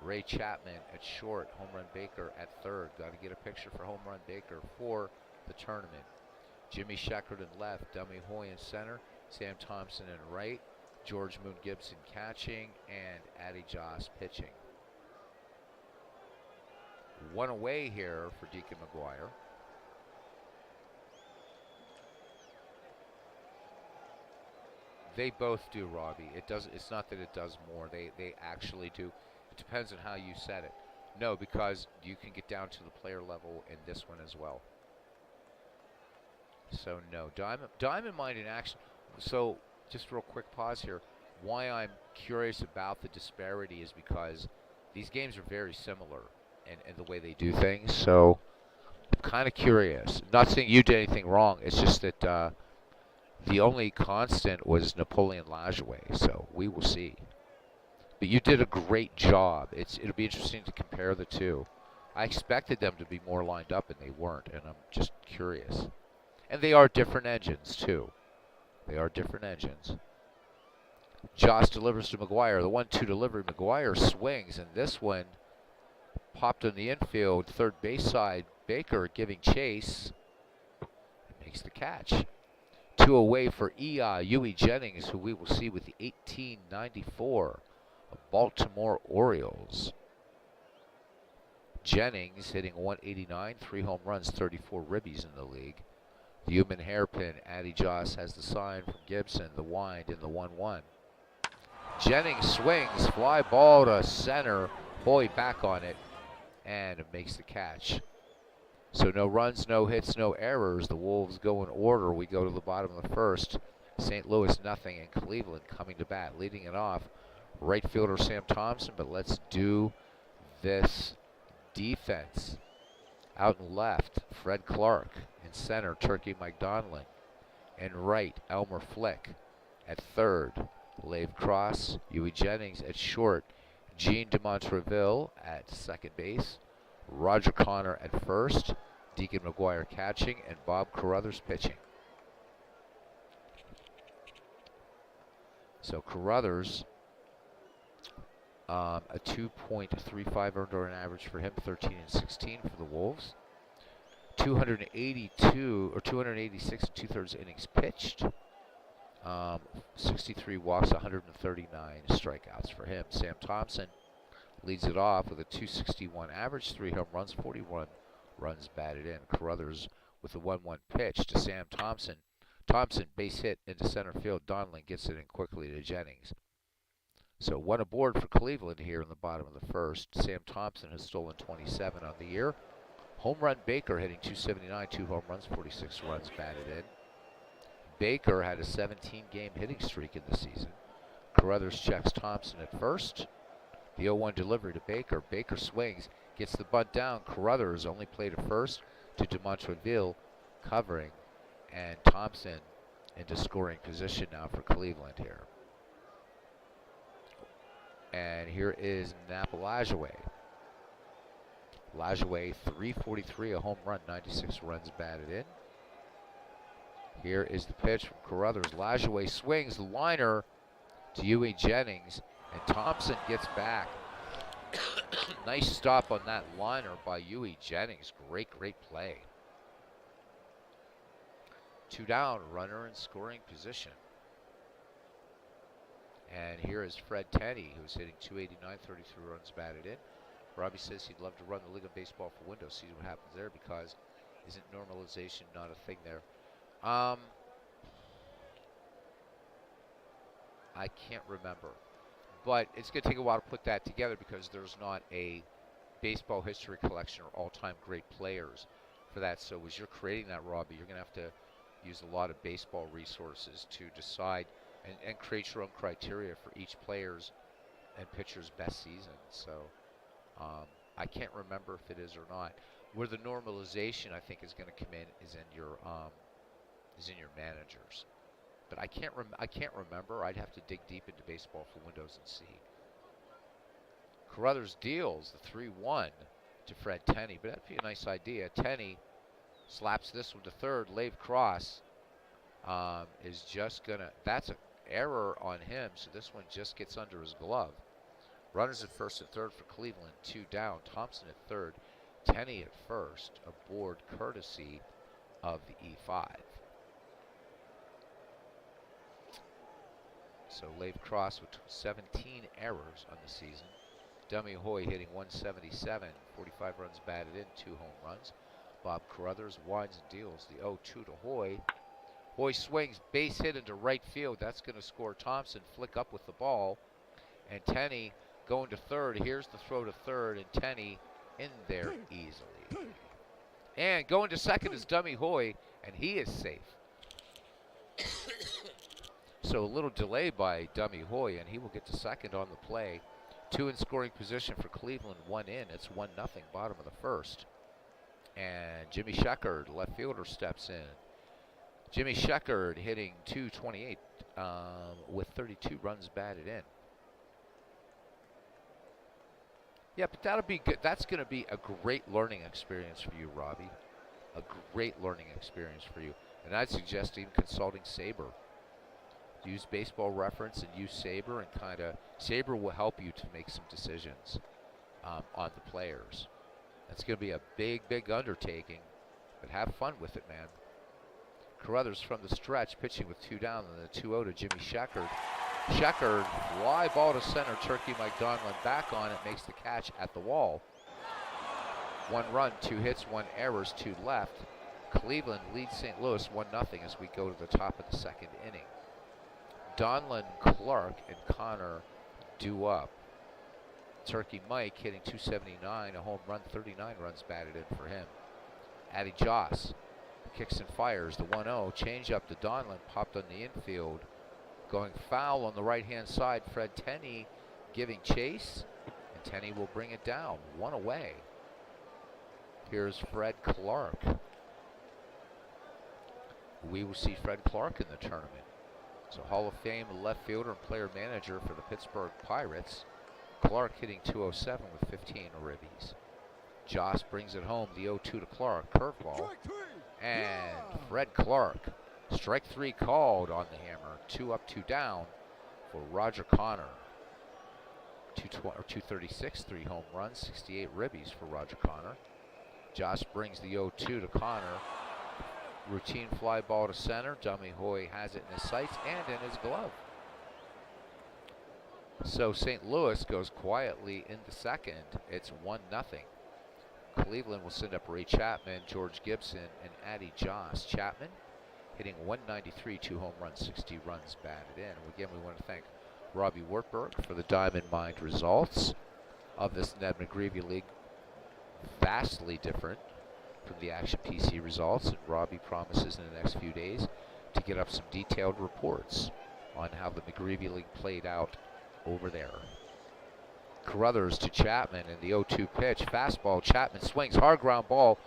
Ray Chapman at short. Home Run Baker at third. Got to get a picture for Home Run Baker for the tournament. Jimmy Sheckard in left. Dummy Hoy in center. Sam Thompson in right. George Moon Gibson catching. And Addy Joss pitching. 1 away here for Deacon McGuire. They both do, Robbie. It's not that it does more. They actually do. It depends on how you set it. No, because you can get down to the player level in this one as well. So no, Diamond Mine in action. So just real quick pause here. Why I'm curious about the disparity is because these games are very similar in the way they do things. So I'm kind of curious. Not saying you did anything wrong. It's just that the only constant was Napoleon Lajoie. So we will see. But you did a great job. It'll be interesting to compare the two. I expected them to be more lined up, and they weren't. And I'm just curious. And they are different engines, too. They are different engines. Joss delivers to McGuire. The 1-2 delivery. McGuire swings, and this one popped on the infield. Third base side. Baker giving chase. Makes the catch. 2 away for Huey Jennings, who we will see with the 1894 Baltimore Orioles. Jennings hitting .189, 3 home runs, 34 ribbies in the league. The human hairpin, Addy Joss has the sign from Gibson, the wind in the 1-1. Jennings swings, fly ball to center. Hoy back on it, and it makes the catch. So no runs, no hits, no errors. The Wolves go in order. We go to the bottom of the first. St. Louis nothing, and Cleveland coming to bat, leading it off. Right fielder Sam Thompson, but let's do this defense. Out and left, Fred Clark. In center, Turkey Mike Donlin. And right, Elmer Flick. At third, Lave Cross. Huey Jennings at short. Gene de Montreville at second base. Roger Connor at first. Deacon McGuire catching. And Bob Carruthers pitching. So Carruthers, a 2.35 earned run average for him, 13 and 16 for the Wolves. 282 or 286 and 2/3 innings pitched. 63 walks, 139 strikeouts for him. Sam Thompson leads it off with a 261 average, 3 home runs, 41 runs batted in. Carruthers with the 1-1 pitch to Sam Thompson. Thompson, base hit into center field. Donlin gets it in quickly to Jennings. So one aboard for Cleveland here in the bottom of the first. Sam Thompson has stolen 27 on the year. Home run Baker hitting 279, 2 home runs, 46 runs batted in. Baker had a 17-game hitting streak in the season. Carruthers checks Thompson at first. The 0-1 delivery to Baker. Baker swings, gets the bunt down. Carruthers only played at first to Demontreville covering, and Thompson into scoring position now for Cleveland here. And here is Napa Lajoie. Lajoie 343, a home run, 96 runs batted in. Here is the pitch from Carruthers. Lajoie swings the liner to Huey Jennings, and Thompson gets back. Nice stop on that liner by Huey Jennings. Great play. 2 down, runner in scoring position. And here is Fred Tenney, who's hitting 289, 33 runs batted in. Robbie says he'd love to run the League of Baseball for Windows, see what happens there, because isn't normalization not a thing there? I can't remember. But it's going to take a while to put that together because there's not a baseball history collection or all-time great players for that. So as you're creating that, Robbie, you're going to have to use a lot of baseball resources to decide and create your own criteria for each player's and pitcher's best season. So I can't remember if it is or not. Where the normalization I think is going to come in is in your managers. But I can't remember. I'd have to dig deep into Baseball for Windows and see. Carruthers deals the 3-1 to Fred Tenney, but that'd be a nice idea. Tenney slaps this one to third. Lave Cross is just gonna. That's an error on him, so this one just gets under his glove. Runners at first and third for Cleveland. 2 down. Thompson at third. Tenney at first. Aboard courtesy of the E5. So Lave Cross with 17 errors on the season. Dummy Hoy hitting 177, 45 runs batted in, 2 home runs. Bob Carruthers winds and deals the 0-2 to Hoy. Hoy swings, base hit into right field. That's going to score Thompson. Flick up with the ball. And Tenney going to third. Here's the throw to third, and Tenney in there easily. And going to second is Dummy Hoy, and he is safe. So a little delay by Dummy Hoy, and he will get to second on the play. 2 in scoring position for Cleveland, 1 in. It's 1-0, bottom of the first. And Jimmy Sheckard, left fielder, steps in. Jimmy Sheckard hitting 228 with 32 runs batted in. Yeah, but that'll be good. That's going to be a great learning experience for you, Robbie. A great learning experience for you. And I'd suggest even consulting Sabre. Use Baseball Reference and use Sabre, and Sabre will help you to make some decisions on the players. That's going to be a big undertaking, but have fun with it, man. Carruthers from the stretch, pitching with 2 down, and the 2-0 to Jimmy Sheckard. Sheckard, fly ball to center. Turkey Mike Donlin back on it, makes the catch at the wall. 1 run, 2 hits, 1 errors, 2 left. Cleveland leads St. Louis 1-0 as we go to the top of the second inning. Donlin, Clark, and Connor due up. Turkey Mike hitting 279, a home run, 39 runs batted in for him. Addy Joss kicks and fires the 1-0. Change up to Donlin, popped on the infield. Going foul on the right-hand side. Fred Tenney giving chase, and Tenney will bring it down. 1 away. Here's Fred Clark. We will see Fred Clark in the tournament. So Hall of Fame left fielder and player manager for the Pittsburgh Pirates. Clark hitting 207 with 15 ribbies. Joss brings it home, the 0-2 to Clark, curveball. And Fred Clark, strike 3 called on the hammer. 2 up, 2 down for Roger Connor. 236, 3 home runs, 68 ribbies for Roger Connor. Joss brings the 0-2 to Connor. Routine fly ball to center. Dummy Hoy has it in his sights and in his glove. So St. Louis goes quietly into second. It's 1-0. Cleveland will send up Ray Chapman, George Gibson, and Addy Joss. Chapman hitting 193, 2 home runs, 60 runs batted in. And again, we want to thank Robbie Wartburg for the Diamond Mind results of this Ned McGreevy League. Vastly different from the Action PC results, and Robbie promises in the next few days to get up some detailed reports on how the McGreevy League played out over there. Carruthers to Chapman in the 0-2 pitch. Fastball, Chapman swings, hard ground ball,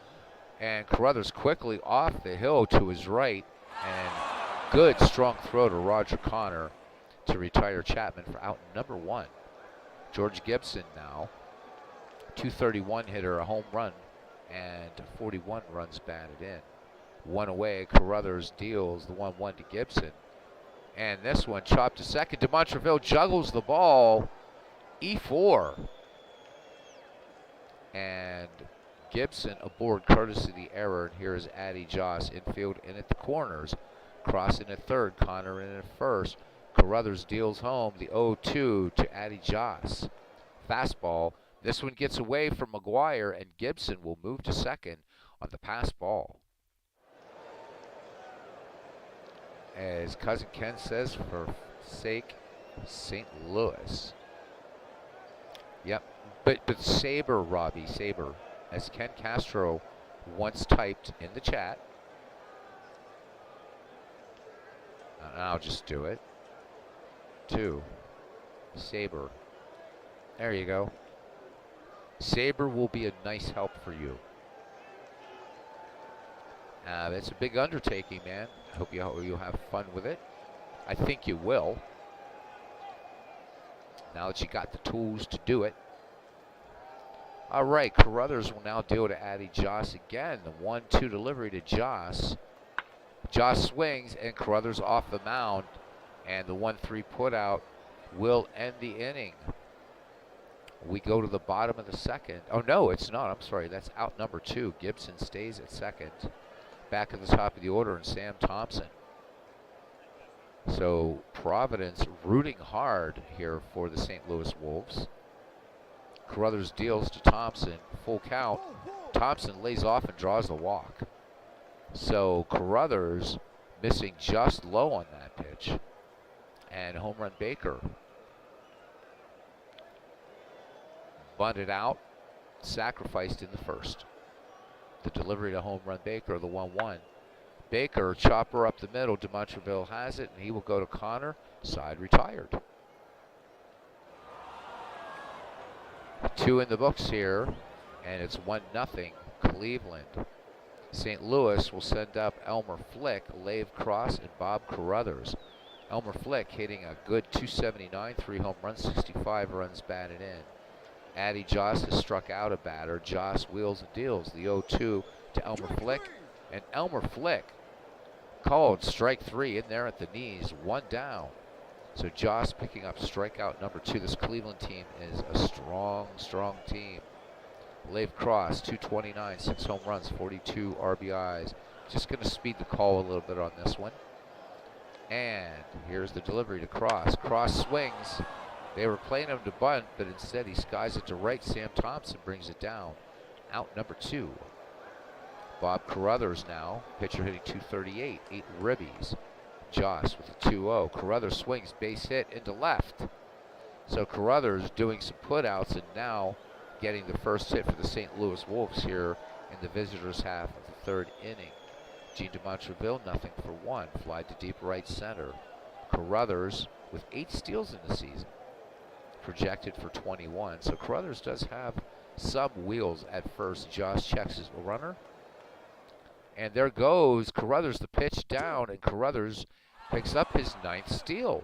and Carruthers quickly off the hill to his right, and good strong throw to Roger Connor to retire Chapman for out number 1. George Gibson now, 231 hitter, a home run, and 41 runs batted in. One away, Carruthers deals the 1-1 to Gibson. And this one chopped to second. DeMontreville juggles the ball, E4. And Gibson aboard courtesy of the error. And here is Addy Joss infield in at the corners. Crossing at third, Connor in at first. Carruthers deals home the 0-2 to Addy Joss. Fastball. This one gets away from McGuire, and Gibson will move to second on the pass ball. As Cousin Ken says, for sake St. Louis. Yep, but Saber, Robbie, Saber, as Ken Castro once typed in the chat. And I'll just do it. 2, Saber. There you go. Saber will be a nice help for you. It's a big undertaking, man. I hope you'll have fun with it. I think you will. Now that you got the tools to do it. All right, Carruthers will now deal to Addy Joss again. The 1-2 delivery to Joss. Joss swings, and Carruthers off the mound. And the 1-3 put out will end the inning. We go to the bottom of the second. Oh, no, it's not. I'm sorry. That's out number 2. Gibson stays at second. Back at the top of the order, and Sam Thompson. So Providence rooting hard here for the St. Louis Wolves. Carruthers deals to Thompson. Full count. Thompson lays off and draws the walk. So Carruthers missing just low on that pitch. And home run Baker. Bunted out. Sacrificed in the first. The delivery to home run Baker, the 1-1. Baker, chopper up the middle. DeMontreville has it, and he will go to Connor. Side retired. 2 in the books here, and it's 1-0 Cleveland. St. Louis will send up Elmer Flick, Lave Cross, and Bob Carruthers. Elmer Flick hitting a good 279, 3 home runs, 65 runs batted in. Addy Joss has struck out a batter. Joss wheels and deals the 0-2 to Elmer Flick. And Elmer Flick called strike 3 in there at the knees, 1 down. So Joss picking up strikeout number 2. This Cleveland team is a strong, strong team. Lave Cross, 229, 6 home runs, 42 RBIs. Just going to speed the call a little bit on this one. And here's the delivery to Cross. Cross swings. They were playing him to bunt, but instead he skies it to right. Sam Thompson brings it down. Out number 2. Bob Carruthers now. Pitcher hitting 238, 8 ribbies. Joss with a 2-0. Carruthers swings, base hit into left. So Carruthers doing some putouts and now getting the first hit for the St. Louis Wolves here in the visitors' half of the 3rd inning. Gene DeMontreville, 0 for 1. Fly to deep right center. Carruthers with 8 steals in the season. Projected for 21. So Carruthers does have some wheels at first. Josh checks his runner. And there goes Carruthers, the pitch down, and Carruthers picks up his 9th steal.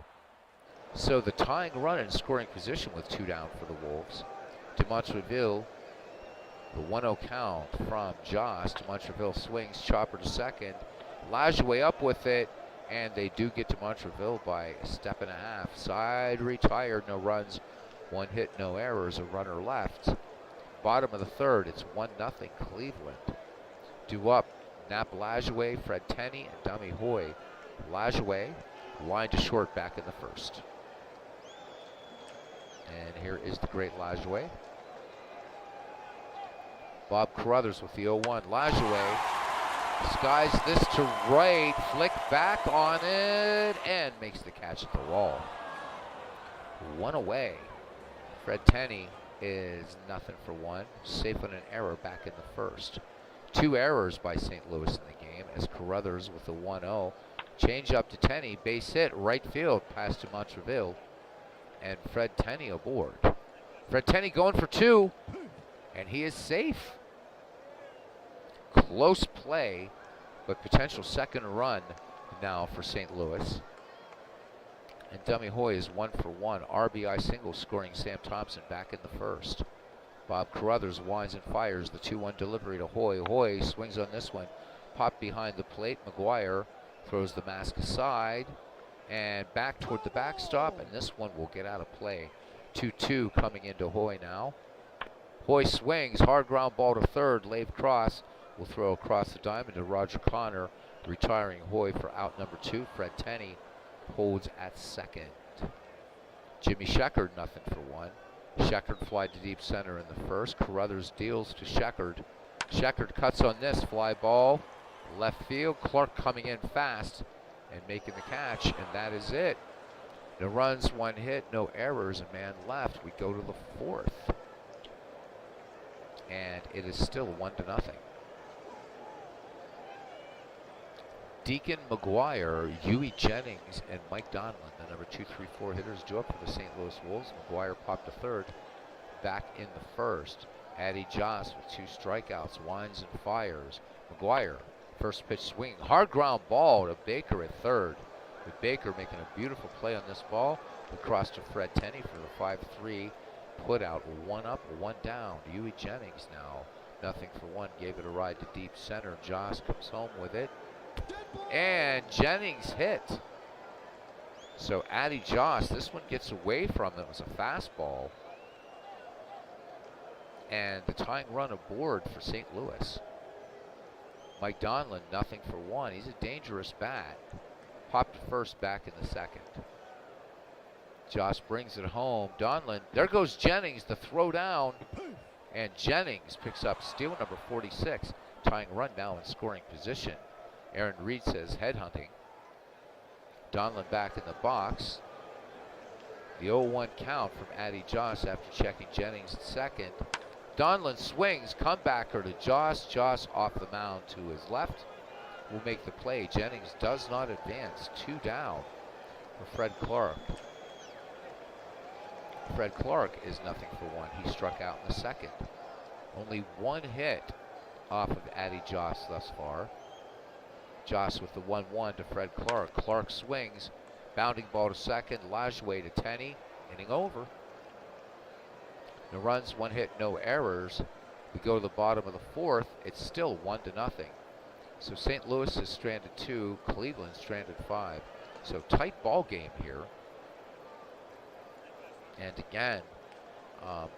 So the tying run in scoring position with 2 down for the Wolves. DeMontreville, the 1-0 count from Josh. DeMontreville swings, chopper to second. Lajoie up with it, and they do get DeMontreville by a step and a half. Side retired, no runs, 1 hit, no errors, a runner left. Bottom of the 3rd, it's 1-0 Cleveland. Due up, Nap Lajoie, Fred Tenney, and Dummy Hoy. Lajoie line to short back in the 1st. And here is the great Lajoie. Bob Carruthers with the 0-1. Lajoie Skies this to right, flick back on it, and makes the catch at the wall. One away. Fred Tenney is nothing for one. Safe on an error back in the first. 2 errors by St. Louis in the game as Carruthers with the 1-0. Change up to Tenney, base hit, right field, pass to Montreville, and Fred Tenney aboard. Fred Tenney going for 2, and he is safe. Close play, but potential second run now for St. Louis. And Dummy Hoy is 1 for 1. RBI single scoring Sam Thompson back in the first. Bob Carruthers winds and fires the 2-1 delivery to Hoy. Hoy swings on this one. Popped behind the plate. McGuire throws the mask aside and back toward the backstop, and this one will get out of play. 2-2 coming into Hoy now. Hoy swings. Hard ground ball to third. Lave Cross will throw across the diamond to Roger Connor, retiring Hoy for out number 2. Fred Tenney holds at second. Jimmy Sheckard, nothing for 1. Sheckard fly to deep center in the first. Carruthers deals to Sheckard. Sheckard cuts on this fly ball. Left field. Clark coming in fast and making the catch, and that is it. No runs, 1 hit, no errors, a man left. We go to the 4th. And it is still 1-0. Deacon, McGuire, Huey Jennings, and Mike Donlin, the number 2, 3, 4 hitters, due up for the St. Louis Wolves. McGuire popped to third, back in the first. Addie Joss with 2 strikeouts, winds and fires. McGuire, first pitch swing, hard ground ball to Baker at third. With Baker making a beautiful play on this ball, across to Fred Tenney for the 5-3 put out. 1 up, 1 down. Huey Jennings now, nothing for 1, gave it a ride to deep center. Joss comes home with it. And Jennings hit. So Addie Joss, this one gets away from him. It was a fastball. And the tying run aboard for St. Louis. Mike Donlin, nothing for 1. He's a dangerous bat. Popped to first back in the second. Joss brings it home. Donlin, there goes Jennings, the throw down. And Jennings picks up steal number 46. Tying run now in scoring position. Aaron Reed says headhunting. Donlin back in the box. The 0-1 count from Addie Joss after checking Jennings at second. Donlin swings, comebacker to Joss. Joss off the mound to his left will make the play. Jennings does not advance. 2 down for Fred Clark. Fred Clark is nothing for 1. He struck out in the second. Only 1 hit off of Addie Joss thus far. Joss with the 1-1 to Fred Clark. Clark swings, bounding ball to second. Lajway to Tenney, inning over. No runs, 1 hit, no errors. We go to the bottom of the 4th. It's still 1-0. So St. Louis is stranded 2, Cleveland stranded 5. So tight ball game here. And again,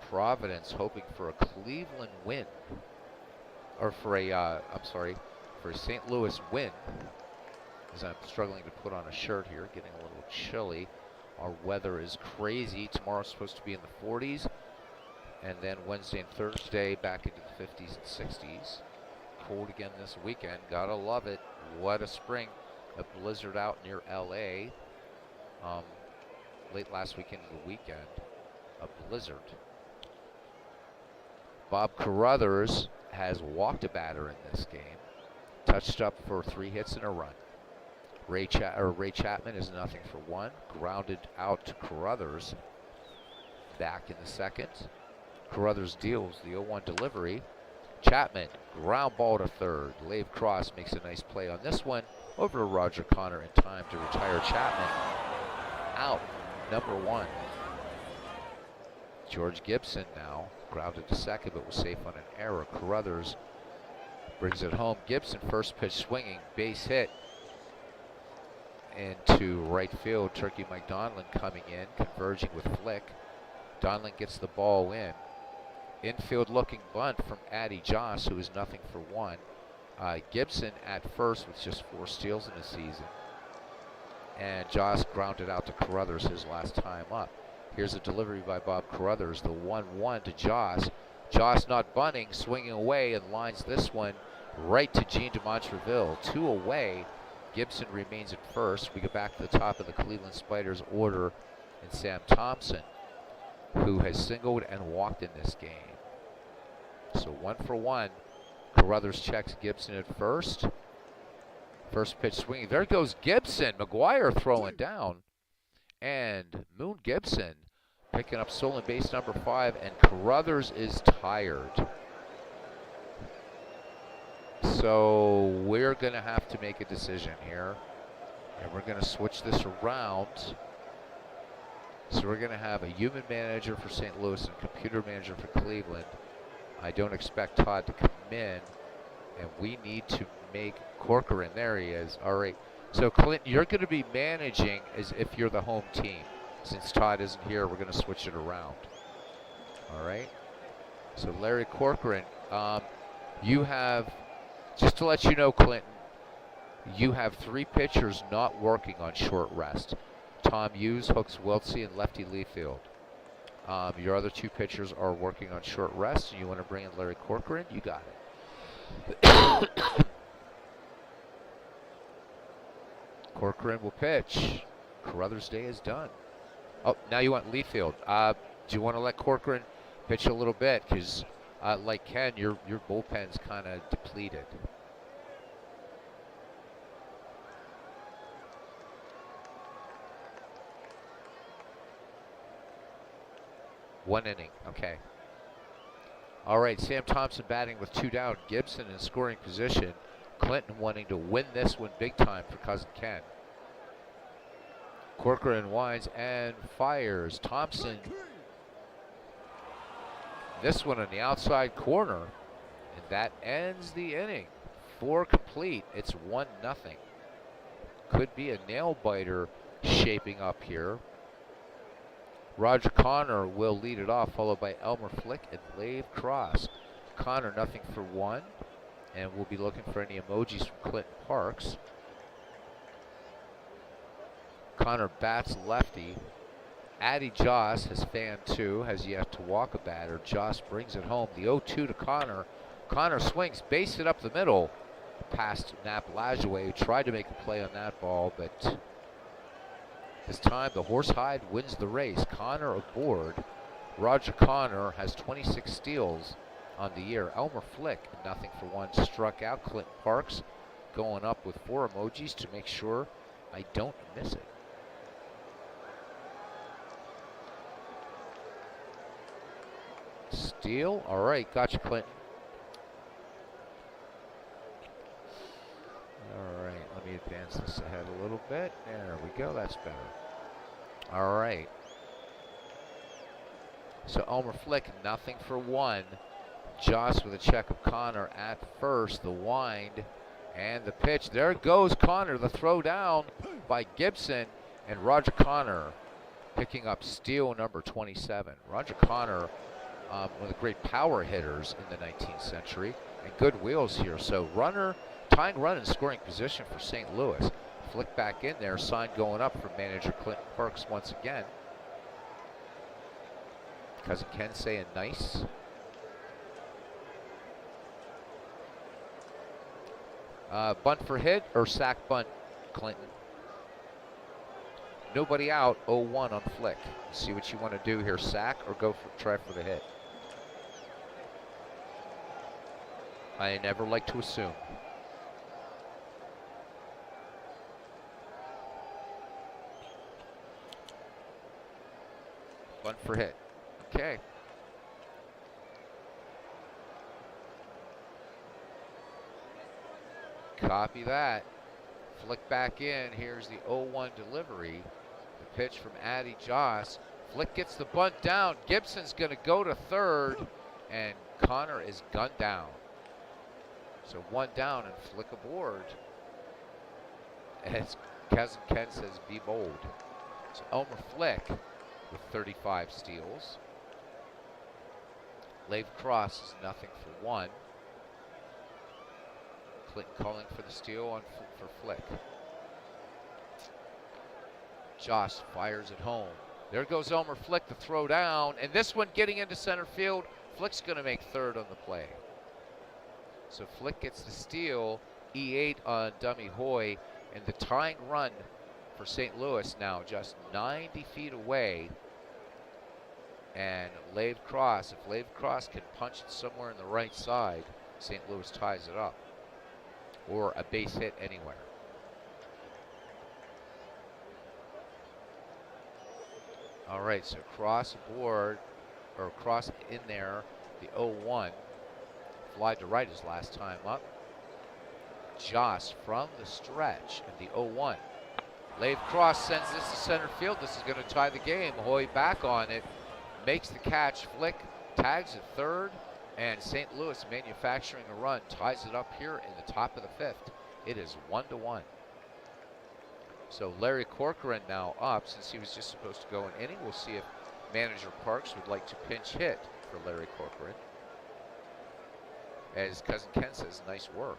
Providence hoping for a Cleveland win, or for a, for a St. Louis win, as I'm struggling to put on a shirt here, getting a little chilly. Our weather is crazy. Tomorrow's supposed to be in the 40s, and then Wednesday and Thursday back into the 50s and 60s. Cold again this weekend. Gotta love it. What a spring. A blizzard out near LA. Late last weekend of the weekend. A blizzard. Bob Carruthers has walked a batter in this game. Touched up for 3 hits and a run. Ray Chapman is nothing for 1. Grounded out to Carruthers. Back in the second. Carruthers deals the 0-1 delivery. Chapman, ground ball to third. Lave Cross makes a nice play on this one. Over to Roger Connor in time to retire Chapman. Out, number 1. George Gibson now grounded to second, but was safe on an error. Carruthers brings it home. Gibson first pitch swinging, base hit into right field. Turkey Mike Donlin coming in, converging with Flick. Donlin gets the ball in. Infield looking bunt from Addie Joss, who is nothing for 1. Gibson at first with just 4 steals in the season. And Joss grounded out to Carruthers his last time up. Here's a delivery by Bob Carruthers, the 1-1 to Joss. Joss not bunting, swinging away, and lines this one right to Gene de Montreville. 2 away. Gibson remains at first. We go back to the top of the Cleveland Spiders order and Sam Thompson, who has singled and walked in this game. So 1 for 1. Carruthers checks Gibson at first. First pitch swinging. There goes Gibson. McGuire throwing down. And Moon Gibson picking up stolen base number 5. And Carruthers is tired. So we're going to have to make a decision here. And we're going to switch this around. So we're going to have a human manager for St. Louis and computer manager for Cleveland. I don't expect Todd to come in. And we need to make Corcoran. There he is. All right. So Clinton, you're going to be managing as if you're the home team. Since Todd isn't here, we're going to switch it around. All right. So Larry Corcoran, you have, just to let you know, Clinton, you have 3 pitchers not working on short rest. Tom Hughes, Hooks Wiltsey, and Lefty Leafield. Your other 2 pitchers are working on short rest, and you want to bring in Larry Corcoran? You got it. Corcoran will pitch. Carruthers' day is done. Oh, now you want Leafield. Do you want to let Corcoran pitch a little bit? Because, like Ken, your bullpen's kind of depleted. One inning. Okay. All right, Sam Thompson batting with 2 down. Gibson in scoring position. Clinton wanting to win this one big time for Cousin Ken. Corcoran winds and fires. Thompson. This one on the outside corner. And that ends the inning. 4 complete. It's 1-0. Could be a nail biter shaping up here. Roger Connor will lead it off, followed by Elmer Flick and Lave Cross. Connor 0 for 1, and we'll be looking for any emojis from Clinton Parks. Connor bats lefty. Addy Joss has fanned 2, has yet to walk a batter. Joss brings it home. The 0-2 to Connor. Connor swings, base it up the middle. Past Nap Lajoie, who tried to make a play on that ball, but this time, the Horsehide wins the race. Connor aboard. Roger Connor has 26 steals on the year. Elmer Flick, 0 for 1, struck out. Clinton Parks going up with 4 emojis to make sure I don't miss it. Steal. All right, gotcha, Clinton. All right, let me advance this ahead a little bit. There we go, that's better. All right. So Elmer Flick, 0 for 1. Joss with a check of Connor at first. The wind and the pitch. There goes Connor. The throw down by Gibson. And Roger Connor picking up steal number 27. Roger Connor, one of the great power hitters in the 19th century. And good wheels here. So tying run in scoring position for St. Louis. Flick back in there, sign going up from manager Clinton Parks once again. Cousin Ken saying nice. Bunt for hit or sack bunt, Clinton? Nobody out, 0-1 on Flick. See what you want to do here, sack or try for the hit? I never like to assume. Bunt for hit. Okay. Copy that. Flick back in. Here's the 0-1 delivery. The pitch from Addy Joss. Flick gets the bunt down. Gibson's going to go to third, and Connor is gunned down. So 1 down and Flick aboard. As Cousin Ken says, be bold. So Elmer Flick with 35 steals. Lave Cross is 0 for 1. Clinton calling for the steal for Flick. Joss fires it home. There goes Elmer Flick, the throw down, and this one getting into center field. Flick's going to make third on the play. So Flick gets the steal, E8 on Dummy Hoy, and the tying run for St. Louis now just 90 feet away. And Lave Cross, if Lave Cross can punch it somewhere on the right side, St. Louis ties it up. Or a base hit anywhere. All right, so cross aboard, or cross in there, the 0-1. Fly to right his last time up. Joss from the stretch and the 0-1. Lave Cross sends this to center field. This is going to tie the game. Hoy back on it, makes the catch. Flick tags at third, and St. Louis manufacturing a run ties it up here in the top of the fifth. It is 1-1. So Larry Corcoran now up, since he was just supposed to go an inning. We'll see if manager Parks would like to pinch hit for Larry Corcoran. As Cousin Ken says, nice work.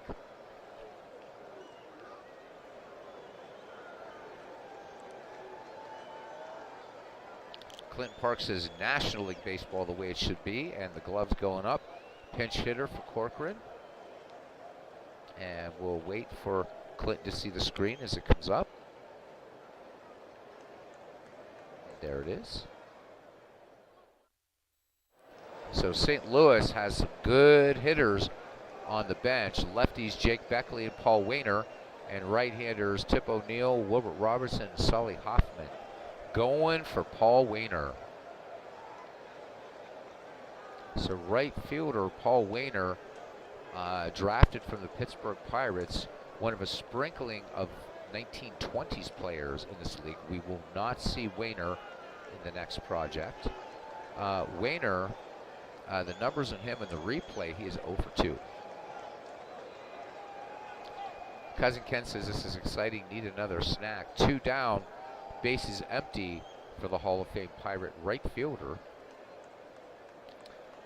Clinton Park says National League Baseball the way it should be, and the gloves going up. Pinch hitter for Corcoran. And we'll wait for Clinton to see the screen as it comes up. There it is. So St. Louis has some good hitters on the bench. Lefties Jake Beckley and Paul Wainer, and right-handers Tip O'Neill, Wilbert Robertson, and Sully Hoffman. Going for Paul Wainer. So right fielder Paul Wainer, drafted from the Pittsburgh Pirates, one of a sprinkling of 1920s players in this league. We will not see Wainer in the next project. Wainer, the numbers on him in the replay, he is 0 for 2. Cousin Ken says this is exciting, need another snack. 2 down, bases empty for the Hall of Fame Pirate right fielder.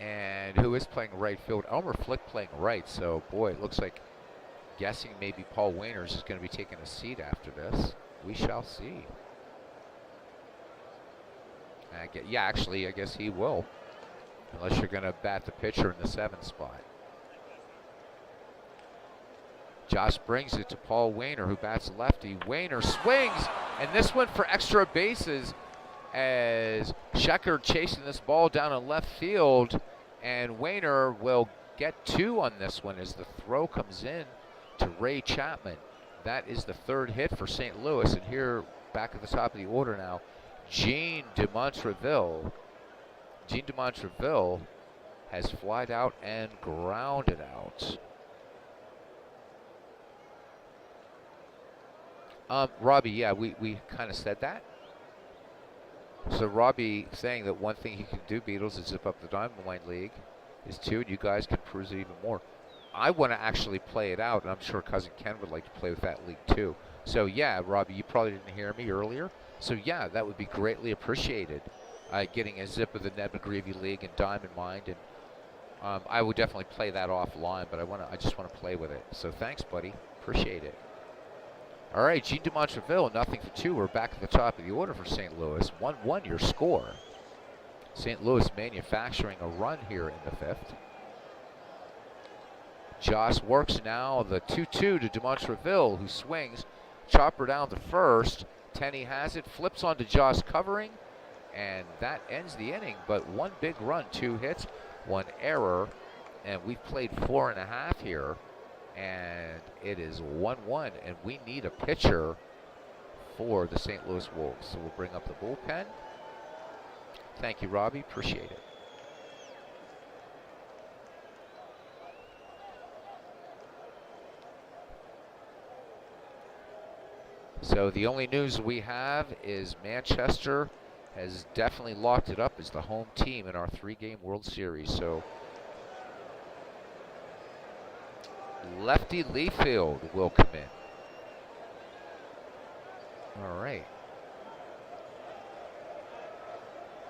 And who is playing right field? Elmer Flick playing right, so boy, it looks like, guessing maybe Paul Wainer is going to be taking a seat after this. We shall see. Yeah, actually, I guess he will. Unless you're going to bat the pitcher in the 7th spot. Josh brings it to Paul Wainer, who bats lefty. Wainer swings, and this one for extra bases as Schecker chasing this ball down in left field. And Wainer will get 2 on this one as the throw comes in to Ray Chapman. That is the 3rd hit for St. Louis. And here, back at the top of the order now, Gene DeMontreville. Gene DeMontreville has flied out and grounded out. Robbie, yeah, we kind of said that. So Robbie saying that one thing he can do, Beatles, is zip up the Diamond Mine League, is 2, and you guys can cruise it even more. I want to actually play it out, and I'm sure Cousin Ken would like to play with that league too. So yeah, Robbie, you probably didn't hear me earlier. So yeah, that would be greatly appreciated. Getting a zip of the Ned McGreevy League and Diamond Mine, and I would definitely play that offline, but I just want to play with it. So thanks, buddy. Appreciate it. All right, Gene DeMontreville, 0-for-2. We're back at the top of the order for St. Louis. 1-1 your score. St. Louis manufacturing a run here in the 5th. Joss works now the 2-2 to DeMontreville, who swings. Chopper down to first. Tenney has it, flips onto Joss covering, and that ends the inning. But 1 big run, 2 hits, 1 error, and we've played 4.5 here. And it is 1-1, and we need a pitcher for the St. Louis Wolves. So we'll bring up the bullpen. Thank you, Robbie. Appreciate it. So the only news we have is Manchester has definitely locked it up as the home team in our 3-game World Series. So lefty Leafield will come in. All right.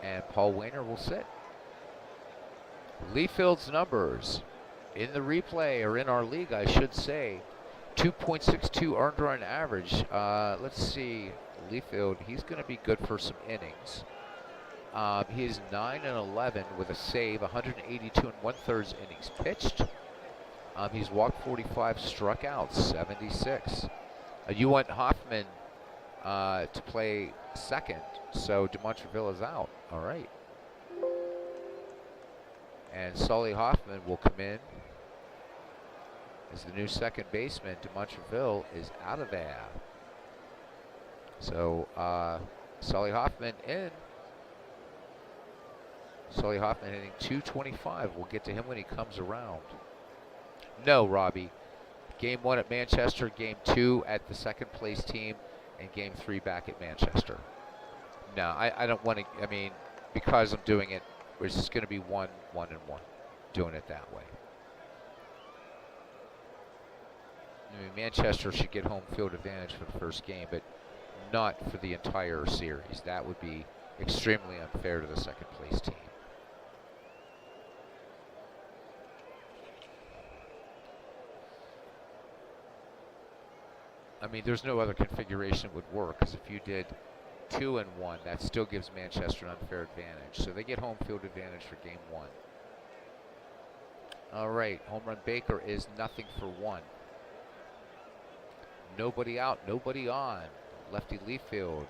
And Paul Wainer will sit. Leafield's numbers in the replay, or in our league, I should say, 2.62 earned run average. Let's see, Leafield, he's going to be good for some innings. He is 9-11 with a save, 182 1/3 innings pitched. He's walked 45, struck out 76. You want Hoffman to play second, so DeMontreville is out. All right. And Sully Hoffman will come in as the new second baseman. DeMontreville is out of there. So Sully Hoffman in. Sully Hoffman hitting 225. We'll get to him when he comes around. No, Robbie. Game 1 at Manchester, Game 2 at the second place team, and Game 3 back at Manchester. No, I don't want to, I mean, because I'm doing it, it's just going to be 1, 1, and 1. Doing it that way. I mean, Manchester should get home field advantage for the first game, but not for the entire series. That would be extremely unfair to the second place team. I mean, there's no other configuration that would work, because if you did 2 and 1, that still gives Manchester an unfair advantage. So they get home field advantage for Game 1. All right, home run Baker is 0-for-1. Nobody out, nobody on. Lefty Leafield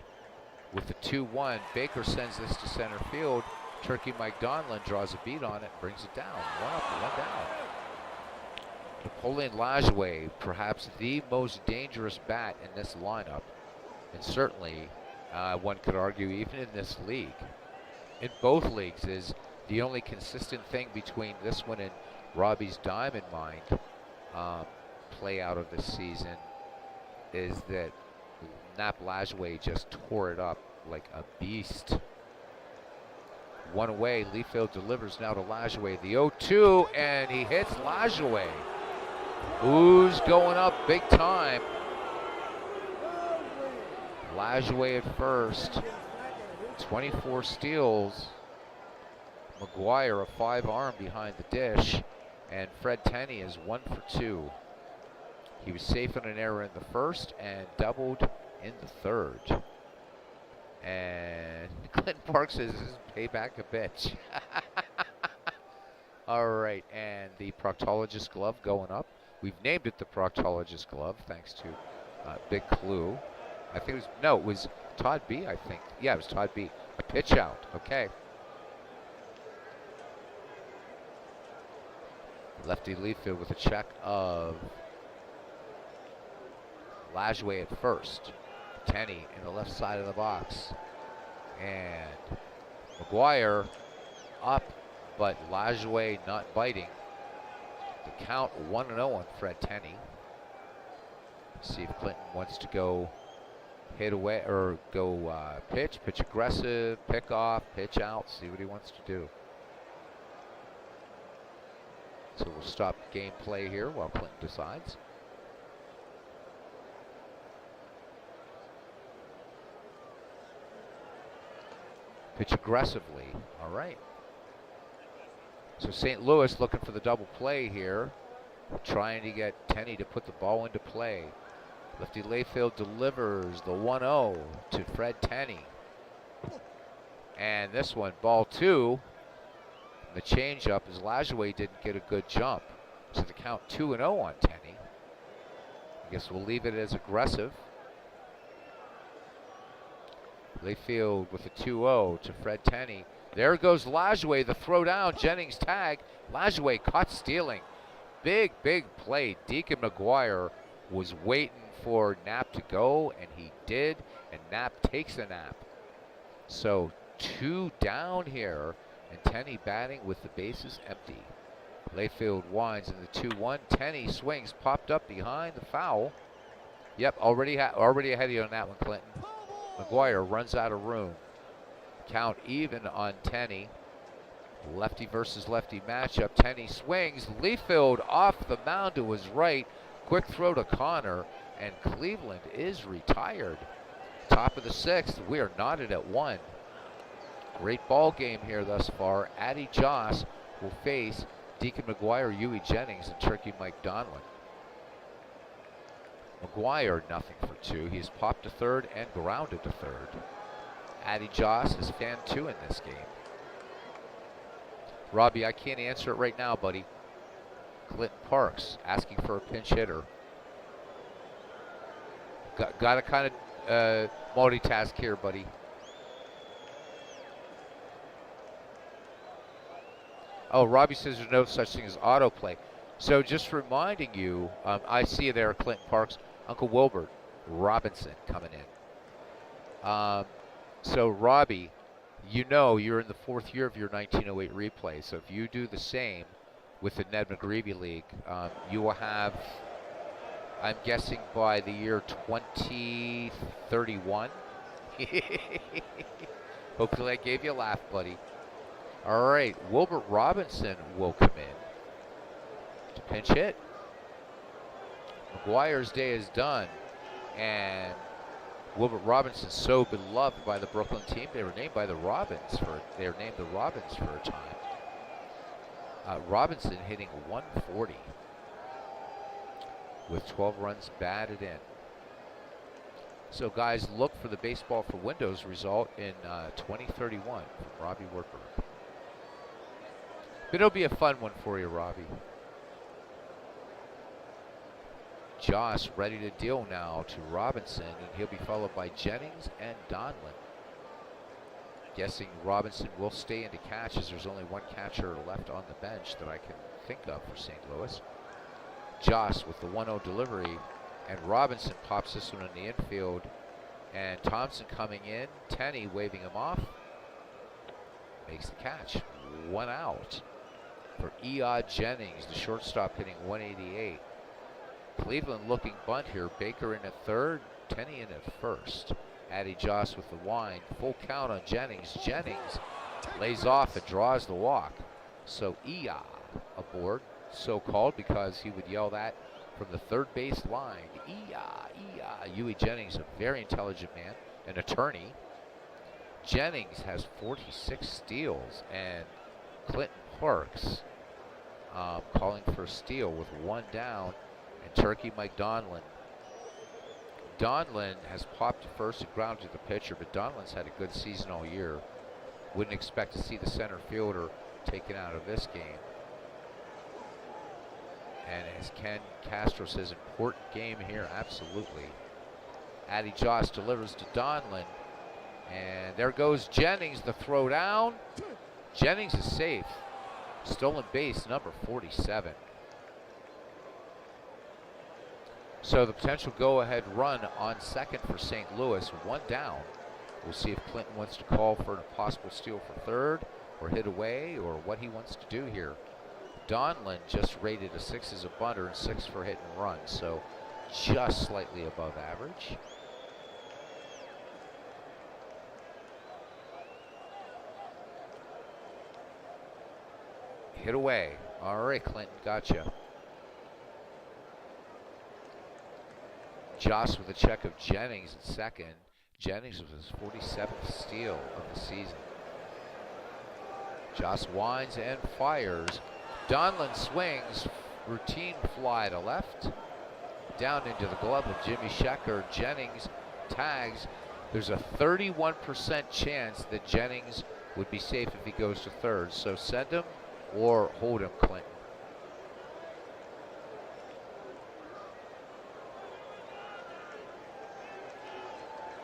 with the 2-1. Baker sends this to center field. Turkey Mike Donlin draws a beat on it, brings it down. 1 up, 1 down. Napoleon Lajoie, perhaps the most dangerous bat in this lineup, and certainly one could argue even in this league. In both leagues is the only consistent thing between this one and Robbie's Diamond Mine play out of this season is that Nap Lajoie just tore it up like a beast. One away, Leafield delivers now to Lajoie. The 0-2, and he hits Lajoie. Who's going up big time? Lajoie at first. 24 steals. McGuire a 5-arm behind the dish. And Fred Tenney is 1 for 2. He was safe on an error in the first and doubled in the third. And Clinton Parks says this is payback a bitch. All right, and the proctologist glove going up. We've named it the proctologist glove thanks to Big Clue. I think it was, no, it was Todd B, I think. Yeah, it was Todd B. A pitch out, okay. Lefty Leafield with a check of Lajoie at first. Tenney in the left side of the box. And McGuire up, but Lajoie not biting. The count 1-0 on Fred Tenney. See if Clinton wants to go hit away or go pitch aggressive, pick off, pitch out, see what he wants to do. So we'll stop gameplay here while Clinton decides. Pitch aggressively, all right. So St. Louis looking for the double play here, trying to get Tenney to put the ball into play. Lefty Leafield delivers the 1-0 to Fred Tenney. And this one, ball 2. The changeup as Lajoie didn't get a good jump. So the count 2-0 on Tenney. I guess we'll leave it as aggressive. Leafield with a 2-0 to Fred Tenney. There goes Lajoie, the throw down, Jennings tag. Lajoie caught stealing. Big, big play. Deacon McGuire was waiting for Knapp to go, and he did, and Knapp takes a nap. So 2 down here, and Tenney batting with the bases empty. Leafield winds in the 2-1. Tenney swings, popped up behind the foul. Yep, already ahead of you on that one, Clinton. McGuire runs out of room. Count even on Tenney. Lefty versus lefty matchup. Tenney swings. Leafield off the mound to his right. Quick throw to Connor, and Cleveland is retired. Top of the 6th. We are knotted at 1. Great ball game here thus far. Addy Joss will face Deacon McGuire, Huey Jennings, and Turkey Mike Donlin. McGuire 0-for-2. He's popped to third and grounded to third. Addy Joss is fan 2 in this game. Robbie, I can't answer it right now, buddy. Clinton Parks asking for a pinch hitter. Got to kind of multitask here, buddy. Oh, Robbie says there's no such thing as autoplay. So just reminding you, I see you there, Clinton Parks, Uncle Wilbert Robinson coming in. So Robbie, you know you're in the 4th year of your 1908 replay. So if you do the same with the Ned McGreevy League, you will have, I'm guessing by the year 2031. Hopefully I gave you a laugh, buddy. All right, Wilbert Robinson will come in to pinch hit. McGuire's day is done, and Wilbert Robinson, so beloved by the Brooklyn team, they were named the Robins for a time. Robinson hitting 140 with 12 runs batted in. So guys, look for the Baseball for Windows result in 2031 from Robbie Wartburg. But it'll be a fun one for you, Robbie. Joss ready to deal now to Robinson, and he'll be followed by Jennings and Donlin. Guessing Robinson will stay into catches. There's only one catcher left on the bench that I can think of for St. Louis. Joss with the 1-0 delivery, and Robinson pops this one in the infield, and Thompson coming in, Tenney waving him off, makes the catch. 1 out for Eod Jennings, the shortstop, hitting 188. Cleveland looking bunt here. Baker in at third, Tenney in at first. Addy Joss with the wind. Full count on Jennings. Jennings lays off and draws the walk. So Ea aboard, so called because he would yell that from the third base line. Ea, Ea. Huey Jennings, a very intelligent man, an attorney. Jennings has 46 steals, and Clinton Parks calling for a steal with 1 down. And Turkey Mike Donlin. Donlin has popped to first and grounded the pitcher, but Donlin's had a good season all year. Wouldn't expect to see the center fielder taken out of this game. And as Ken Castro says, important game here, absolutely. Addy Joss delivers to Donlin. And there goes Jennings, the throw down. Jennings is safe. Stolen base, number 47. So the potential go-ahead run on second for St. Louis, 1 down. We'll see if Clinton wants to call for a possible steal for third, or hit away, or what he wants to do here. Donlin just rated a 6 as a bunter and 6 for hit and run, so just slightly above average. Hit away. All right, Clinton, gotcha. Joss with a check of Jennings at second. Jennings with his 47th steal of the season. Joss winds and fires. Donlin swings. Routine fly to left. Down into the glove of Jimmy Shecker. Jennings tags. There's a 31% chance that Jennings would be safe if he goes to third. So send him or hold him, Clinton.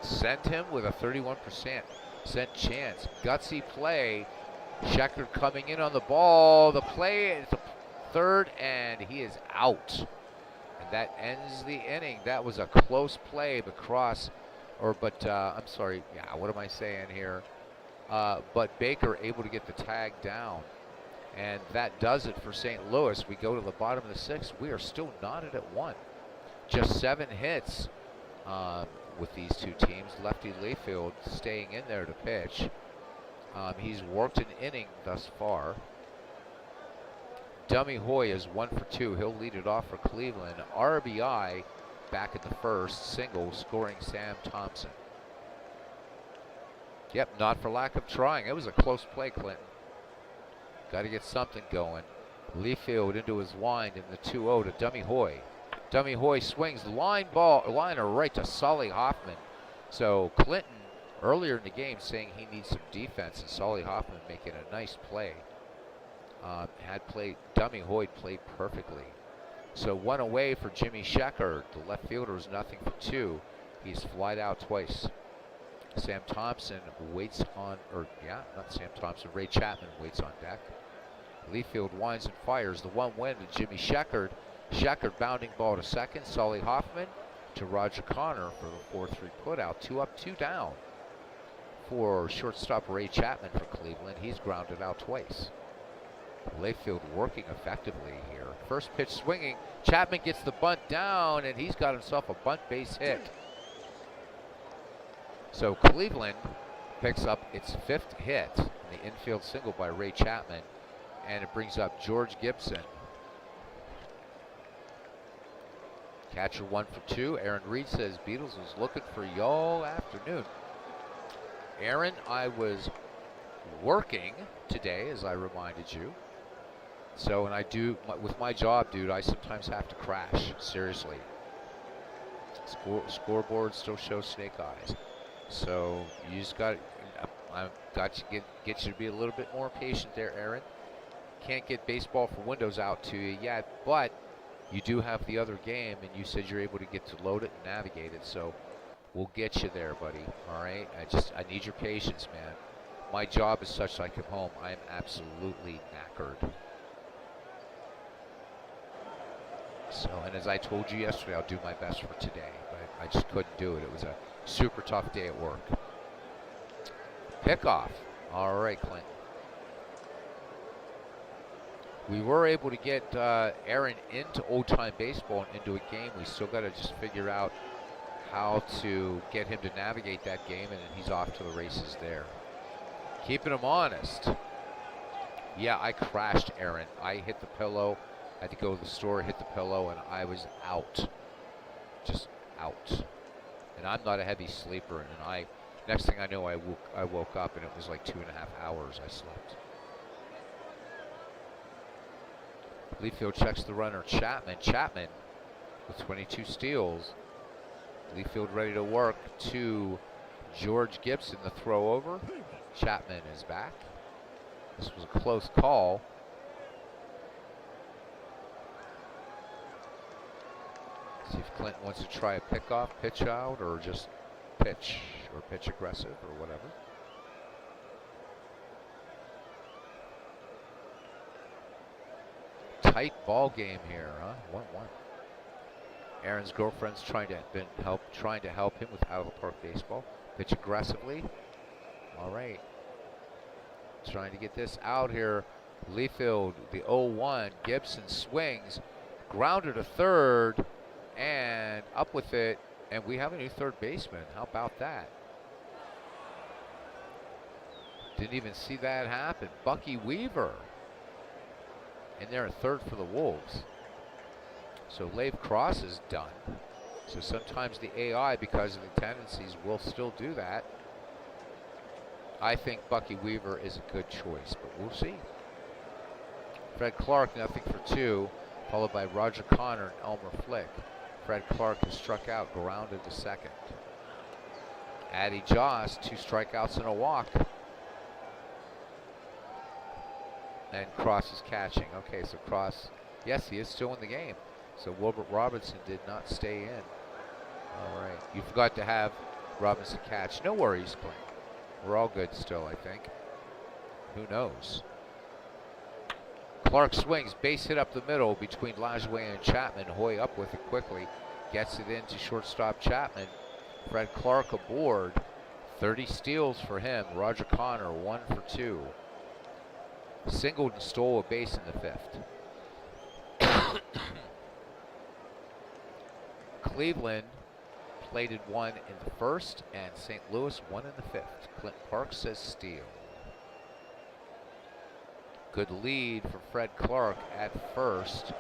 Send him with a 31% chance. Gutsy play. Sheckard coming in on the ball. The play is a third, and he is out. And that ends the inning. That was a close play, I'm sorry. Yeah, what am I saying here? But Baker able to get the tag down. And that does it for St. Louis. We go to the bottom of the 6th. We are still knotted at 1. Just 7 hits with these two teams. Lefty Layfield staying in there to pitch. He's worked an inning thus far. Dummy Hoy is 1 for 2. He'll lead it off for Cleveland. RBI back at the first, single, scoring Sam Thompson. Yep, not for lack of trying. It was a close play, Clinton. Got to get something going. Layfield into his wind in the 2-0 to Dummy Hoy. Dummy Hoy swings liner right to Solly Hoffman. So Clinton earlier in the game saying he needs some defense, and Solly Hoffman making a nice play. Had played, Dummy Hoyd played perfectly. So one away for Jimmy Sheckard. The left fielder is nothing for two. He's flied out twice. Sam Thompson waits on, or yeah, not Sam Thompson, Ray Chapman waits on deck. Leafield winds and fires the 1-1 to Jimmy Sheckard. Sheckard bounding ball to second. Solly Hoffman to Roger Connor for the 4-3 putout. 2 up, 2 down for shortstop Ray Chapman for Cleveland. He's grounded out twice. Layfield working effectively here. First pitch swinging. Chapman gets the bunt down, and he's got himself a bunt base hit. So Cleveland picks up its 5th hit in the infield single by Ray Chapman, and it brings up George Gibson. Catcher 1 for 2. Aaron Reed says Beatles was looking for you all afternoon. Aaron, I was working today, as I reminded you. So, and I do, with my job, dude, I sometimes have to crash, seriously. Scoreboard still shows snake eyes. So, you just got, I've got to get you to be a little bit more patient there, Aaron. Can't get baseball for Windows out to you yet, but you do have the other game, and you said you're able to get to load it and navigate it, so we'll get you there, buddy, all right? I need your patience, man. My job is such that I come home, I'm absolutely knackered. So, and as I told you yesterday, I'll do my best for today, but I just couldn't do it. It was a super tough day at work. Pickoff. All right, Clinton. We were able to get Aaron into old-time baseball and into a game. We still got to just figure out how to get him to navigate that game, and then he's off to the races there. Keeping him honest. Yeah, I crashed, Aaron. I hit the pillow. I had to go to the store, hit the pillow, and I was out. Just out. And I'm not a heavy sleeper, and next thing I know, I woke up, and it was like 2.5 hours I slept. Leafield checks the runner, Chapman. Chapman with 22 steals. Leafield ready to work to George Gibson, the throw over. Chapman is back. This was a close call. See if Clinton wants to try a pickoff, pitch out, or just pitch, or pitch aggressive, or whatever. Tight ball game here, huh? 1-1. Aaron's girlfriend's trying to help him with out of the park baseball. Pitch aggressively. All right. Trying to get this out here. Leafield, the 0-1. Gibson swings, grounder to third, and up with it. And we have a new third baseman. How about that? Didn't even see that happen. Bucky Weaver in there at third for the Wolves. So Lave Cross is done. So sometimes the AI, because of the tendencies, will still do that. I think Bucky Weaver is a good choice, but we'll see. Fred Clark, nothing for 2, followed by Roger Connor and Elmer Flick. Fred Clark has struck out, grounded to second. Addy Joss, 2 strikeouts and a walk. And Cross is catching. Okay, so Cross, yes, he is still in the game. So Wilbert Robinson did not stay in. All right, you forgot to have Robinson catch. No worries, Clint. We're all good still, I think. Who knows? Clark swings, base hit up the middle between Lajoie and Chapman. Hoy up with it quickly, gets it into shortstop Chapman. Fred Clark aboard. 30 steals for him. Roger Connor, 1 for 2. Singled and stole a base in the 5th. Cleveland plated 1 in the 1st, and St. Louis 1 in the 5th. Clint Park says steal. Good lead for Fred Clark at first.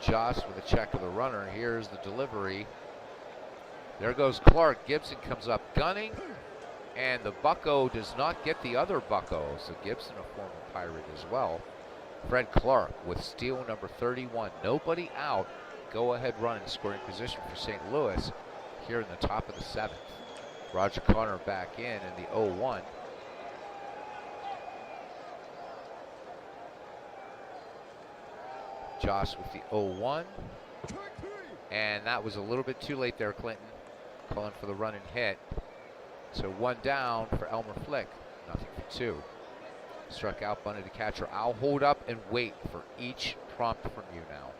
Joss with a check of the runner. Here's the delivery. There goes Clark. Gibson comes up gunning, and the bucko does not get the other bucko. So Gibson, a former Pirate as well. Fred Clark with steal number 31. Nobody out. Go ahead run in scoring position for St. Louis here in the top of the 7th. Roger Connor back in the 0-1. Josh with the 0-1. And that was a little bit too late there, Clinton. Calling for the run and hit. So 1 down for Elmer Flick. Nothing for 2. Struck out, bunted to catcher. I'll hold up and wait for each prompt from you now.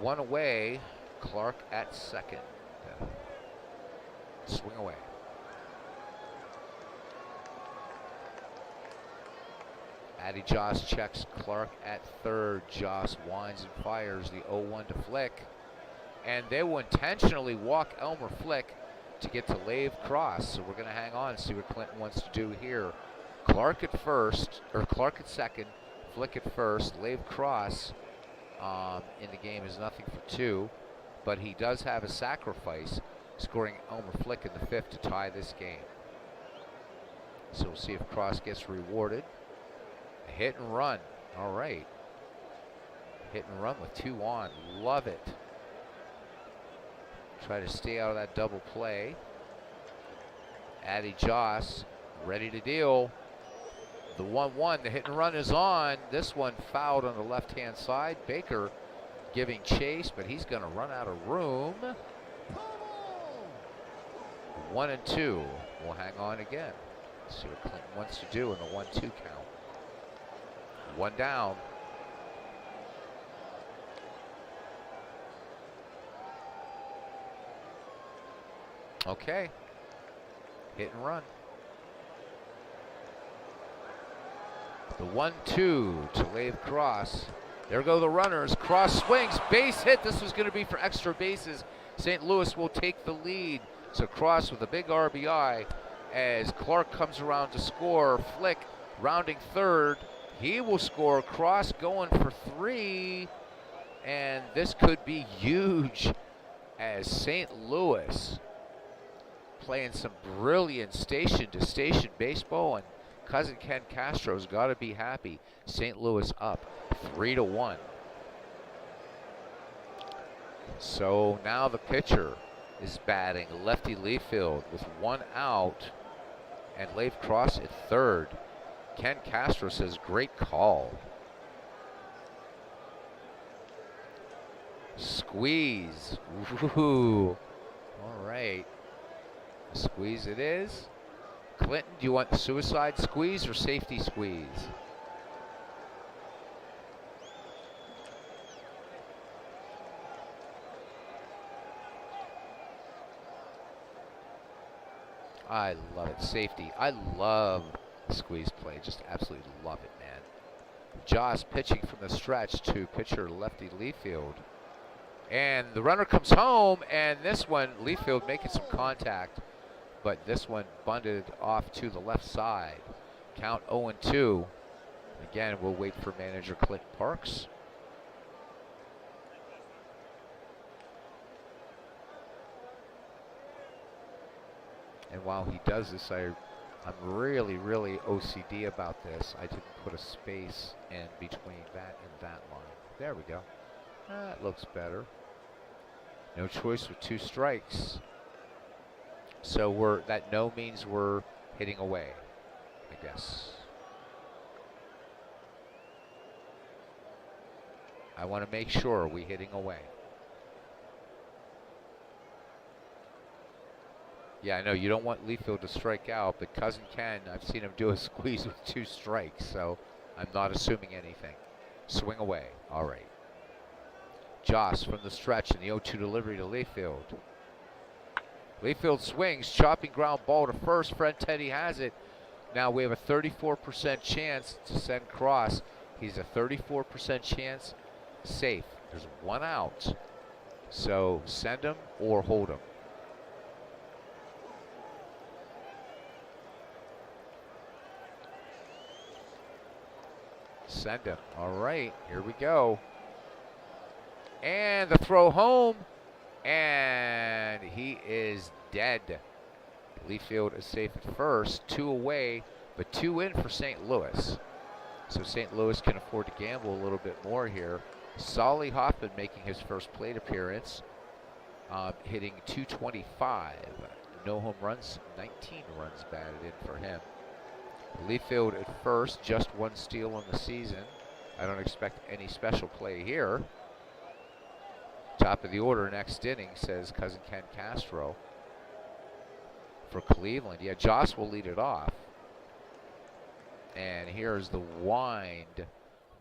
One away. Clark at second. Swing away. Addy Joss checks Clark at third. Joss winds and fires the 0-1 to Flick. And they will intentionally walk Elmer Flick to get to Lave Cross. So we're going to hang on and see what Clinton wants to do here. Clark at first, or Clark at second, Flick at first. Lave Cross in the game is nothing for 2. But he does have a sacrifice, scoring Elmer Flick in the 5th to tie this game. So we'll see if Cross gets rewarded. A hit and run. All right. Hit and run with 2 on. Love it. Try to stay out of that double play. Addy Joss ready to deal. The 1-1, the hit and run is on. This one fouled on the left-hand side. Baker giving chase, but he's going to run out of room. 1 and 2. We'll hang on again. See what Clinton wants to do in the 1-2 count. 1 down. Okay. Hit and run. The 1-2 to Lave Cross. There go the runners. Cross swings. Base hit. This was going to be for extra bases. St. Louis will take the lead. So Cross with a big RBI as Clark comes around to score. Flick rounding third. He will score. Cross going for 3. And this could be huge as St. Louis playing some brilliant station-to-station baseball, and cousin Ken Castro's got to be happy. St. Louis up 3-1. So now the pitcher is batting lefty Leafield with 1 out, and Lave Cross at third. Ken Castro says, great call. Squeeze. Ooh. All right. Squeeze it is. Clinton, do you want suicide squeeze or safety squeeze? I love it. Safety. I love the squeeze play. Just absolutely love it, man. Joss pitching from the stretch to pitcher lefty Leafield. And the runner comes home, and this one, Leafield making some contact, but this one bunted off to the left side. Count 0-2. Again, we'll wait for manager Clinton Parks. And while he does this, I'm really, really OCD about this. I didn't put a space in between that and that line. There we go. That looks better. No choice with 2 strikes. So that no means we're hitting away, I guess. I want to make sure we're hitting away. Yeah, I know you don't want Leafield to strike out, but cousin Ken, I've seen him do a squeeze with 2 strikes, so I'm not assuming anything. Swing away. All right. Joss from the stretch and the 0-2 delivery to Leafield. Leafield swings, chopping ground ball to first. Fred Teddy has it. Now we have a 34% chance to send Cross. He's a 34% chance safe. There's 1 out. So send him or hold him. Send him. All right, here we go. And the throw home. And he is dead. Leafield is safe at first. 2 away, but 2 in for St. Louis. So St. Louis can afford to gamble a little bit more here. Solly Hoffman making his first plate appearance, hitting .225. no home runs, 19 runs batted in for him. Leafield at first, just one steal on the season. I don't expect any special play here. Top of the order, next inning, says cousin Ken Castro for Cleveland. Yeah, Joss will lead it off. And here's the wind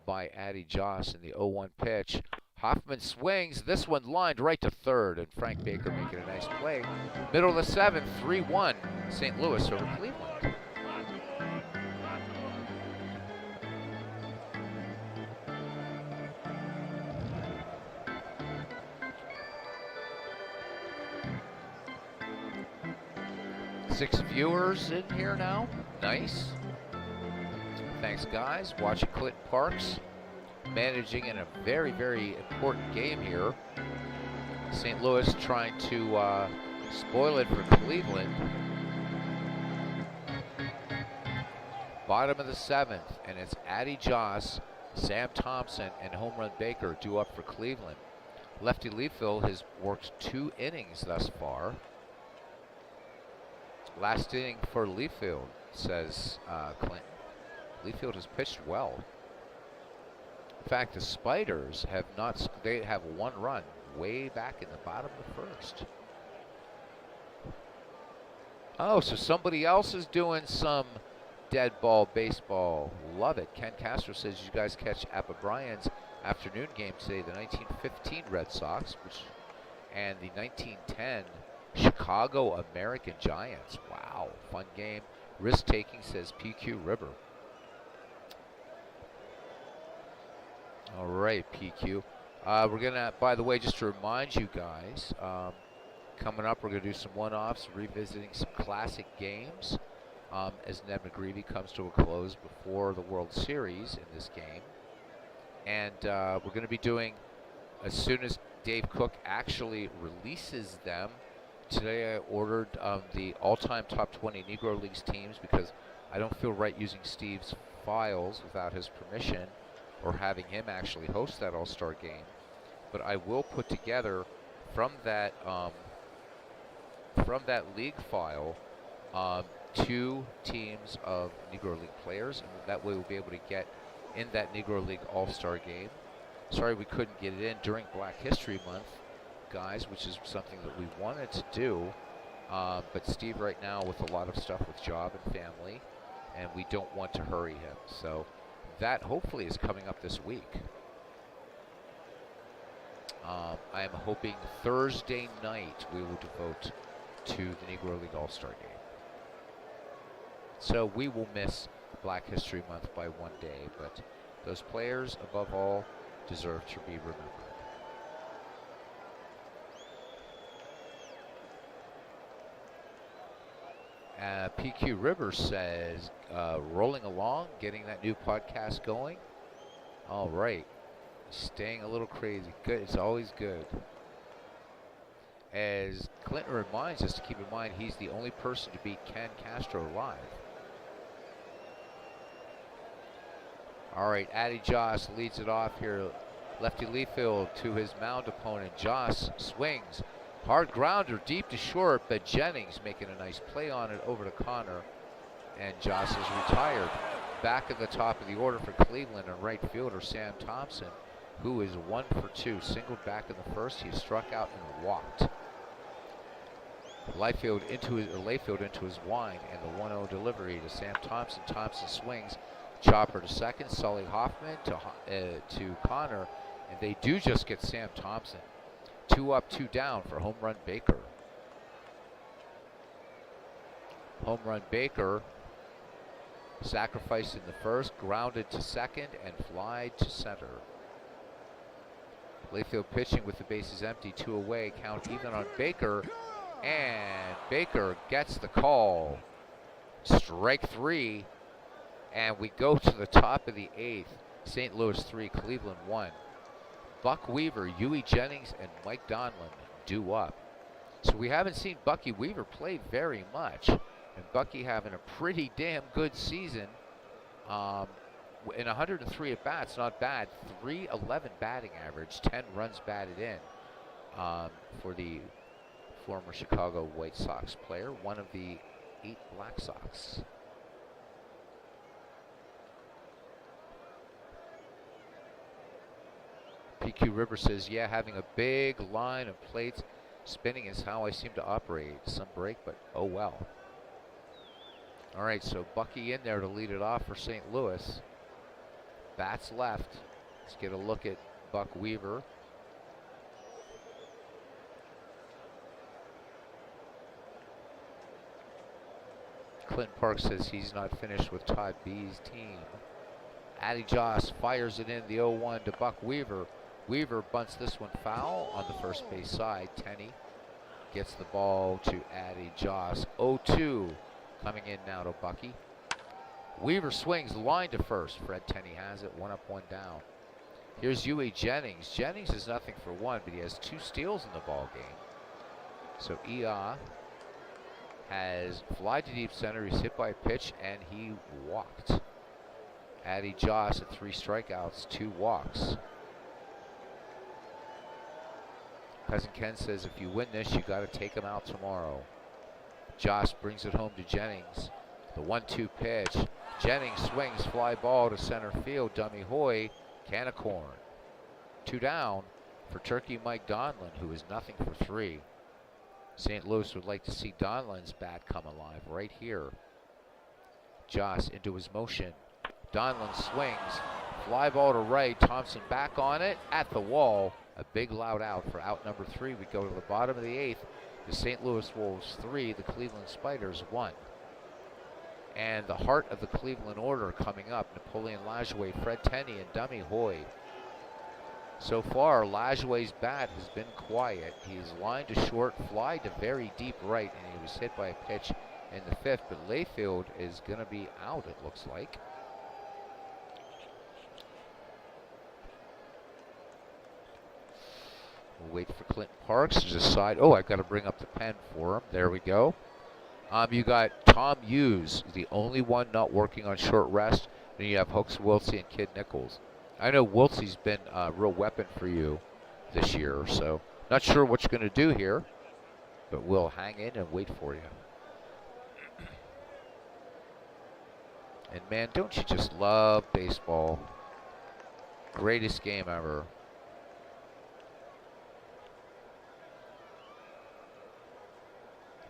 by Addy Joss in the 0-1 pitch. Hoffman swings. This one lined right to third, and Frank Baker making a nice play. Middle of the seventh, 3-1, St. Louis over Cleveland. Six viewers in here now. Nice. Thanks, guys. Watching Clinton Parks managing in a very, very important game here. St. Louis trying to spoil it for Cleveland. Bottom of the seventh, and it's Addy Joss, Sam Thompson, and Home Run Baker due up for Cleveland. Lefty Leafield has worked 2 innings thus far. Last inning for Leafield, says Clinton. Leafield has pitched well. In fact, the Spiders have not, they have 1 run way back in the bottom of the first. Oh, so somebody else is doing some dead ball baseball. Love it. Ken Castro says you guys catch Appa Bryan's afternoon game today, the 1915 Red Sox, and the 1910 Chicago American Giants. Wow, fun game. Risk taking, says PQ River. All right, PQ. We're gonna, by the way, just to remind you guys, coming up, we're gonna do some one-offs, revisiting some classic games as Ned McGreevy comes to a close before the World Series in this game. And we're gonna be doing, as soon as Dave Cook actually releases them. Today I ordered the all-time top 20 Negro Leagues teams because I don't feel right using Steve's files without his permission or having him actually host that All-Star game. But I will put together from that league file 2 teams of Negro League players, and that way we'll be able to get in that Negro League All-Star game. Sorry we couldn't get it in during Black History Month, guys, which is something that we wanted to do, but Steve right now with a lot of stuff with job and family, and we don't want to hurry him. So that hopefully is coming up this week. I am hoping Thursday night we will devote to the Negro League All-Star game. So we will miss Black History Month by 1 day, but those players above all deserve to be remembered. PQ Rivers says, rolling along, getting that new podcast going. All right. Staying a little crazy. Good. It's always good. As Clinton reminds us to keep in mind, he's the only person to beat Ken Castro live. All right. Addy Joss leads it off here. Lefty Leafield to his mound opponent. Joss swings. Hard grounder deep to short, but Jennings making a nice play on it over to Connor. And Joss is retired. Back at the top of the order for Cleveland, and right fielder Sam Thompson, who is 1 for 2. Singled back in the first. He struck out and walked. Layfield into his wind, and the 1-0 delivery to Sam Thompson. Thompson swings. Chopper to second. Sully Hoffman to Connor. And they do just get Sam Thompson. 2 up, 2 down for Home Run Baker. Home Run Baker sacrificed in the first, grounded to second, and flied to center. Layfield pitching with the bases empty, 2 away, count even on Baker, and Baker gets the call. Strike 3, and we go to the top of the 8th. St. Louis 3, Cleveland 1. Buck Weaver, Huey Jennings, and Mike Donlin due up. So we haven't seen Bucky Weaver play very much. And Bucky having a pretty damn good season. In 103 at-bats, not bad. .311 batting average, 10 runs batted in for former Chicago White Sox player, one of the 8 Black Sox. PQ River says, yeah, having a big line of plates spinning is how I seem to operate. Some break, but oh well. All right, so Bucky in there to lead it off for St. Louis. Bats left. Let's get a look at Buck Weaver. Clinton Park says he's not finished with Todd B's team. Addy Joss fires it in the 0-1 to Buck Weaver. Weaver bunts this one foul on the first base side. Tenney gets the ball to Addy Joss. 0-2 coming in now to Bucky. Weaver swings the line to first. Fred Tenney has it, 1 up, 1 down. Here's Huey Jennings. Jennings is nothing for 1, but he has 2 steals in the ball game. So Ia has fly to deep center. He's hit by a pitch and he walked. Addy Joss at 3 strikeouts, 2 walks. Cousin Ken says if you win this, you got to take him out tomorrow. Joss brings it home to Jennings. The 1-2 pitch. Jennings swings, fly ball to center field. Dummy Hoy, can of corn. 2 down for Turkey Mike Donlin, who is nothing for 3. St. Louis would like to see Donlin's bat come alive right here. Joss into his motion. Donlin swings, fly ball to right. Thompson back on it, at the wall. A big loud out for out number 3. We go to the bottom of the 8th. The St. Louis Wolves 3, the Cleveland Spiders 1. And the heart of the Cleveland order coming up, Napoleon Lajoie, Fred Tenney, and Dummy Hoy. So far, Lajoie's bat has been quiet. He's lined to short, fly to very deep right, and he was hit by a pitch in the 5th, but Layfield is going to be out, it looks like. We'll wait for Clinton Parks to decide. Oh, I've got to bring up the pen for him. There we go. You got Tom Hughes, the only one not working on short rest. Then you have Hooks Wiltsey and Kid Nichols. I know Wiltsey's been a real weapon for you this year, so not sure what you're going to do here, but we'll hang in and wait for you. And man, don't you just love baseball? Greatest game ever.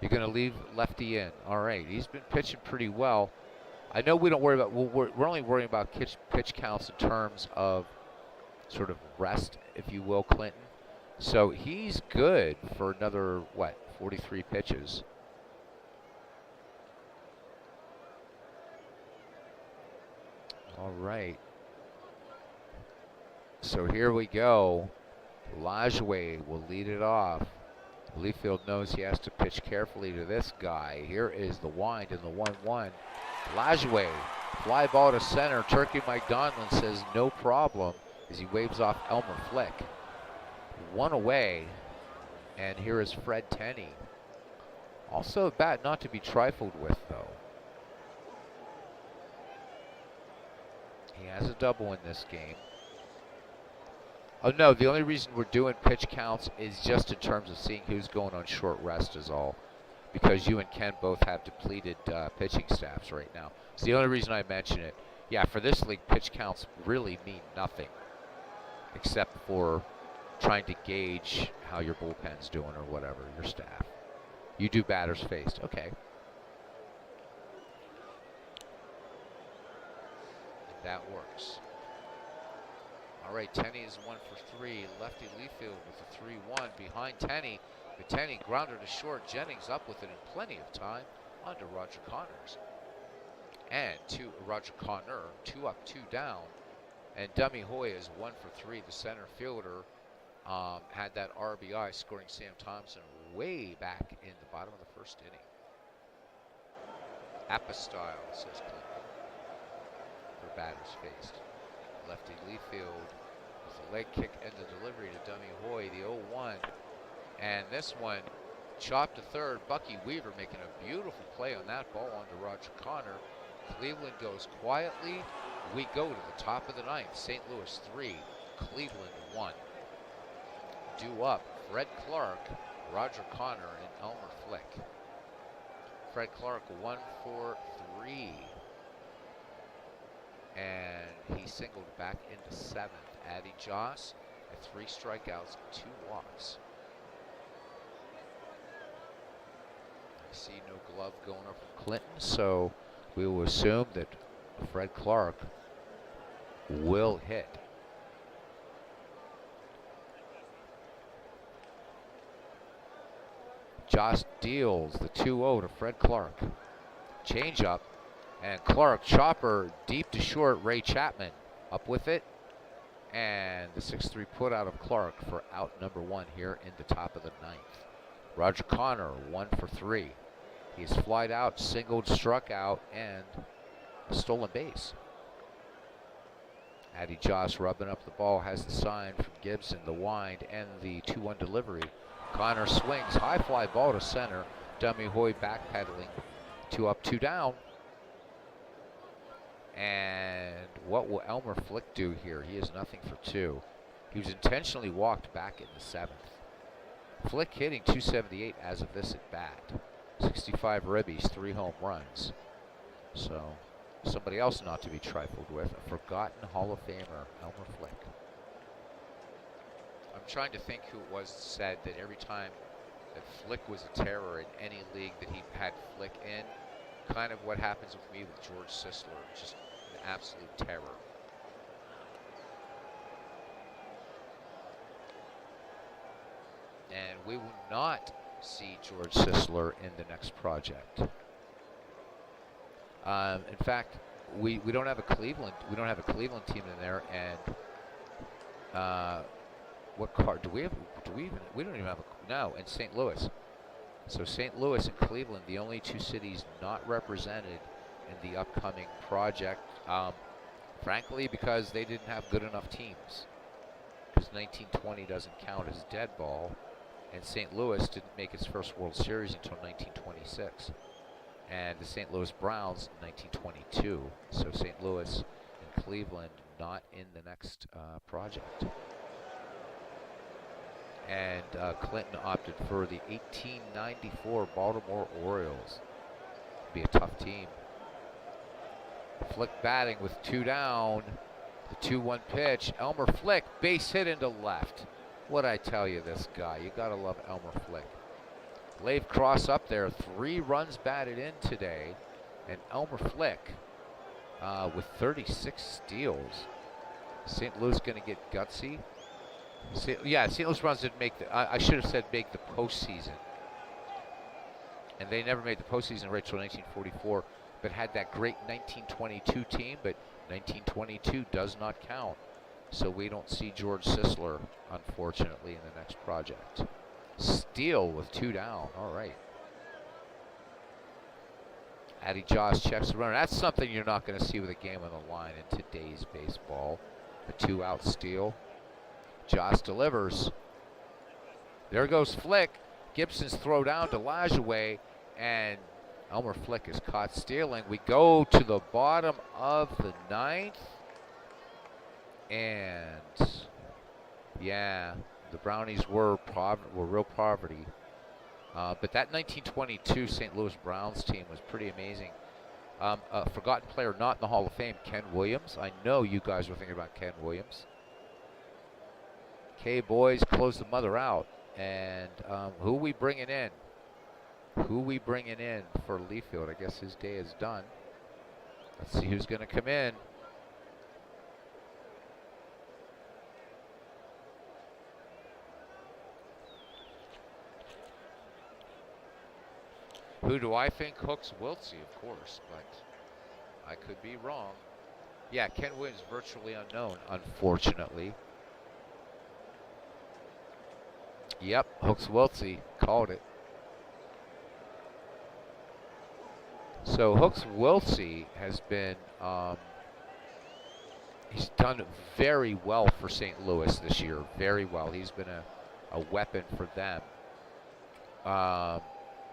You're going to leave lefty in. All right, he's been pitching pretty well. I know we don't worry about, we're only worrying about pitch counts in terms of sort of rest, if you will, Clinton. So he's good for another, 43 pitches. All right. So here we go. Lajoie will lead it off. Layfield knows he has to pitch carefully to this guy. Here is the wind and the 1-1. Lajoie, fly ball to center. Turkey Mike Donlin says no problem as he waves off Elmer Flick. 1 away, and here is Fred Tenney. Also a bat not to be trifled with, though. He has a double in this game. Oh no, the only reason we're doing pitch counts is just in terms of seeing who's going on short rest is all. Because you and Ken both have depleted pitching staffs right now. It's the only reason I mention it. Yeah, for this league, pitch counts really mean nothing. Except for trying to gauge how your bullpen's doing or whatever, your staff. You do batters faced, okay. And that works. All right, Tenney is 1 for 3. Lefty Layfield with a 3-1 behind Tenney. But Tenney grounded to short. Jennings up with it in plenty of time onto Roger Connors. And to Roger Connor, 2 up, 2 down. And Dummy Hoy is 1 for 3. The center fielder had that RBI, scoring Sam Thompson way back in the bottom of the 1st inning. Apostyle, says Clinton, for batters faced. Lefty Layfield with a leg kick and the delivery to Dummy Hoy, the 0-1. And this one chopped to third. Bucky Weaver making a beautiful play on that ball onto Roger Connor. Cleveland goes quietly. We go to the top of the 9th. St. Louis 3, Cleveland 1. Due up, Fred Clark Roger Connor and Elmer Flick. Fred Clark 1 for 3. And he singled back into 7th. Addy Joss had 3 strikeouts, 2 walks. I see no glove going up from Clinton, so we will assume that Fred Clark will hit. Joss deals the 2-0 to Fred Clark. Changeup, and Clark chopper deep to short. Ray Chapman up with it, and the 6-3 put out of Clark for out number 1 here in the top of the 9th. Roger Connor 1 for 3. He's flied out, singled, struck out, and a stolen base. Addy Joss rubbing up the ball, has the sign from Gibson, the wind, and the 2-1 delivery. Connor swings, high fly ball to center. Dummy Hoy backpedaling. 2 up, 2 down. And what will Elmer Flick do here? He is nothing for 2. He was intentionally walked back in the 7th. Flick hitting .278 as of this at bat. 65 ribbies, 3 home runs. So somebody else not to be trifled with, a forgotten Hall of Famer, Elmer Flick. I'm trying to think who it was that said that every time that Flick was a terror in any league that he had Flick in, kind of what happens with me with George Sisler, just an absolute terror. And we will not see George Sisler in the next project. In fact, we don't have a Cleveland team in there, and what card do we have? We don't even have a, no, in St. Louis. So St. Louis and Cleveland, the only 2 cities not represented in the upcoming project. Frankly, because they didn't have good enough teams. Because 1920 doesn't count as dead ball, and St. Louis didn't make its first World Series until 1926. And the St. Louis Browns in 1922. So St. Louis and Cleveland not in the next project. And Clinton opted for the 1894 Baltimore Orioles. Be a tough team. Flick batting with 2 down. The 2-1 pitch. Elmer Flick, base hit into left. What'd I tell you, this guy? You gotta love Elmer Flick. Lave Cross up there, 3 runs batted in today, and Elmer Flick with 36 steals. St. Louis going to get gutsy. St. Louis Browns didn't make the. I should have said make the postseason, and they never made the postseason right till 1944. But had that great 1922 team, but 1922 does not count, so we don't see George Sisler, unfortunately, in the next project. Steele with 2 down. All right. Addy Joss checks the runner. That's something you're not going to see with a game on the line in today's baseball. A 2-out steal. Joss delivers. There goes Flick. Gibson's throw down to Lajoie, and Elmer Flick is caught stealing. We go to the bottom of the 9th, and yeah, the Brownies were real poverty. But that 1922 St. Louis Browns team was pretty amazing. A forgotten player not in the Hall of Fame, Ken Williams. I know you guys were thinking about Ken Williams. Okay, boys, close the mother out. And who we bringing in? Who we bringing in for Leafield? I guess his day is done. Let's see who's going to come in. Who do I think? Hooks Wiltsey, of course, but I could be wrong. Yeah, Ken Williams, virtually unknown, unfortunately. Yep, Hooks Wiltsey called it. So Hooks Wiltsey has been, he's done very well for St. Louis this year, very well. He's been a weapon for them.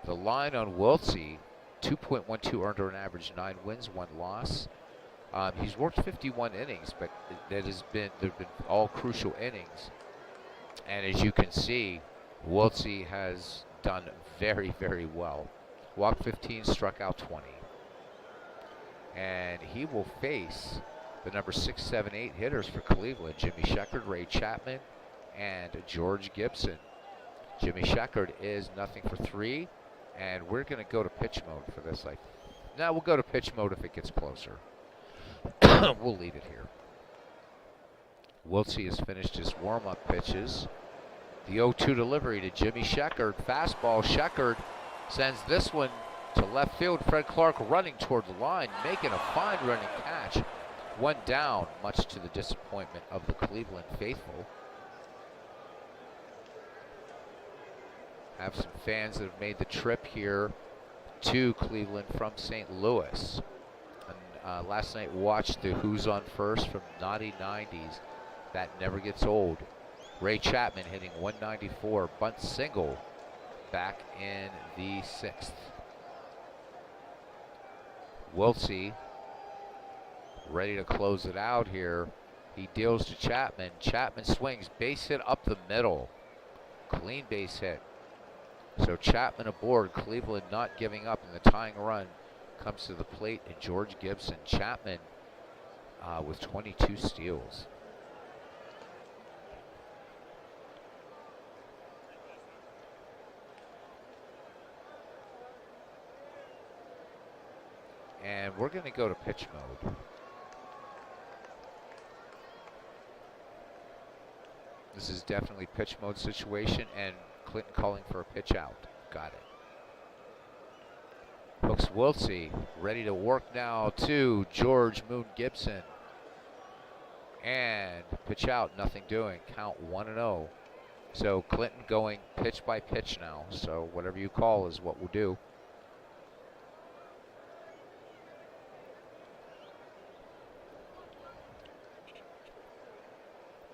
The line on Wiltsey, 2.12 earned on average, 9 wins, 1 loss. He's worked 51 innings, but they've been all crucial innings. And as you can see, Wiltsey has done very, very well. Walked 15, struck out 20. And he will face the number 6, 7, 8 hitters for Cleveland. Jimmy Sheckard, Ray Chapman, and George Gibson. Jimmy Sheckard is 0-for-3, and we're going to go to pitch mode for this. Now we'll go to pitch mode if it gets closer. We'll leave it here. Wiltsey has finished his warm-up pitches. The 0-2 delivery to Jimmy Sheckard. Fastball. Sheckard sends this one to left field. Fred Clark running toward the line, making a fine running catch. One down, much to the disappointment of the Cleveland faithful. Have some fans that have made the trip here to Cleveland from St. Louis. And last night watched the Who's on First from Naughty 90s. That never gets old. Ray Chapman hitting 194, bunt single back in the 6th. Wiltsey ready to close it out here. He deals to Chapman. Chapman swings, base hit up the middle. Clean base hit. So Chapman aboard. Cleveland not giving up, and the tying run comes to the plate, and George Gibson. Chapman with 22 steals. And we're going to go to pitch mode. This is definitely pitch mode situation, and Clinton calling for a pitch out. Got it. Hooks Wiltsey ready to work now to George Moon Gibson. And pitch out, nothing doing. Count 1-0. So Clinton going pitch by pitch now. So whatever you call is what we'll do.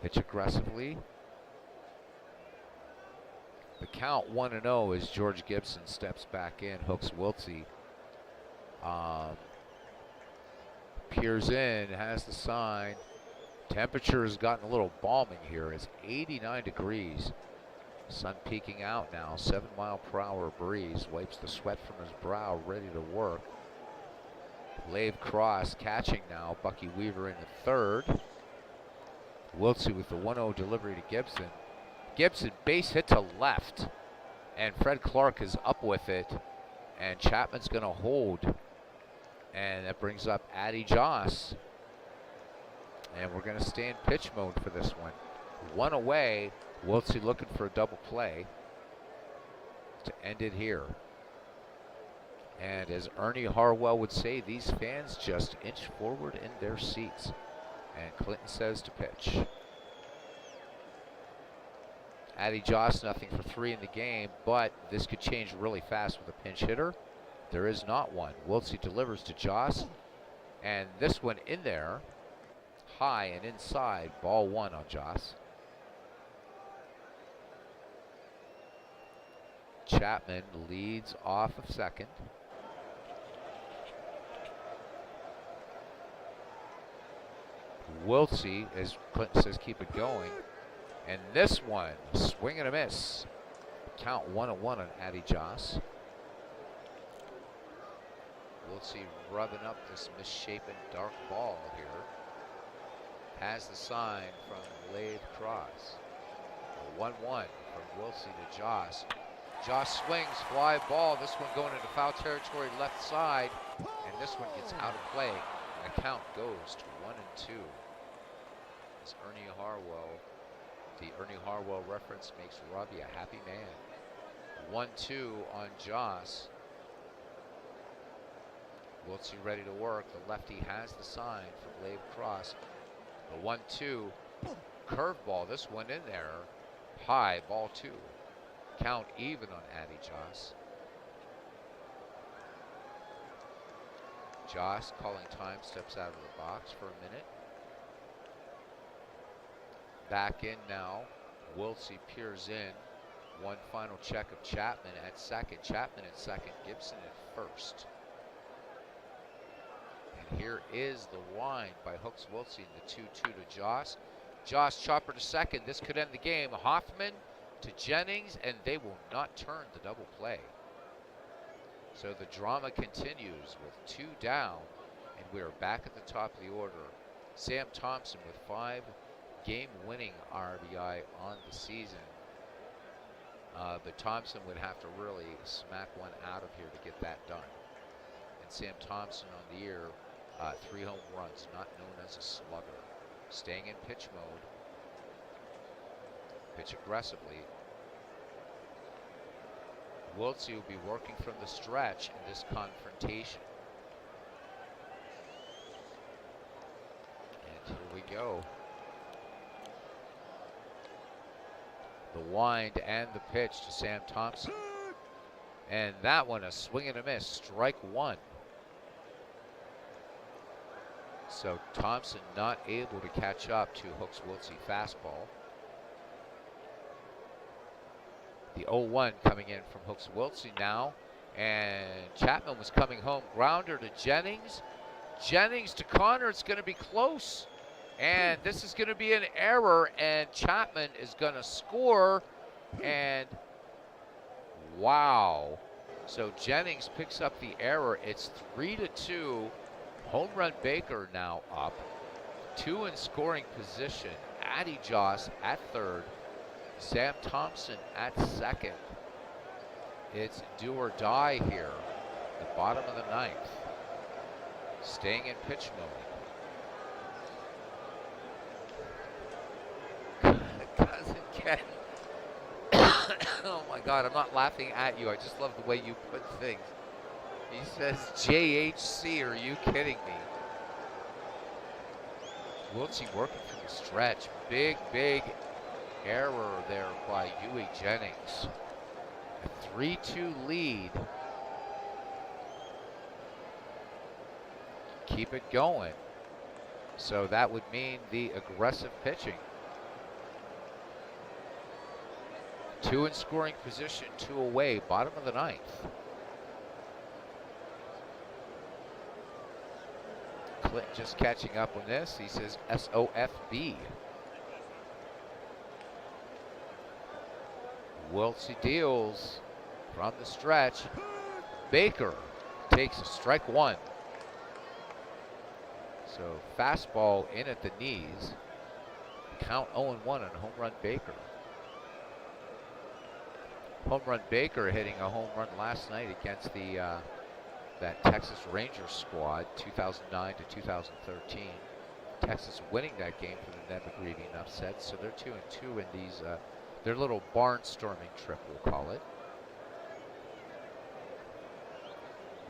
Pitch aggressively. The count 1-0 as George Gibson steps back in. Hooks Wiltsey. Peers in, has the sign. Temperature has gotten a little balmy here. It's 89 degrees. Sun peeking out now. 7-mile-per-hour breeze. Wipes the sweat from his brow, ready to work. Lave Cross catching now. Bucky Weaver in the 3rd. Wiltsey with the 1-0 delivery to Gibson. Gibson base hit to left, and Fred Clark is up with it, and Chapman's going to hold, and that brings up Addy Joss, and we're going to stay in pitch mode for this one. One away. Wiltsey looking for a double play to end it here. And as Ernie Harwell would say, these fans just inch forward in their seats. And Clinton says to pitch. Addy Joss 0-for-3 in the game, but this could change really fast with a pinch hitter. There is not one. Wiltsey delivers to Joss, and this one in there, high and inside, ball 1 on Joss. Chapman leads off of second. Wiltsey, as Clinton says, keep it going. And this one, swing and a miss. Count 1-1 on Addy Joss. Wiltsey rubbing up this misshapen dark ball here. Has the sign from Lave Cross. 1-1 from Wiltsey to Joss. Joss swings, fly ball. This one going into foul territory, left side. And this one gets out of play. And the count goes to 1-2. As Ernie Harwell, the Ernie Harwell reference makes Robbie a happy man. 1-2 on Joss. Wiltsey ready to work. The lefty has the sign from Lave Cross. The 1-2 curveball. This one in there. High, ball 2. Count even on Addy Joss. Joss calling time, steps out of the box for a minute. Back in now. Wiltsey peers in. One final check of Chapman at second. Chapman at second. Gibson at first. And here is the line by Hooks Wiltsey. The 2-2 to Joss. Joss chopper to second. This could end the game. Hoffman to Jennings, and they will not turn the double play. So the drama continues with 2 down, and we are back at the top of the order. Sam Thompson with 5 game-winning RBI on the season. But Thompson would have to really smack one out of here to get that done. And Sam Thompson on the year, 3 home runs, not known as a slugger. Staying in pitch mode. Pitch aggressively. Wiltsey will be working from the stretch in this confrontation. And here we go. The wind and the pitch to Sam Thompson. And that one, a swing and a miss, strike 1. So Thompson not able to catch up to Hooks Wiltsey fastball. The 0-1 coming in from Hooks Wiltsey now. And Chapman was coming home. Grounder to Jennings. Jennings to Connor. It's going to be close. And this is going to be an error. And Chapman is going to score. And wow. So Jennings picks up the error. It's 3-2. Home run Baker now up. 2 in scoring position. Addy Joss at third. Sam Thompson at second. It's do or die here. The bottom of the 9th. Staying in pitch mode. Cousin Ken. Oh my God, I'm not laughing at you. I just love the way you put things. He says JHC, are you kidding me? Wiltsey working from the stretch. Big error there by Huey Jennings. A 3-2 lead. Keep it going. So that would mean the aggressive pitching. 2 in scoring position, 2 away, bottom of the 9th. Clinton just catching up on this. He says SOFB. Wiltsey deals from the stretch. Baker takes a strike 1. So fastball in at the knees. Count 0-1 on home run Baker. Home run Baker hitting a home run last night against the that Texas Rangers squad, 2009 to 2013. Texas winning that game for the McGreevy upset, so they're 2-2 in these their little barnstorming trip, we'll call it.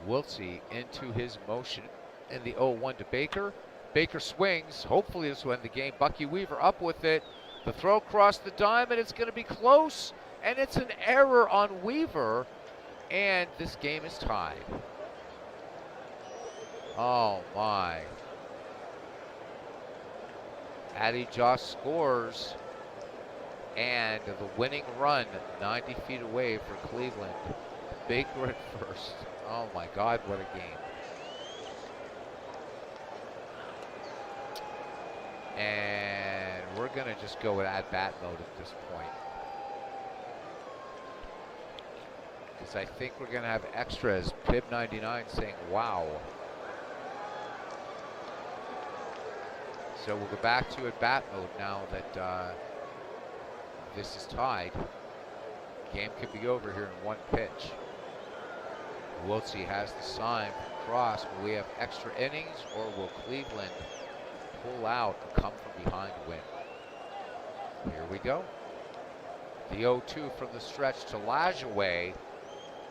Wiltsey into his motion in the 0-1 to Baker. Baker swings. Hopefully this will end the game. Bucky Weaver up with it. The throw across the diamond. It's going to be close. And it's an error on Weaver. And this game is tied. Oh, my. Addy Joss scores. And the winning run 90 feet away for Cleveland. Baker at first. Oh, my God, what a game. And we're going to just go with at-bat mode at this point. Because I think we're going to have extras. Pib 99 saying, wow. So we'll go back to at-bat mode now that this is tied. Game could be over here in 1 pitch. Wiltsey has the sign from Cross. Will we have extra innings, or will Cleveland pull out and come from behind to win? Here we go. The 0-2 from the stretch to Lajoie.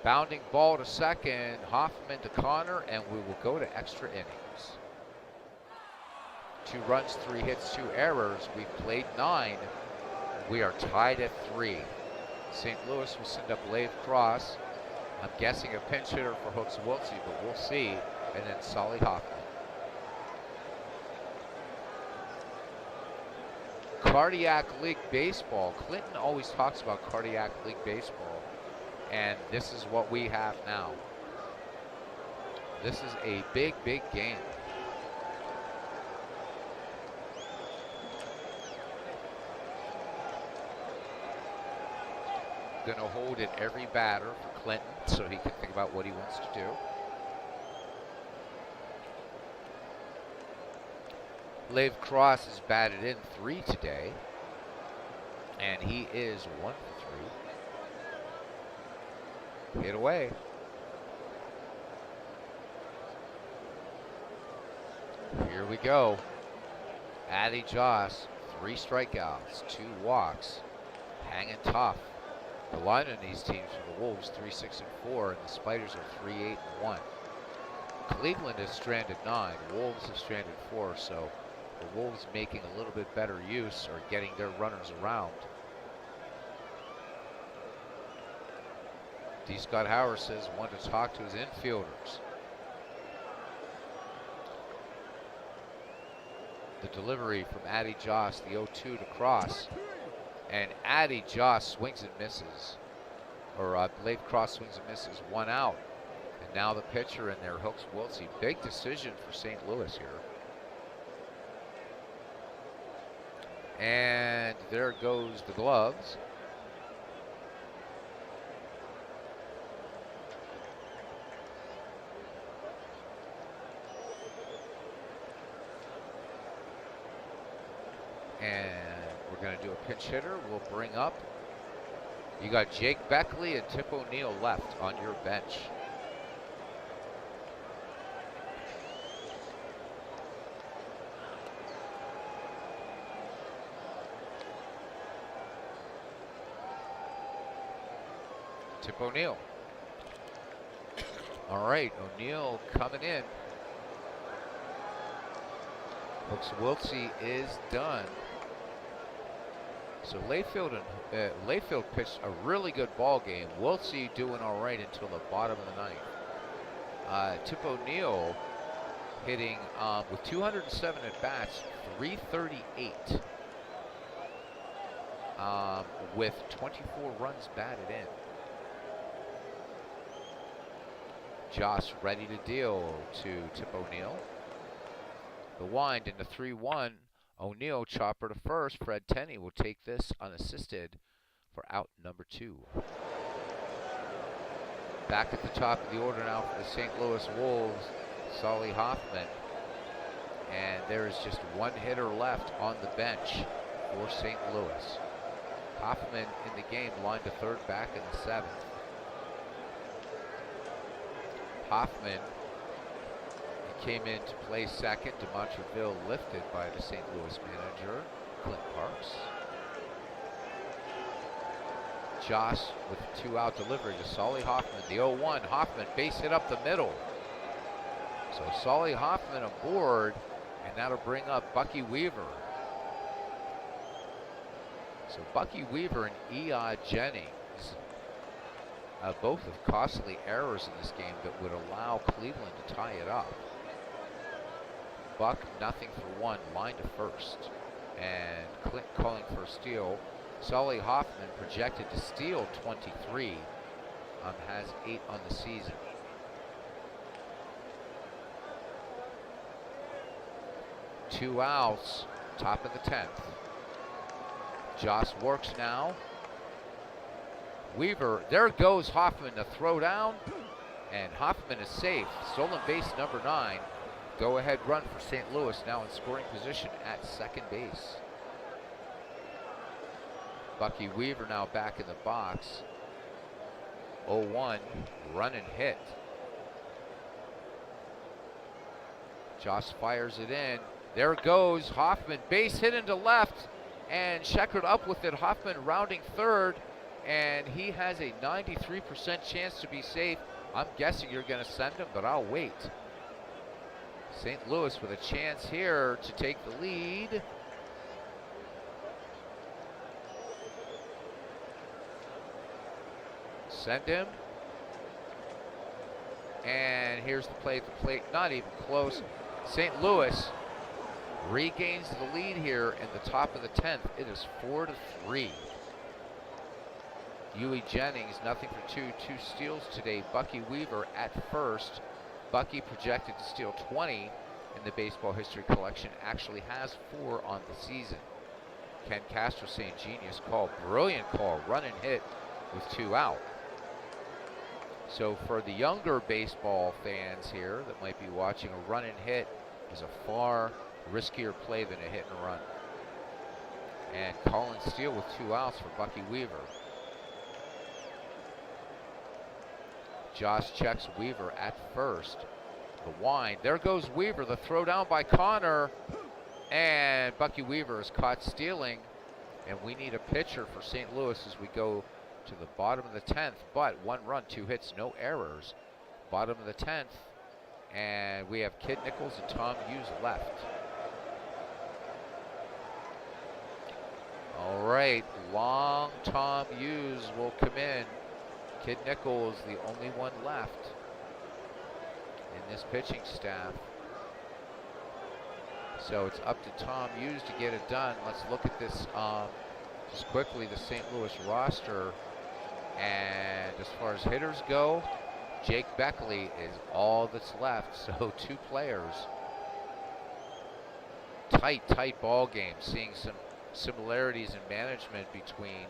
Bounding ball to second. Hoffman to Connor, and we will go to extra innings. 2 runs, 3 hits, 2 errors. We've played 9. We are tied at 3. St. Louis will send up Lave Cross. I'm guessing a pinch hitter for Hooks Wiltsey, but we'll see. And then Solly Hoffman. Cardiac League Baseball. Clinton always talks about Cardiac League Baseball. And this is what we have now. This is a big game. going to hold at every batter for Clinton so he can think about what he wants to do. Lev Cross has batted in 3 today, and he is 1 for 3. Hit away. Here we go. Addy Joss, 3 strikeouts, 2 walks, hanging tough. The line in these teams for the Wolves 3-6-4, and the Spiders are 3-8-1. Cleveland has stranded 9, Wolves have stranded 4, so the Wolves making a little bit better use or getting their runners around. D. Scott Howard says wanted to talk to his infielders. The delivery from Addy Joss, the 0-2 to Cross. And Addy Joss swings and misses. Or Lev Cross swings and misses, 1 out. And now the pitcher in there, Hooks Wiltsey. Big decision for St. Louis here. And there goes the gloves. And we're going to do a pinch hitter. We'll bring up. You got Jake Beckley and Tip O'Neill left on your bench. Tip O'Neill. All right, O'Neill coming in. Hooks Wiltsey is done. So Layfield pitched a really good ball game. Wiltsey doing all right until the bottom of the 9th. Tip O'Neill hitting with 207 at bats, 338, with 24 runs batted in. Joss ready to deal to Tip O'Neill. The wind into 3-1. O'Neill chopper to first. Fred Tenney will take this unassisted for out number 2. Back at the top of the order now for the St. Louis Wolves, Solly Hoffman. And there is just 1 hitter left on the bench for St. Louis. Hoffman in the game, lined to third back in the 7th. Hoffman came in to play second. De Montreville lifted by the St. Louis manager, Clint Parks. Joss with a 2-out delivery to Solly Hoffman. The 0-1, Hoffman base hit up the middle. So Solly Hoffman aboard, and that'll bring up Bucky Weaver. So Bucky Weaver and E.I. Jennings, both with costly errors in this game that would allow Cleveland to tie it up. Buck, nothing for 1, line to first. And Clint calling for a steal. Solly Hoffman projected to steal 23. Has 8 on the season. Two outs, top of the 10th. Joss works now. Weaver, there goes Hoffman to throw down. And Hoffman is safe. Stolen base number 9. Go-ahead run for St. Louis, now in scoring position at second base. Bucky Weaver now back in the box. 0-1, run and hit. Joss fires it in. There goes Hoffman, base hit into left, and checkered up with it. Hoffman rounding third, and he has a 93% chance to be safe. I'm guessing you're going to send him, but I'll wait. St. Louis with a chance here to take the lead. Send him. And here's the play at the plate, not even close. St. Louis regains the lead here in the top of the 10th. It is 4-3. E.I. Jennings, nothing for 2, 2 steals today. Bucky Weaver at first. Bucky projected to steal 20 in the baseball history collection, actually has 4 on the season. Ken Castro saying genius call, brilliant call, run and hit with 2 out. So for the younger baseball fans here that might be watching, a run and hit is a far riskier play than a hit and run. And Colin Steele with 2 outs for Bucky Weaver. Josh checks Weaver at first. The wind, there goes Weaver, the throw down by Connor, and Bucky Weaver is caught stealing, and we need a pitcher for St. Louis as we go to the bottom of the 10th, but 1 run, 2 hits, no errors. Bottom of the 10th, and we have Kid Nichols and Tom Hughes left. All right, long Tom Hughes will come in. Kid Nichols, the only one left in this pitching staff. So it's up to Tom Hughes to get it done. Let's look at this just quickly, the St. Louis roster. And as far as hitters go, Jake Beckley is all that's left. So 2 players. Tight ball game. Seeing some similarities in management between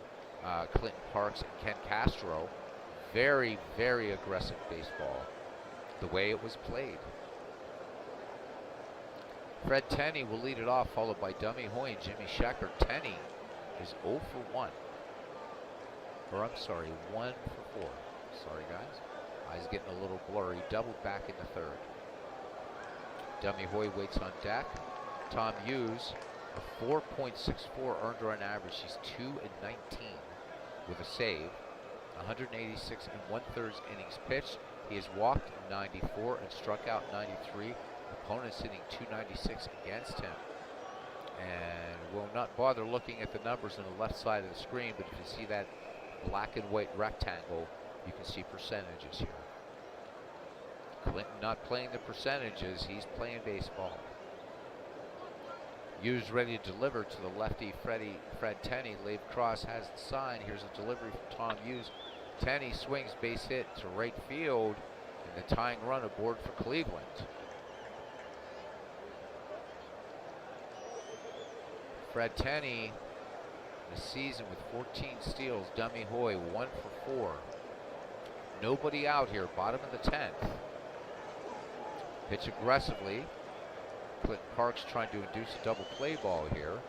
Clinton Parks and Ken Castro. Very, very aggressive baseball, the way it was played. Fred Tenney will lead it off, followed by Dummy Hoy and Jimmy Shecker. Tenney is 0 for 1. Or I'm sorry, 1 for 4. Sorry, guys. Eyes getting a little blurry. Doubled back in the 3rd. Dummy Hoy waits on deck. Tom Hughes, a 4.64 earned run average. He's 2 and 19 with a save. 186 and 1/3 innings pitched. He has walked 94 and struck out 93. Opponents hitting 296 against him. And we'll not bother looking at the numbers on the left side of the screen, but if you see that black and white rectangle, you can see percentages here. Clinton not playing the percentages, he's playing baseball. Hughes ready to deliver to the lefty Fred Tenney. Lave Cross has the sign. Here's a delivery from Tom Hughes. Tenney swings, base hit to right field, and the tying run aboard for Cleveland. Fred Tenney, the season with 14 steals. Dummy Hoy, 1 for 4. Nobody out here, bottom of the 10th. Pitch aggressively. Clinton Parks trying to induce a double play ball here.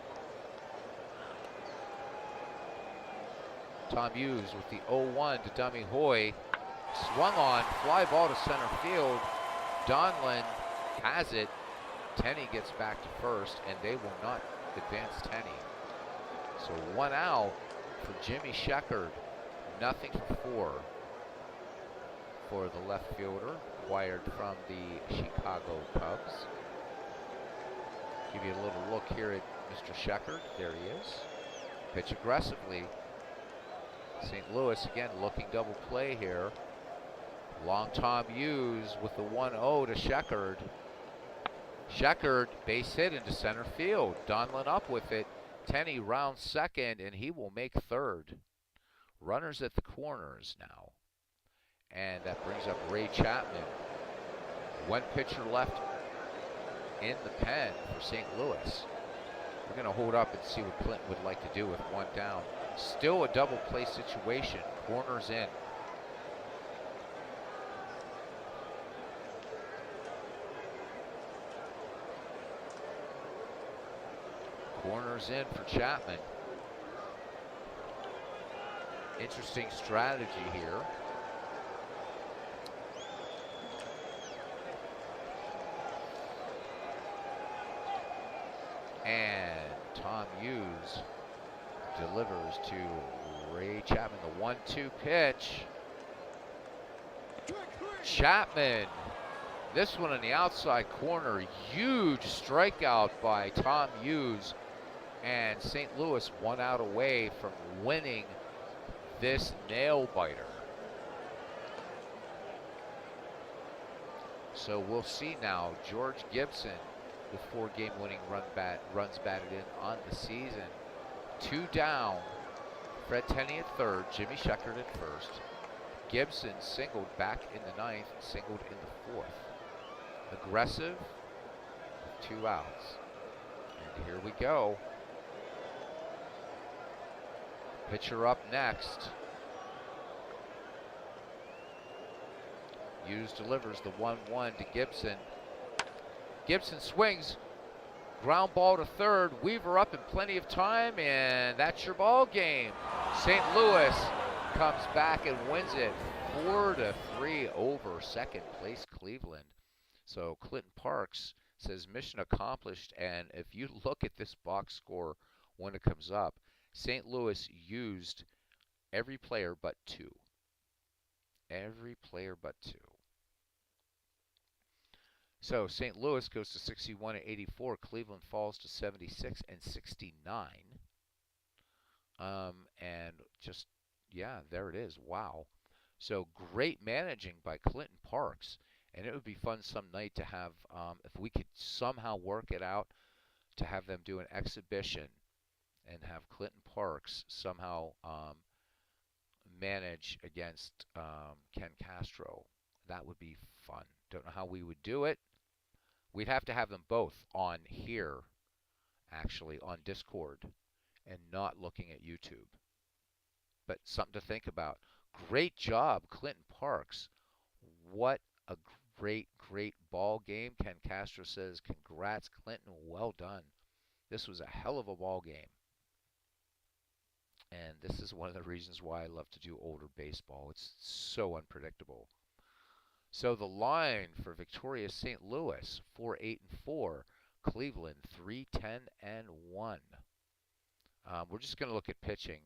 Tom Hughes with the 0-1 to Dummy Hoy. Swung on, fly ball to center field. Donlin has it. Tenney gets back to first, and they will not advance Tenney. So 1 out for Jimmy Sheckard. Nothing for 4 for the left fielder, acquired from the Chicago Cubs. Give you a little look here at Mr. Sheckard. There he is. Pitch aggressively. St. Louis again looking double play here. Long Tom Hughes with the 1-0 to Sheckard. Sheckard base hit into center field. Donlin up with it. Tenney rounds second, and he will make third. Runners at the corners now. And that brings up Ray Chapman. 1 pitcher left in the pen for St. Louis. We're going to hold up and see what Clinton would like to do with 1 down. Still a double play situation. Corners in. Corners in for Chapman. Interesting strategy here. And Tom Hughes delivers to Ray Chapman. The 1-2 pitch. Chapman. This one on the outside corner. Huge strikeout by Tom Hughes. And St. Louis 1 out away from winning this nail biter. So we'll see now. George Gibson with 4 game-winning runs batted in on the season. 2 down. Fred Tenney at third. Jimmy Sheckard at first. Gibson singled back in the 9th. Singled in the 4th. Aggressive. 2 outs. And here we go. Pitcher up next. Hughes delivers the 1-1 to Gibson. Gibson swings, ground ball to third. Weaver up in plenty of time, and that's your ball game. St. Louis comes back and wins it 4-3 over second place Cleveland. So Clinton Parks says mission accomplished, and if you look at this box score when it comes up, St. Louis used every player but two. Every player but two. So St. Louis goes to 61 and 84. Cleveland falls to 76 and 69. And just, yeah, there it is. Wow. So great managing by Clinton Parks. And it would be fun some night to have, if we could somehow work it out, to have them do an exhibition and have Clinton Parks somehow manage against Ken Castro. That would be fun. Don't know how we would do it. We'd have to have them both on here, actually, on Discord, and not looking at YouTube. But something to think about. Great job, Clinton Parks. What a great ball game. Ken Castro says, congrats, Clinton. Well done. This was a hell of a ball game. And this is one of the reasons why I love to do older baseball. It's so unpredictable. So the line for victorious St. Louis, 4-8-4. Cleveland, 3-10-1. We're just going to look at pitching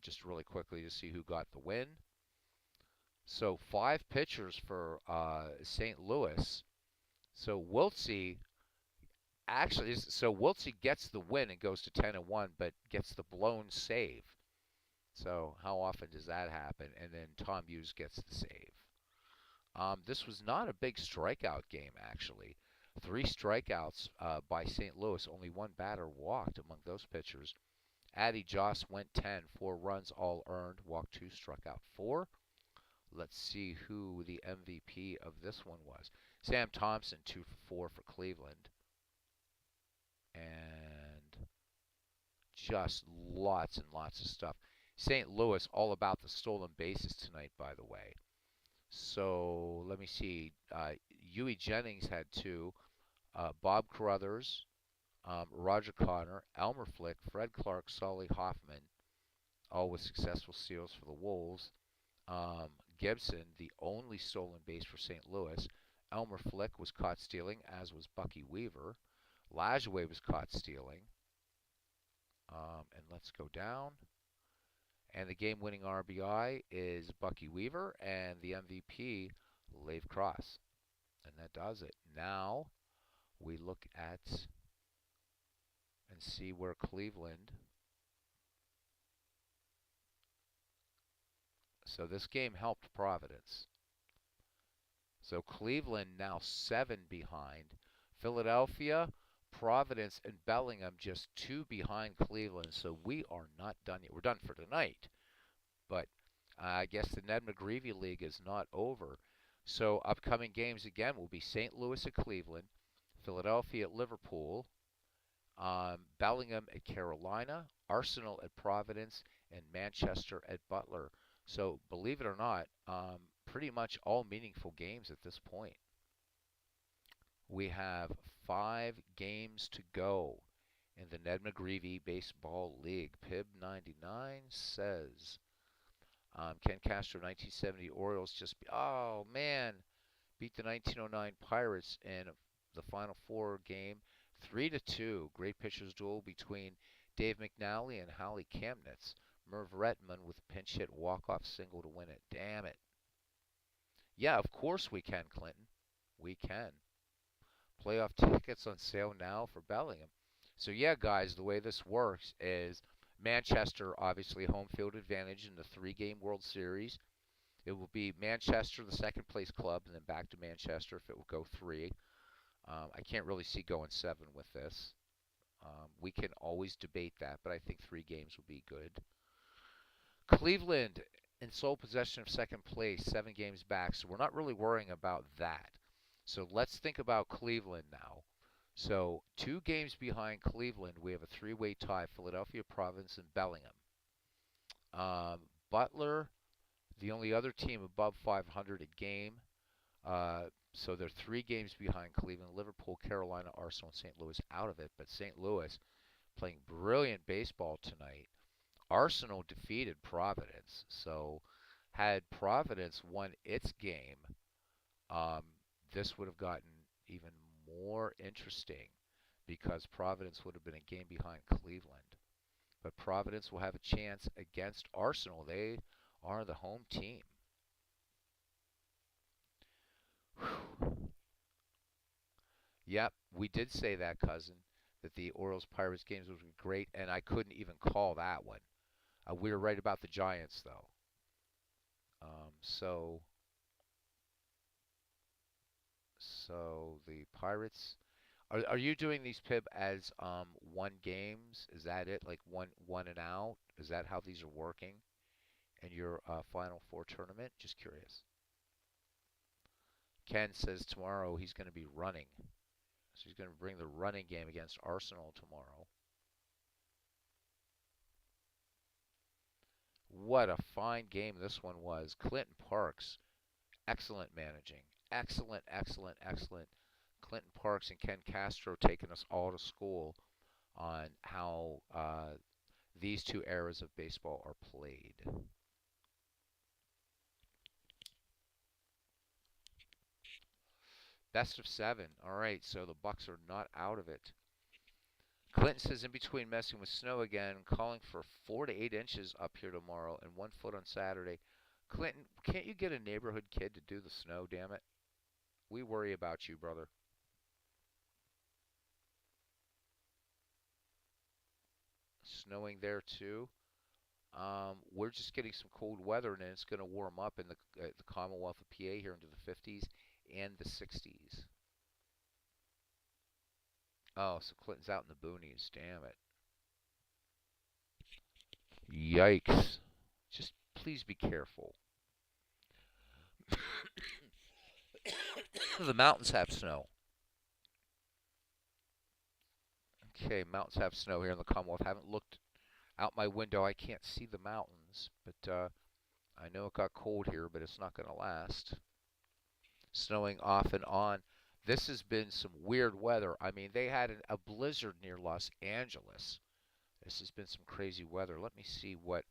just really quickly to see who got the win. So 5 pitchers for St. Louis. So Wiltsey Wiltsey gets the win and goes to 10-1, but gets the blown save. So how often does that happen? And then Tom Hughes gets the save. This was not a big strikeout game, actually. 3 strikeouts by St. Louis. Only 1 batter walked among those pitchers. Addy Joss went 10, 4 runs all earned, walked 2, struck out 4. Let's see who the MVP of this one was. Sam Thompson, 2 for 4 for Cleveland. And just lots and lots of stuff. St. Louis, all about the stolen bases tonight, by the way. So let me see. Huey Jennings had 2. Bob Carruthers, Roger Connor, Elmer Flick, Fred Clark, Solly Hoffman, all with successful steals for the Wolves. Gibson, the only stolen base for St. Louis. Elmer Flick was caught stealing, as was Bucky Weaver. Lajoie was caught stealing. And let's go down. And the game-winning RBI is Bucky Weaver, and the MVP, Leif Cross. And that does it. Now we look at and see where Cleveland. So this game helped Providence. So Cleveland now 7 behind. Philadelphia, Providence, and Bellingham just 2 behind Cleveland. So we are not done yet. We're done for tonight. But I guess the Ned McGreevy League is not over. So upcoming games again will be St. Louis at Cleveland, Philadelphia at Liverpool, Bellingham at Carolina, Arsenal at Providence, and Manchester at Butler. So believe it or not, pretty much all meaningful games at this point. We have 5 games to go in the Ned McGreevy Baseball League. Pib 99 says, Ken Castro 1970 Orioles just, oh man, beat the 1909 Pirates in the Final Four game 3-2. Great pitchers duel between Dave McNally and Howie Kamnitz. Merv Retman with a pinch hit walk-off single to win it. Damn it. Yeah, of course we can, Clinton. We can. Playoff tickets on sale now for Bellingham. So yeah, guys, the way this works is Manchester, obviously home field advantage in the 3-game World Series. It will be Manchester, the second place club, and then back to Manchester if it will go 3. I can't really see going 7 with this. We can always debate that, but I think 3 games will be good. Cleveland in sole possession of second place, 7 games back, so we're not really worrying about that. So let's think about Cleveland now. So 2 games behind Cleveland, we have a 3-way tie, Philadelphia, Providence, and Bellingham. Butler, the only other team above 500 a game. So they're 3 games behind Cleveland, Liverpool, Carolina, Arsenal, and St. Louis out of it. But St. Louis playing brilliant baseball tonight. Arsenal defeated Providence. So had Providence won its game, um, this would have gotten even more interesting because Providence would have been a game behind Cleveland. But Providence will have a chance against Arsenal. They are the home team. Whew. Yep, we did say that, cousin, that the Orioles Pirates games would be great, and I couldn't even call that one. We were right about the Giants, though. So, the Pirates. Are you doing these Pib as one games? Is that it? Like one and out? Is that how these are working in your Final Four tournament? Just curious. Ken says tomorrow he's going to be running, so he's going to bring the running game against Arsenal tomorrow. What a fine game this one was. Clinton Parks, excellent managing. Excellent, excellent, excellent. Clinton Parks and Ken Castro taking us all to school on how these two eras of baseball are played. Best of 7. All right, so the Bucks are not out of it. Clinton says in between messing with snow again, calling for 4 to 8 inches up here tomorrow and 1 foot on Saturday. Clinton, can't you get a neighborhood kid to do the snow? Damn it, we worry about you, brother. Snowing there too. We're just getting some cold weather, and it's going to warm up in the Commonwealth of PA here into the 50s and the 60s. Oh, so Clinton's out in the boonies. Damn it. Yikes. Just please be careful. The mountains have snow. Okay, mountains have snow here in the Commonwealth. Haven't looked out my window. I can't see the mountains, but I know it got cold here, but it's not going to last. Snowing off and on. This has been some weird weather. I mean, they had a blizzard near Los Angeles. This has been some crazy weather. Let me see what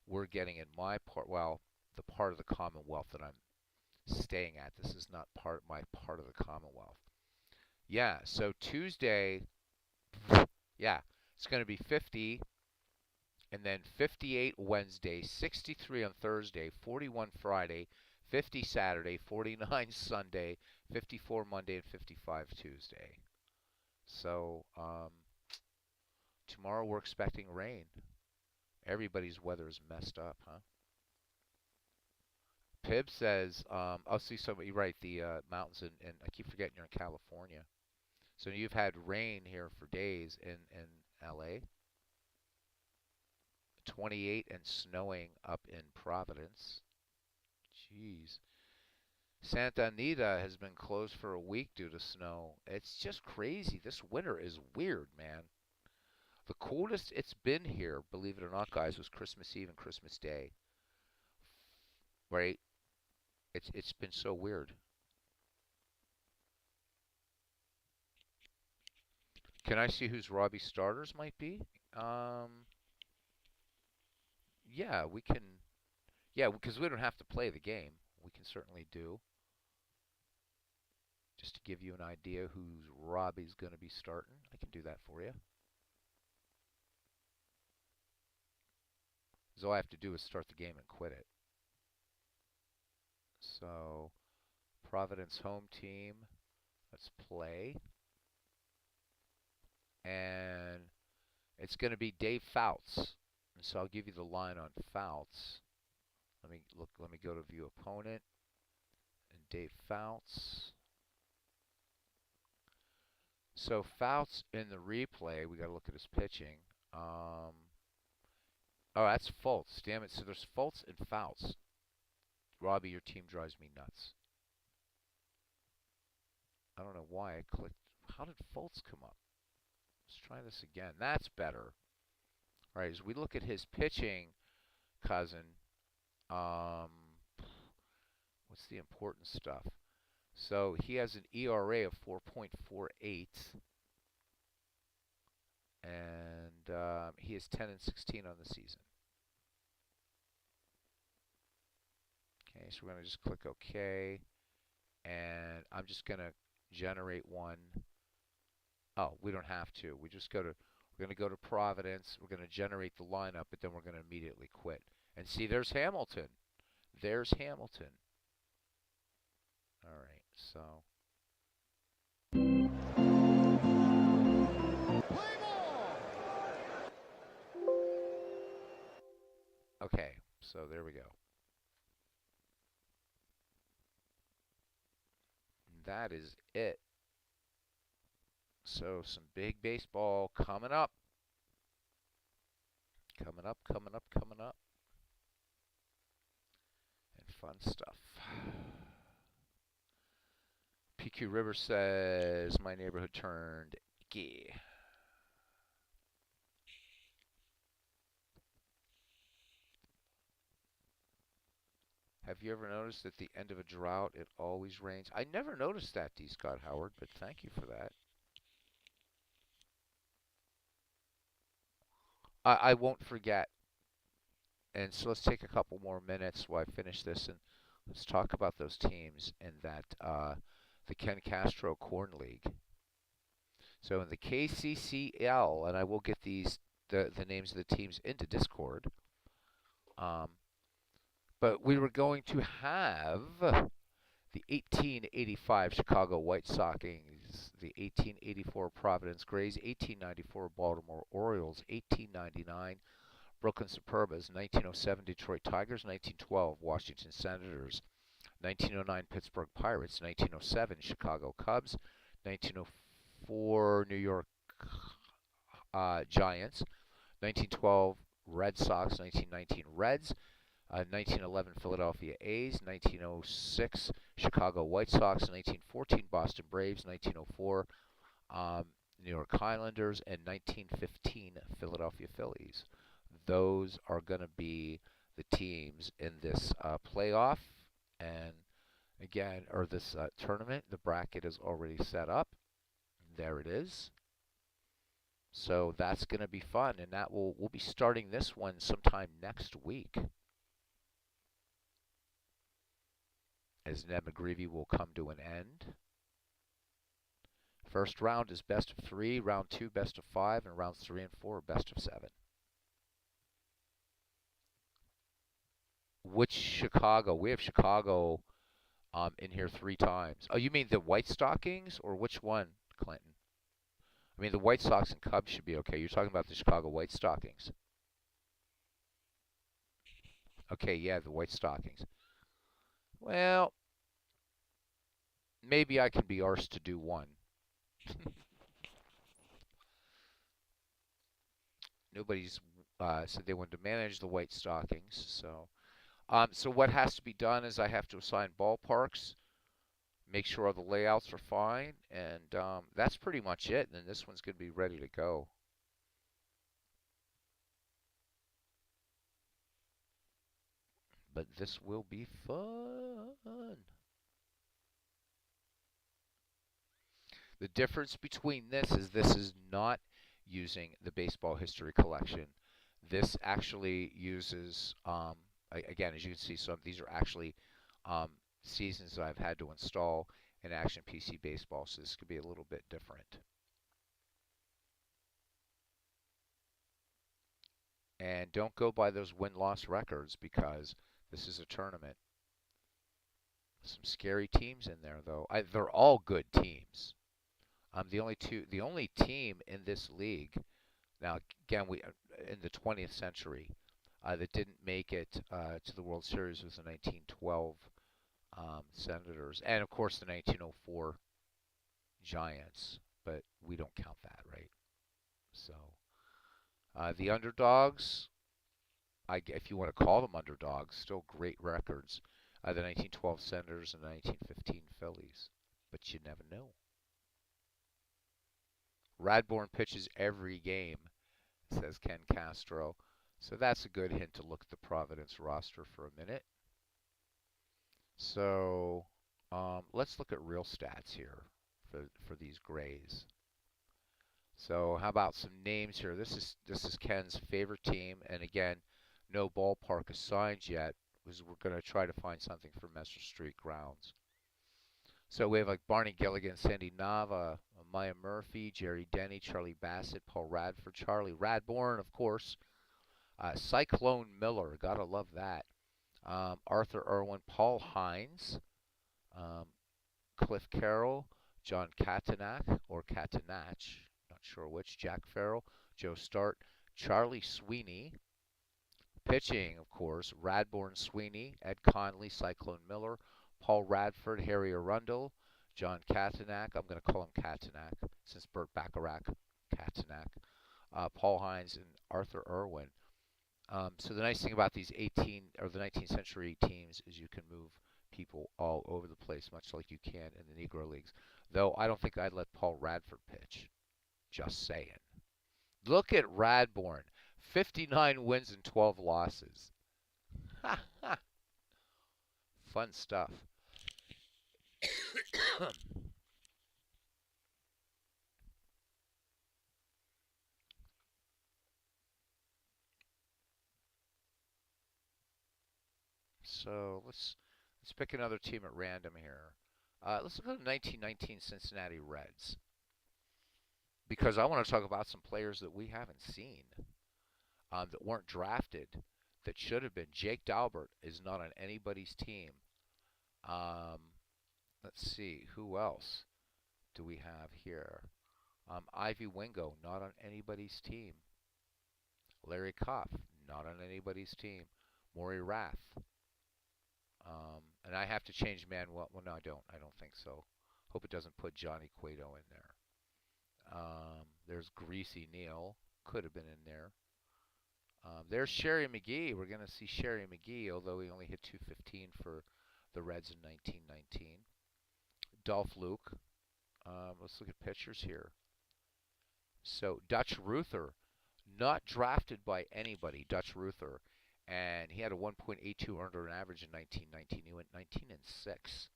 we're getting in my part. Well, the part of the Commonwealth that I'm staying at. This is not my part of the Commonwealth. Yeah, so Tuesday, yeah, it's going to be 50, and then 58 Wednesday, 63 on Thursday, 41 Friday, 50 Saturday, 49 Sunday, 54 Monday, and 55 Tuesday. So tomorrow we're expecting rain. Everybody's weather is messed up, huh? Pib says, I'll see somebody right, the mountains, and I keep forgetting you're in California. So you've had rain here for days in LA. 28 and snowing up in Providence. Jeez. Santa Anita has been closed for a week due to snow. It's just crazy. This winter is weird, man. The coldest it's been here, believe it or not, guys, was Christmas Eve and Christmas Day. Right? It's been so weird. Can I see who's Robbie's starters might be? Um, yeah, we can. Yeah, because we don't have to play the game. We can certainly do. Just to give you an idea who's Robbie's going to be starting, I can do that for you. Because all I have to do is start the game and quit it. So, Providence home team. Let's play. And it's going to be Dave Fouts. And so I'll give you the line on Fouts. Let me look. Let me go to view opponent. And Dave Fouts. So Fouts in the replay, we got to look at his pitching. Oh, that's Fultz. Damn it. So there's Fultz and Fouts. Robbie, your team drives me nuts. I don't know why I clicked. How did Fultz come up? Let's try this again. That's better. All right, as we look at his pitching, cousin, um, what's the important stuff? So he has an ERA of 4.48, and he is 10 and 16 on the season. Okay, so we're going to just click OK, and I'm just going to generate one. Oh, we don't have to. We're going to go to Providence. We're going to generate the lineup, but then we're going to immediately quit. And see, there's Hamilton. There's Hamilton. All right, so Play ball. okay, so there we go. That is it. So some big baseball coming up. Coming up, coming up, coming up. And fun stuff. PQ River says my neighborhood turned gay. Have you ever noticed at the end of a drought it always rains? I never noticed that, D. Scott Howard, but thank you for that. I won't forget. And so let's take a couple more minutes while I finish this and let's talk about those teams in that the Ken Castro Corn League. So in the KCCL, and I will get the names of the teams into Discord. But we were going to have the 1885 Chicago White Sox, the 1884 Providence Grays, 1894 Baltimore Orioles, 1899 Brooklyn Superbas, 1907 Detroit Tigers, 1912 Washington Senators, 1909 Pittsburgh Pirates, 1907 Chicago Cubs, 1904 New York Giants, 1912 Red Sox, 1919 Reds, 1911 Philadelphia A's, 1906 Chicago White Sox, 1914 Boston Braves, 1904 New York Highlanders, and 1915 Philadelphia Phillies. Those are going to be the teams in this playoff, and again, or this tournament. The bracket is already set up. There it is. So that's going to be fun, and we'll be starting this one sometime next week, as Ned McGreevy will come to an end. First round is best of 3, round 2 best of 5, and rounds 3 and 4 best of 7. Which Chicago? We have Chicago in here 3 times. Oh, you mean the White Stockings, or which one, Clinton? I mean, the White Sox and Cubs should be okay. You're talking about the Chicago White Stockings. Okay, yeah, the White Stockings. Well, maybe I can be arsed to do one. Nobody's said they wanted to manage the White Stockings. So what has to be done is I have to assign ballparks, make sure all the layouts are fine, and that's pretty much it. And then this one's going to be ready to go. But this will be fun. The difference between this is not using the baseball history collection. This actually uses, again, as you can see, some of these are actually seasons that I've had to install in Action PC Baseball, so this could be a little bit different. And don't go by those win-loss records because this is a tournament. Some scary teams in there, though. They're all good teams. The only team in this league, now again, in the 20th century, that didn't make it to the World Series was the 1912 Senators, and of course the 1904 Giants, but we don't count that, right? So the underdogs, if you want to call them underdogs, still great records. The 1912 Senators and the 1915 Phillies, but you never know. Radbourne pitches every game, says Ken Castro. So that's a good hint to look at the Providence roster for a minute. So Let's look at real stats here for these Grays. So how about some names here? This is Ken's favorite team, and again, no ballpark assigned yet, because we're going to try to find something for Messer Street grounds. So we have like Barney Gilligan, Sandy Nava, Maya Murphy, Jerry Denny, Charlie Bassett, Paul Radford, Charlie Radbourne, of course, Cyclone Miller, gotta love that. Arthur Irwin, Paul Hines, um, Cliff Carroll, John Katanach or Catanach, not sure which, Jack Farrell, Joe Start, Charlie Sweeney. Pitching, of course, Radbourne Sweeney, Ed Conley, Cyclone Miller, Paul Radford, Harry Arundel, John Katanach. I'm going to call him Katanach since Burt Bacharach, Katanach. Paul Hines and Arthur Irwin. So the nice thing about these 18 or the 19th century teams is you can move people all over the place, much like you can in the Negro Leagues. Though I don't think I'd let Paul Radford pitch. Just saying. Look at Radbourne. 59 wins and 12 losses. Ha ha. Fun stuff. So let's pick another team at random here. Let's look at the 1919 Cincinnati Reds because I want to talk about some players that we haven't seen that weren't drafted that should have been. Jake Dalbert is not on anybody's team. Um, let's see who else do we have here. Ivy Wingo not on anybody's team. Larry Koff not on anybody's team. Maury Rath. And I have to change Manuel. Well, no, I don't. I don't think so. Hope it doesn't put Johnny Cueto in there. There's Greasy Neal. Could have been in there. There's Sherry McGee. We're going to see Sherry McGee, although he only hit 215 for the Reds in 1919. Dolph Luke. Let's look at pitchers here. So Dutch Ruther, not drafted by anybody. Dutch Ruther, and he had a 1.82 earned run average in 1919. He went 19 and 6.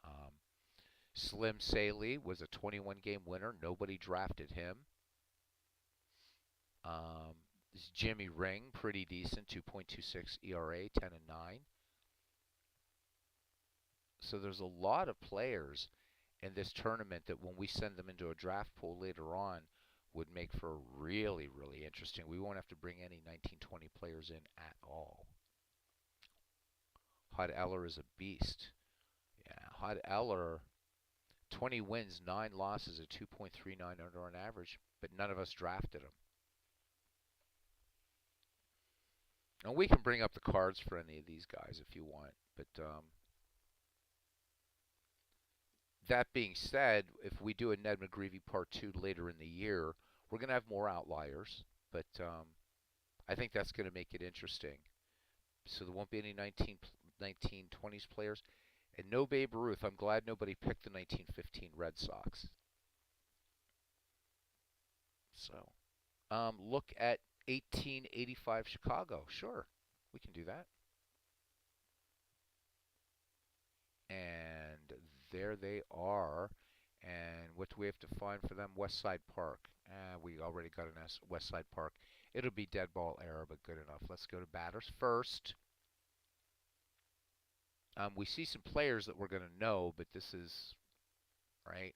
Um, Slim Saley was a 21-game winner. Nobody drafted him. This Jimmy Ring, pretty decent, 2.26 ERA, 10 and 9. So there's a lot of players in this tournament that when we send them into a draft pool later on would make for really, really interesting. We won't have to bring any 1920 players in at all. Hud Eller is a beast. Yeah, Hud Eller, 20 wins, 9 losses, a 2.39 earned run average, but none of us drafted him. And we can bring up the cards for any of these guys if you want, but that being said, if we do a Ned McGreevy Part 2 later in the year, we're going to have more outliers, but I think that's going to make it interesting. So there won't be any 1920s players. And no Babe Ruth. I'm glad nobody picked the 1915 Red Sox. So look at 1885 Chicago. Sure, we can do that. And there they are. And what do we have to find for them? West Side Park. We already got an West Side Park. It'll be dead ball era, but good enough. Let's go to batters first. We see some players that we're going to know, but this is right.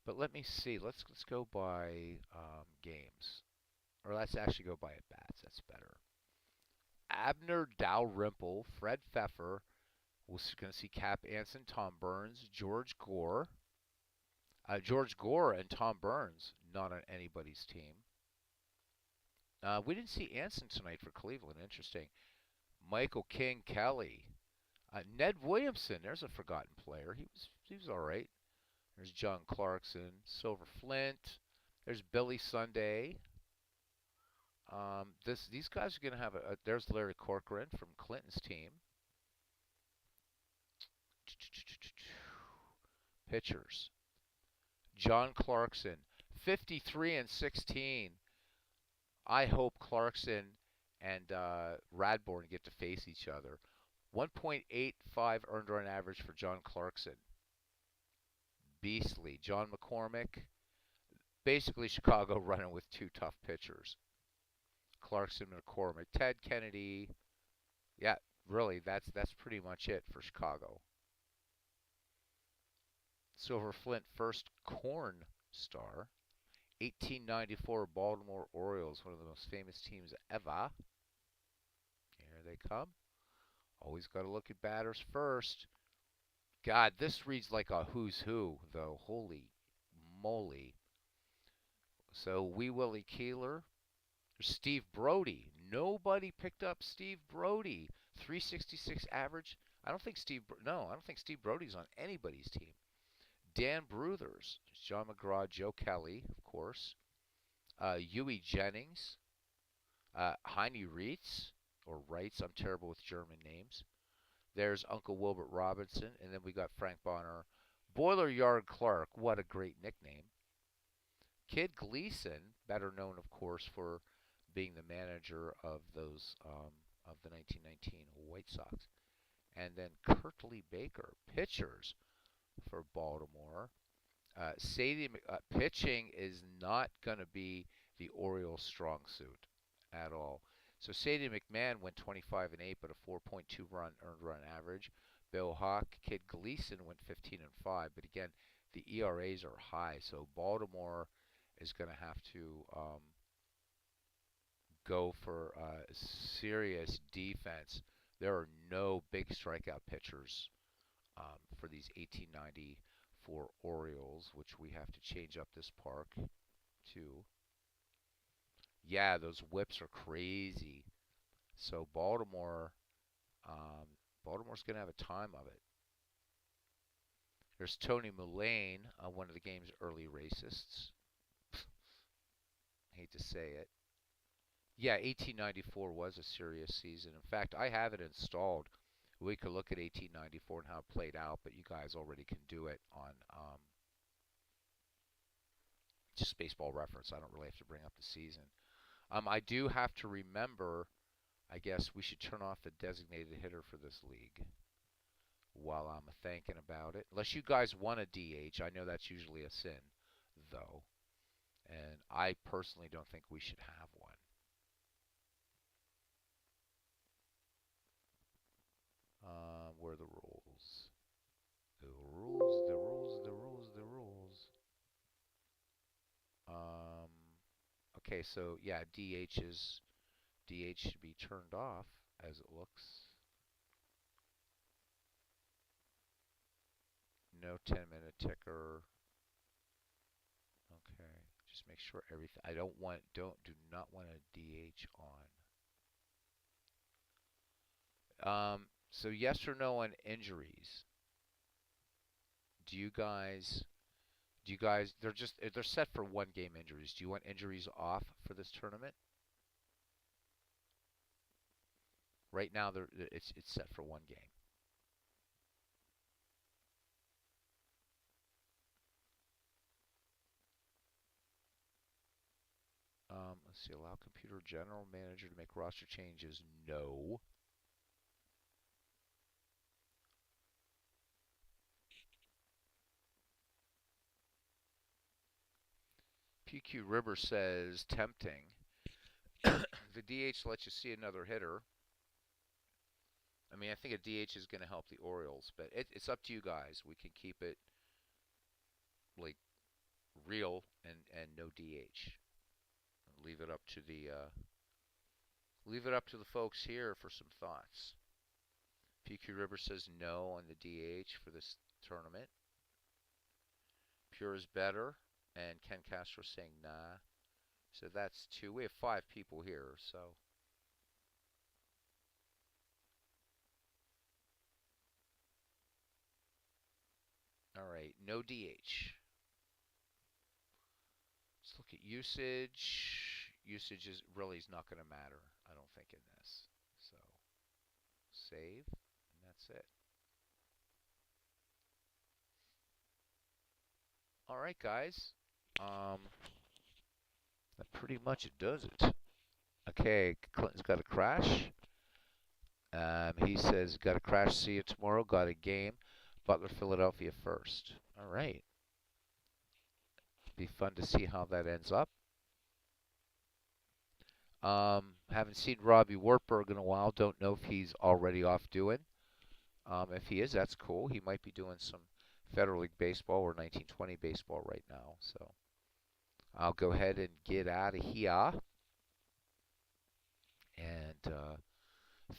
But let me see. Let's go by games, or let's actually go by at bats. That's better. Abner Dalrymple, Fred Pfeffer. We're going to see Cap Anson, Tom Burns, George Gore. George Gore and Tom Burns not on anybody's team. We didn't see Anson tonight for Cleveland. Interesting. Michael King Kelly. Ned Williamson. There's a forgotten player. He was all right. There's John Clarkson, Silver Flint. There's Billy Sunday. These guys are going to have there's Larry Corcoran from Clinton's team. Pitchers. John Clarkson, 53 and 16. I hope Clarkson and Radbourne get to face each other. 1.85 earned run average for John Clarkson. Beastly. John McCormick. Basically, Chicago running with two tough pitchers. Clarkson, McCormick, Ted Kennedy. Yeah, really, that's pretty much it for Chicago. Silver Flint first corn star. 1894 Baltimore Orioles, one of the most famous teams ever. Here they come. Always got to look at batters first. God, this reads like a who's who, though. Holy moly. So, Wee Willie Keeler. Steve Brody. Nobody picked up Steve Brody. 366 average. I don't think Steve Brody's on anybody's team. Dan Bruthers. John McGraw, Joe Kelly, of course. Huey Jennings. Heine Reitz, or Reitz. I'm terrible with German names. There's Uncle Wilbert Robinson, and then we got Frank Bonner. Boiler Yard Clark, what a great nickname. Kid Gleason, better known, of course, for being the manager of those of the 1919 White Sox. And then Kirtley Baker, pitchers for Baltimore. Pitching is not going to be the Orioles' strong suit at all. So Sadie McMahon went 25 and 8, but a 4.2 run earned run average. Bill Hawk, Kid Gleason went 15 and 5, but again, the ERAs are high, so Baltimore is going to have to go for serious defense. There are no big strikeout pitchers for these 1894 Orioles, which we have to change up this park to. Yeah, those whips are crazy. So Baltimore's going to have a time of it. There's Tony Mullane, one of the game's early racists. Hate to say it. Yeah, 1894 was a serious season. In fact, I have it installed. We could look at 1894 and how it played out, but you guys already can do it on just Baseball Reference. I don't really have to bring up the season. I do have to remember, I guess we should turn off the designated hitter for this league while I'm thinking about it. Unless you guys want a DH. I know that's usually a sin, though. And I personally don't think we should have one. Where are the rules? The rules, the rules, the rules, the rules. Um, okay, so yeah, DH should be turned off as it looks. No 10-minute ticker. Okay, just make sure everything. I do not want a DH on. So yes or no on injuries? Do you guys? They're set for 1 game injuries. Do you want injuries off for this tournament? Right now, it's set for 1 game. Let's see. Allow computer general manager to make roster changes. No. PQ River says tempting. The DH lets you see another hitter. I mean, I think a DH is going to help the Orioles, but it's up to you guys. We can keep it like real and no DH. Leave it up to the folks here for some thoughts. PQ River says no on the DH for this tournament. Pure is better, and Ken Castro saying nah. So that's 2. We have 5 people here, so. All right, no DH. Let's look at usage. Usage is not going to matter, I don't think, in this. So, save, and that's it. All right, guys. That pretty much does it. Okay, Clinton's got a crash. He says, got a crash, see you tomorrow, got a game. Butler, Philadelphia first. All right. Be fun to see how that ends up. Haven't seen Robbie Wartburg in a while. Don't know if he's already off doing. If he is, that's cool. He might be doing some Federal League baseball or 1920 baseball right now. So I'll go ahead and get out of here. And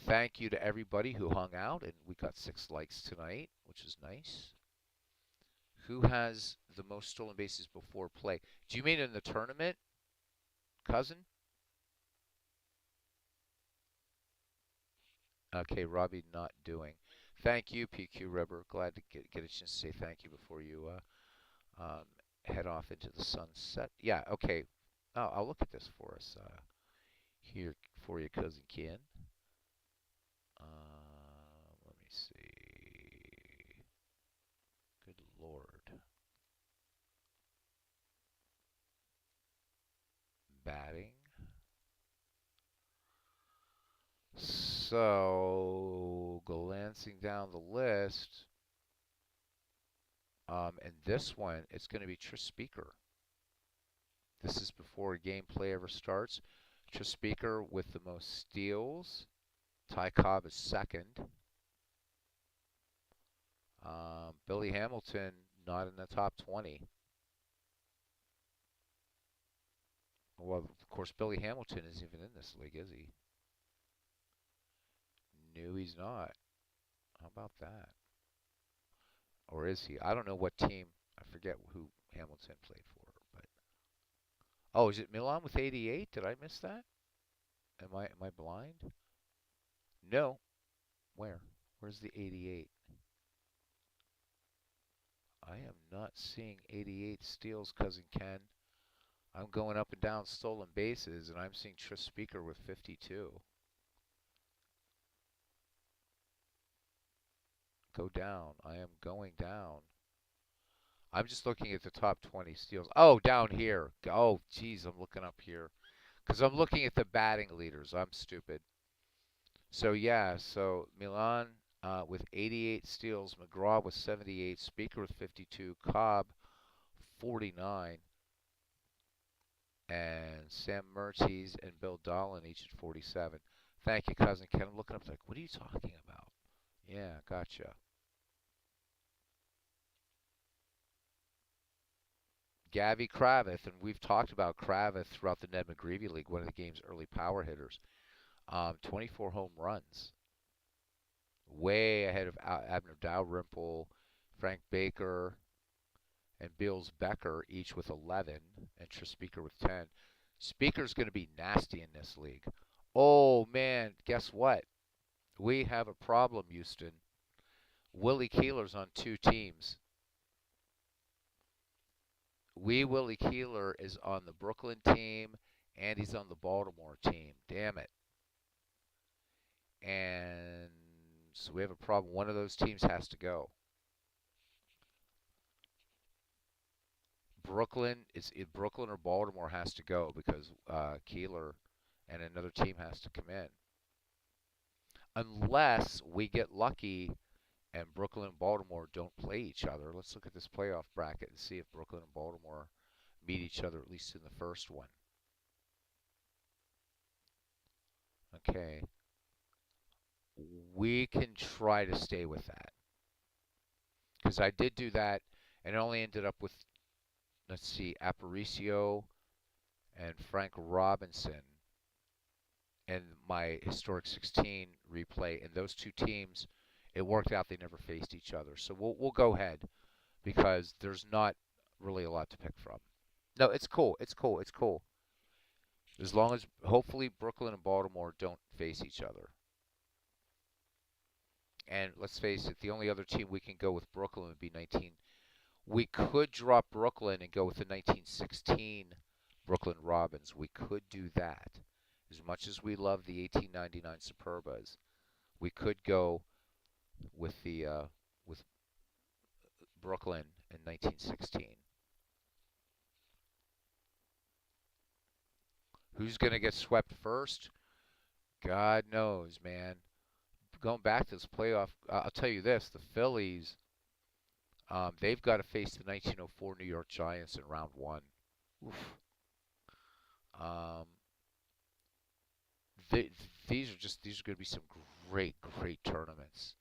thank you to everybody who hung out. And we got 6 likes tonight, which is nice. Who has the most stolen bases before play? Do you mean in the tournament, cousin? Okay, Robbie not doing. Thank you, PQ Rubber. Glad to get a chance to say thank you before you head off into the sunset. Yeah, okay. I'll look at this for us here for you, cousin Ken. Let me see. Good Lord. Batting. So, glancing down the list, and this one, it's going to be Tris Speaker. This is before a game play ever starts. Tris Speaker with the most steals. Ty Cobb is second. Billy Hamilton not in the top 20. Well, of course, Billy Hamilton isn't even in this league, is he? No, he's not. How about that? Or is he? I don't know what team. I forget who Hamilton played for. But oh, is it Milan with 88? Did I miss that? Am I blind? No. Where? Where's the 88? I am not seeing 88 steals, cousin Ken. I'm going up and down stolen bases, and I'm seeing Tris Speaker with 52. Go down. I am going down. I'm just looking at the top 20 steals. Oh, down here. Oh, geez, I'm looking up here. Because I'm looking at the batting leaders. I'm stupid. So, yeah, so Milan with 88 steals, McGraw with 78, Speaker with 52, Cobb 49, and Sam Mertes and Bill Dolan each at 47. Thank you, cousin Ken. I'm looking up like, what are you talking about? Yeah, gotcha. Gabby Kravith, and we've talked about Kravith throughout the Ned McGreevy League, one of the game's early power hitters. 24 home runs, way ahead of Abner Dalrymple, Frank Baker, and Bills Becker, each with 11, and Tris Speaker with 10. Speaker's going to be nasty in this league. Oh, man, guess what? We have a problem, Houston. Willie Keeler's on 2 teams. Willie Keeler is on the Brooklyn team, and he's on the Baltimore team. Damn it. And so we have a problem. One of those teams has to go. Brooklyn or Baltimore has to go because Keeler and another team has to come in. Unless we get lucky and Brooklyn and Baltimore don't play each other. Let's look at this playoff bracket and see if Brooklyn and Baltimore meet each other, at least in the first one. Okay. We can try to stay with that. Because I did do that and only ended up with, let's see, Aparicio and Frank Robinson and my historic 16 replay. And those 2 teams, it worked out they never faced each other. So we'll go ahead because there's not really a lot to pick from. No, it's cool. It's cool. It's cool. As long as hopefully Brooklyn and Baltimore don't face each other. And let's face it, the only other team we can go with Brooklyn would be 19. We could drop Brooklyn and go with the 1916 Brooklyn Robins. We could do that. As much as we love the 1899 Superbas, we could go with the with Brooklyn in 1916. Who's going to get swept first? God knows, man. going back to this playoff, I'll tell you this: the Phillies, they've got to face the 1904 New York Giants in round one. Oof. Um, they, these are going to be some great tournaments.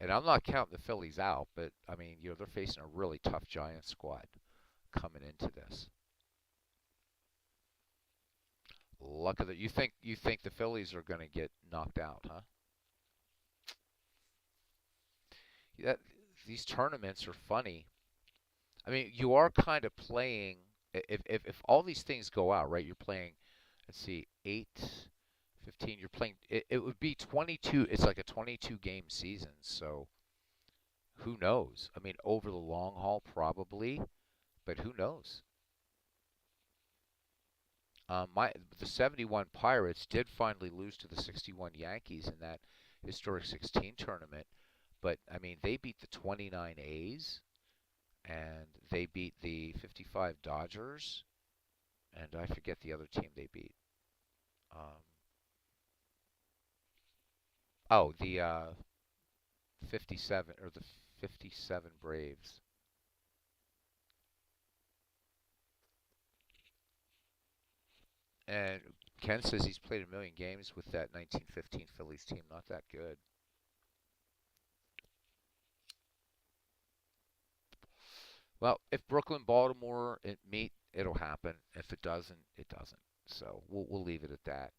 And I'm not counting the Phillies out, but I mean, they're facing a really tough Giants squad coming into this. Luck of the you think the Phillies are going to get knocked out, huh? That, these tournaments are funny. I mean, you are kind of playing if all these things go out, right? You're playing, let's see, 8, 15. You're playing. It would be 22. It's like a 22 game season. So who knows? I mean, over the long haul, probably, but who knows? The 71 Pirates did finally lose to the 61 Yankees in that historic 16 tournament, but I mean, they beat the 29 A's and they beat the 55 Dodgers, and I forget the other team they beat. Um, oh, the 57 or the 57 Braves. And Ken says he's played a million games with that 1915 Phillies team. Not that good. Well, if Brooklyn, Baltimore meet, it'll happen. If it doesn't, it doesn't. So we'll leave it at that.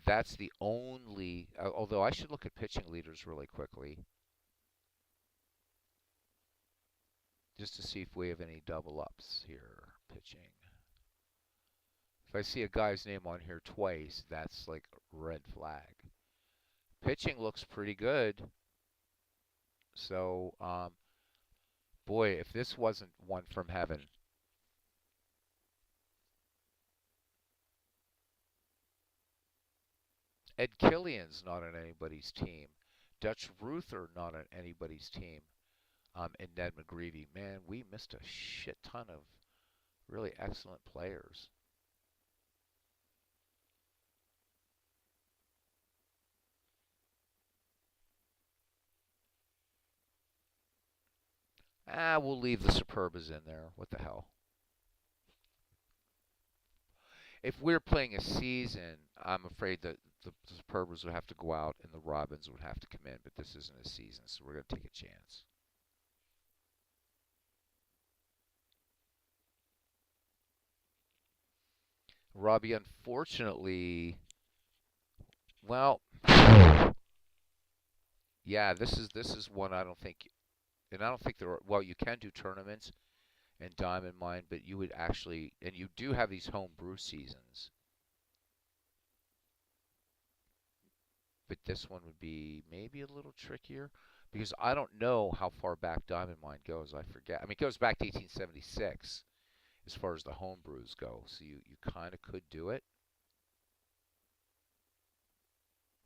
That's the only. Although I should look at pitching leaders really quickly, just to see if we have any double ups here. Pitching. If I see a guy's name on here twice, that's like a red flag. Pitching looks pretty good. So, boy, if this wasn't one from heaven, Ed Killian's not on anybody's team. Dutch Ruther not on anybody's team. And Ned McGreevy, man, we missed a shit ton of really excellent players. We'll leave the Superbas in there. What the hell? If we're playing a season, I'm afraid that the Superbas would have to go out and the Robins would have to come in, but this isn't a season, so we're going to take a chance. Robbie, unfortunately, well, yeah, this is one I don't think, and I don't think there are. Well, you can do tournaments and Diamond Mine, but you would actually, and you do have these home brew seasons, but this one would be maybe a little trickier because I don't know how far back Diamond Mine goes. I forget. I mean, it goes back to 1876 as far as the home brews go, so you kind of could do it.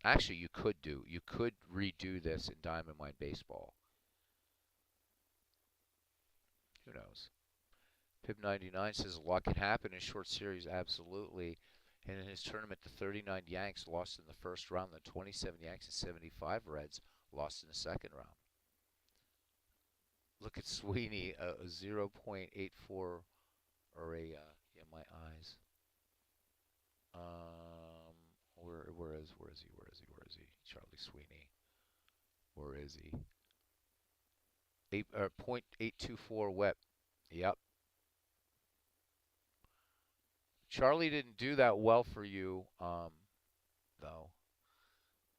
Actually, you could redo this in Diamond Mine baseball. Who knows? Pib 99 says a lot can happen in short series. Absolutely. And in his tournament, the 39 Yanks lost in the first round. The 27 Yanks and 75 Reds lost in the second round. Look at Sweeney, a 0.84 or a yeah, my eyes. Where is he? Charlie Sweeney. Where is he? 0.824 WEP. Yep. Charlie didn't do that well for you, though.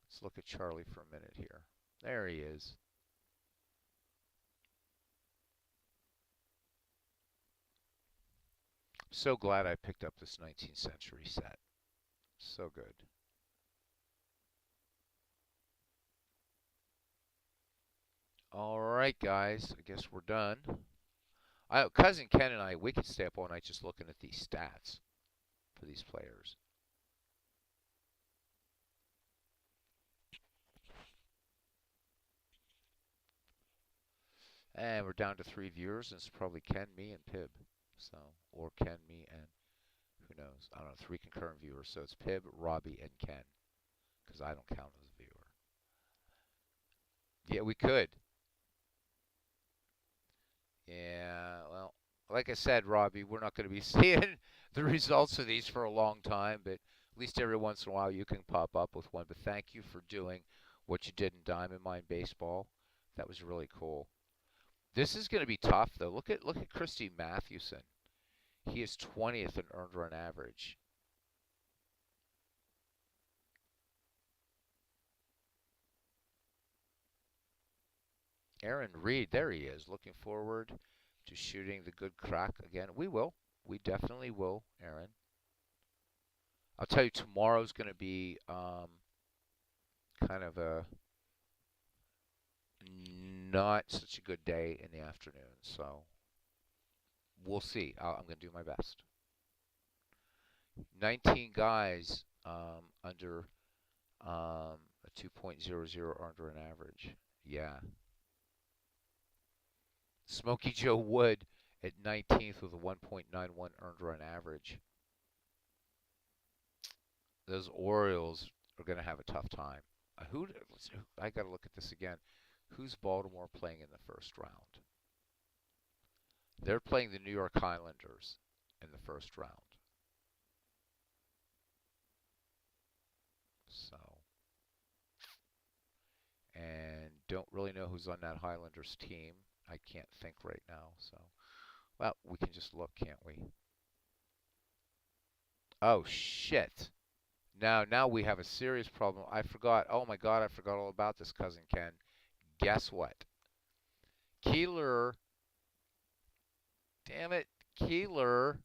Let's look at Charlie for a minute here. There he is. So glad I picked up this 19th century set. So good. All right, guys. I guess we're done. Cousin Ken and I, we could stay up all night just looking at these stats for these players. And we're down to 3 viewers, and it's probably Ken, me, and Pib. So, or Ken, me, and who knows? I don't know, 3 concurrent viewers. So it's Pib, Robbie, and Ken, because I don't count as a viewer. Yeah, we could. Yeah, well, like I said, Robbie, we're not going to be seeing the results of these for a long time, but at least every once in a while you can pop up with one. But thank you for doing what you did in Diamond Mine Baseball. That was really cool. This is going to be tough, though. Look at Christy Mathewson. He is 20th in earned run average. Aaron Reed, there he is, looking forward to shooting the good crack again. We will. We definitely will, Aaron. I'll tell you, tomorrow's going to be kind of a not such a good day in the afternoon. So we'll see. I'm going to do my best. 19 guys under a 2.00 under an average. Yeah. Smokey Joe Wood at 19th with a 1.91 earned run average. Those Orioles are going to have a tough time. I got to look at this again. Who's Baltimore playing in the first round? They're playing the New York Highlanders in the first round. So, and don't really know who's on that Highlanders team. I can't think right now. So, well, we can just look, can't we? Oh shit. Now we have a serious problem. I forgot. Oh my God, I forgot all about this, cousin Ken. Guess what? Keeler, damn it, Keeler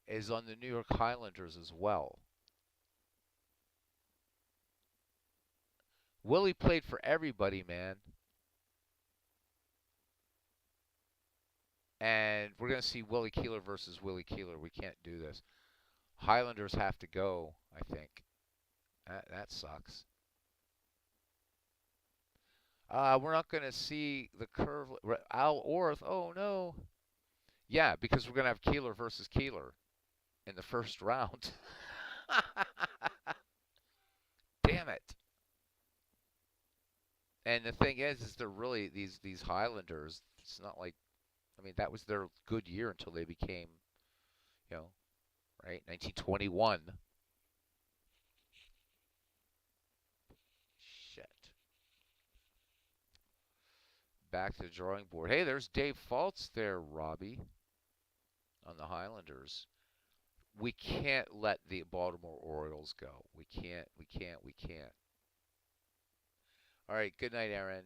is on the New York Highlanders as well. Willie played for everybody, man. And we're going to see Willie Keeler versus Willie Keeler. We can't do this. Highlanders have to go, I think. That sucks. We're not going to see the curve. Al Orth. Oh, no. Yeah, because we're going to have Keeler versus Keeler in the first round. Damn it. And the thing is they're really these Highlanders. It's not like I mean that was their good year until they became, you know, right? 1921. Shit. Back to the drawing board. Hey, there's Dave Fultz there, Robbie, on the Highlanders. We can't let the Baltimore Orioles go. We can't. We can't. We can't. All right. Good night, Aaron.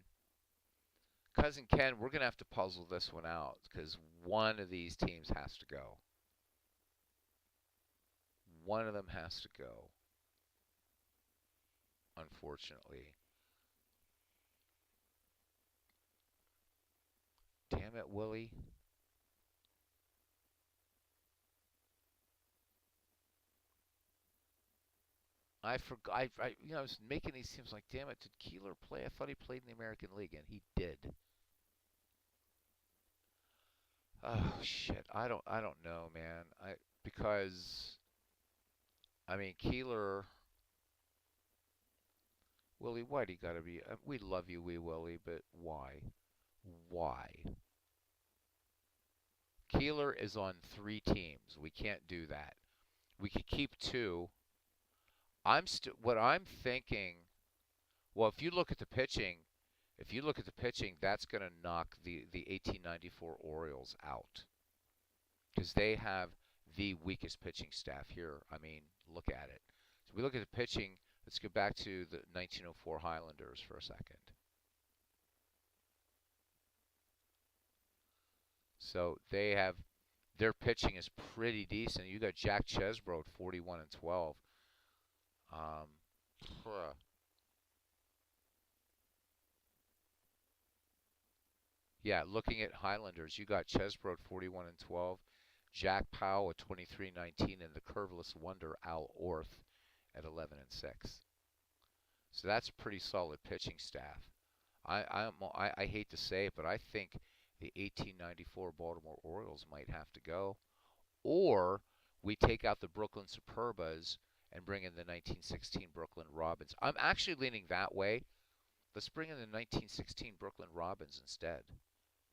Cousin Ken, we're gonna have to puzzle this one out because one of these teams has to go. One of them has to go. Unfortunately. Damn it, Willie. I forgot. I was making these teams like, damn it, did Keeler play? I thought he played in the American League, and he did. Oh shit, I don't know, man. Because I mean Keeler, Willie, why'd he gotta be? We love you, wee Willie, but why? Why? Keeler is on 3 teams. We can't do that. We could keep 2. What I'm thinking. Well, if you look at the pitching, that's going to knock the 1894 Orioles out because they have the weakest pitching staff here. I mean, look at it. So we look at the pitching. Let's go back to the 1904 Highlanders for a second. So they have their pitching is pretty decent. You got Jack Chesbro at 41 and 12. Um, Yeah, looking at Highlanders, you got Chesbro at 41 and 12, Jack Powell at 23-19, and the curveless wonder Al Orth at 11 and 6. So that's a pretty solid pitching staff. I hate to say it, but I think the 1894 Baltimore Orioles might have to go, or we take out the Brooklyn Superbas and bring in the 1916 Brooklyn Robins. I'm actually leaning that way. Let's bring in the 1916 Brooklyn Robins instead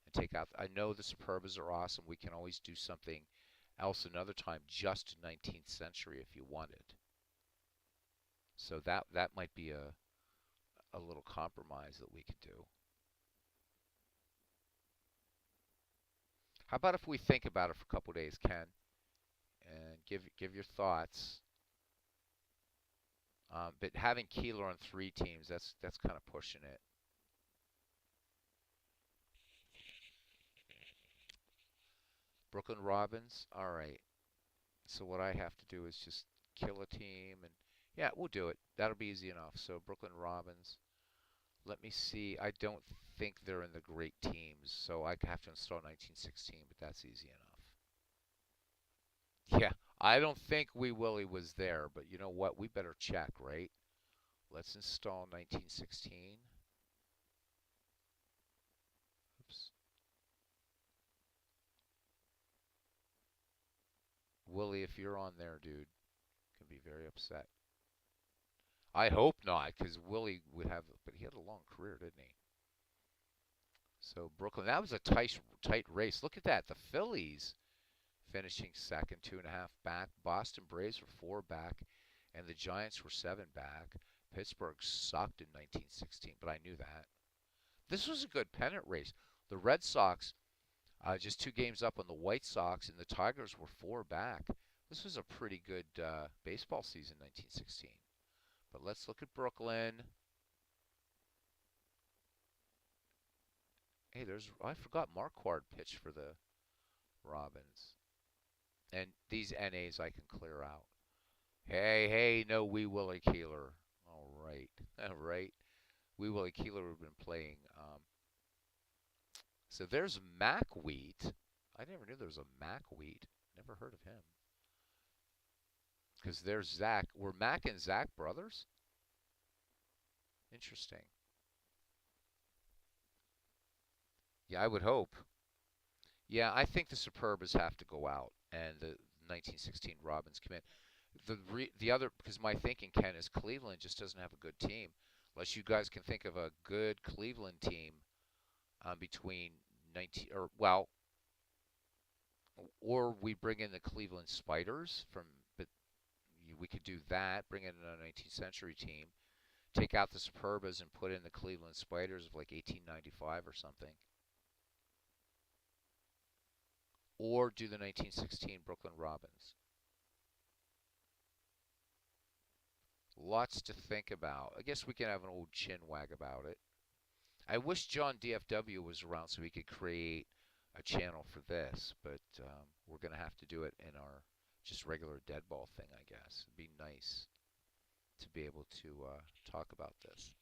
and take out. I know the Superbas are awesome. We can always do something else another time, just 19th century if you wanted. So that might be a little compromise that we could do. How about if we think about it for a couple days, Ken, and give your thoughts. But having Keeler on three teams, that's kind of pushing it. Brooklyn Robins, all right. So what I have to do is just kill a team, and yeah, we'll do it. That'll be easy enough. So Brooklyn Robins. Let me see. I don't think they're in the great teams, so I have to install 1916, but that's easy enough. Yeah, I don't think Wee Willie was there, but you know what? We better check, right? Let's install 1916. Oops. Willie, if you're on there, dude, can be very upset. I hope not, because Willie would have, but he had a long career, didn't he? So Brooklyn, that was a tight race. Look at that. The Phillies finishing second, 2.5 back. Boston Braves were 4 back, and the Giants were 7 back. Pittsburgh sucked in 1916, but I knew that. This was a good pennant race. The Red Sox just 2 games up on the White Sox, and the Tigers were 4 back. This was a pretty good baseball season, 1916. But let's look at Brooklyn. Hey, I forgot Marquard pitched for the Robins. And these NAs I can clear out. Hey, no Wee Willie Keeler. All right, all right. Wee Willie Keeler would have been playing. So there's Mac Wheat. I never knew there was a Mac Wheat. Never heard of him. Because there's Zach. Were Mac and Zach brothers? Interesting. Yeah, I would hope. Yeah, I think the Superbas have to go out, and the 1916 Robins come in. The other, because my thinking, Ken, is Cleveland just doesn't have a good team. Unless you guys can think of a good Cleveland team between 19 or well, or we bring in the Cleveland Spiders from, but we could do that. Bring in a 19th century team, take out the Superbas and put in the Cleveland Spiders of like 1895 or something, or do the 1916 Brooklyn Robins. Lots to think about. I guess we can have an old chin wag about it. I wish John DFW was around so he could create a channel for this, but we're going to have to do it in our just regular deadball thing, I guess. It'd be nice to be able to talk about this.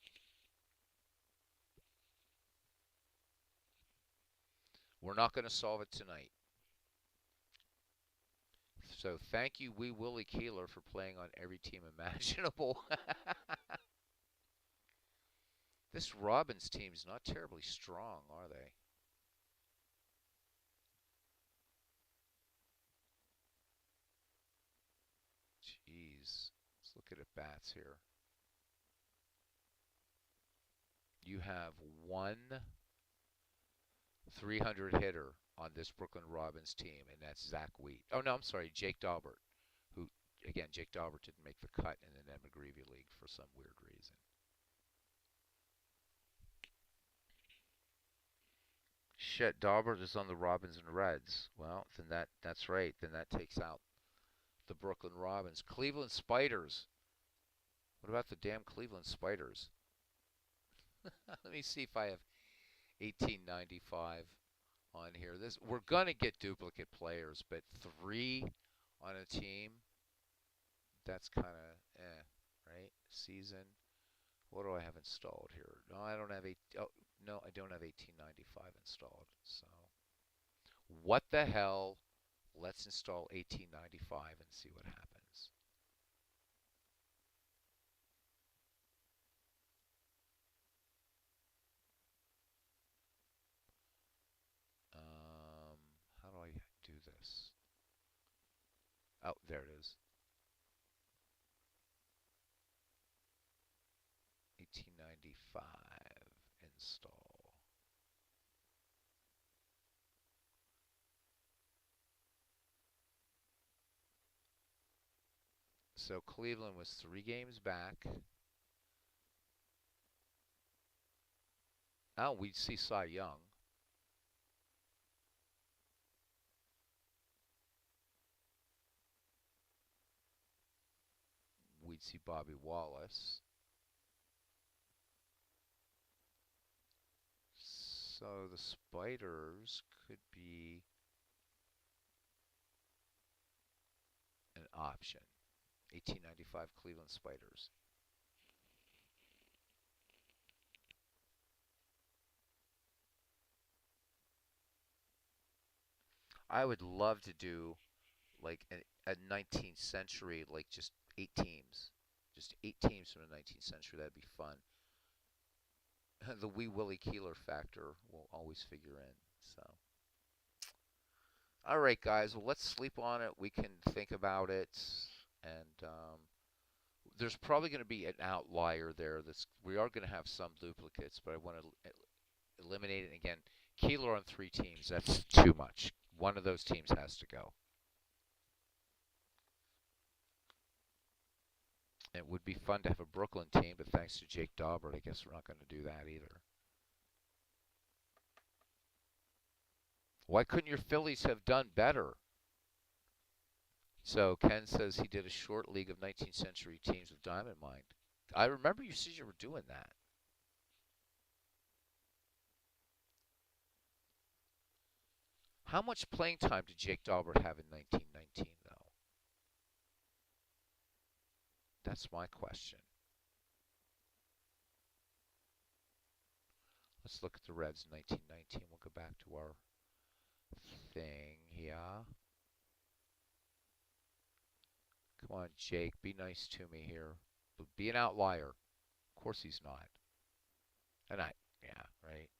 We're not going to solve it tonight. So thank you, Wee Willie Keeler, for playing on every team imaginable. This Robins team's not terribly strong, are they? Jeez. Let's look at bats here. You have one 300 hitter on this Brooklyn Robins team, and that's Zach Wheat. Oh, no, I'm sorry, Jake Daubert, who, again, Jake Daubert didn't make the cut in the McGreevy League for some weird reason. Shit, Daubert is on the Robins and Reds. Well, then that's right. Then that takes out the Brooklyn Robins. Cleveland Spiders. What about the damn Cleveland Spiders? Let me see if I have 1895 on here. We're gonna get duplicate players, but 3 on a team, that's kind of right? Season. What do I have installed here? No, I don't have no, I don't have 1895 installed. So what the hell? Let's install 1895 and see what happens. How do I do this? Oh, there it is. 1895. Install. So Cleveland was 3 games back. Oh, we'd see Cy Young. We'd see Bobby Wallace. So the Spiders could be an option. 1895 Cleveland Spiders. I would love to do like a 19th century, like just 8 teams. Just 8 teams from the 19th century. That'd be fun. The wee Willie Keeler factor will always figure in. So, all right, guys. Well, let's sleep on it. We can think about it, and there's probably going to be an outlier there. That's we are going to have some duplicates, but I want to eliminate it again. Keeler on 3 teams. That's too much. One of those teams has to go. It would be fun to have a Brooklyn team, but thanks to Jake Daubert, I guess we're not going to do that either. Why couldn't your Phillies have done better? So Ken says he did a short league of 19th century teams with Diamond Mine. I remember you said you were doing that. How much playing time did Jake Daubert have in 1919, though? That's my question. Let's look at the Reds in 1919. We'll go back to our thing here. Come on, Jake. Be nice to me here. But be an outlier. Of course he's not. And yeah, right?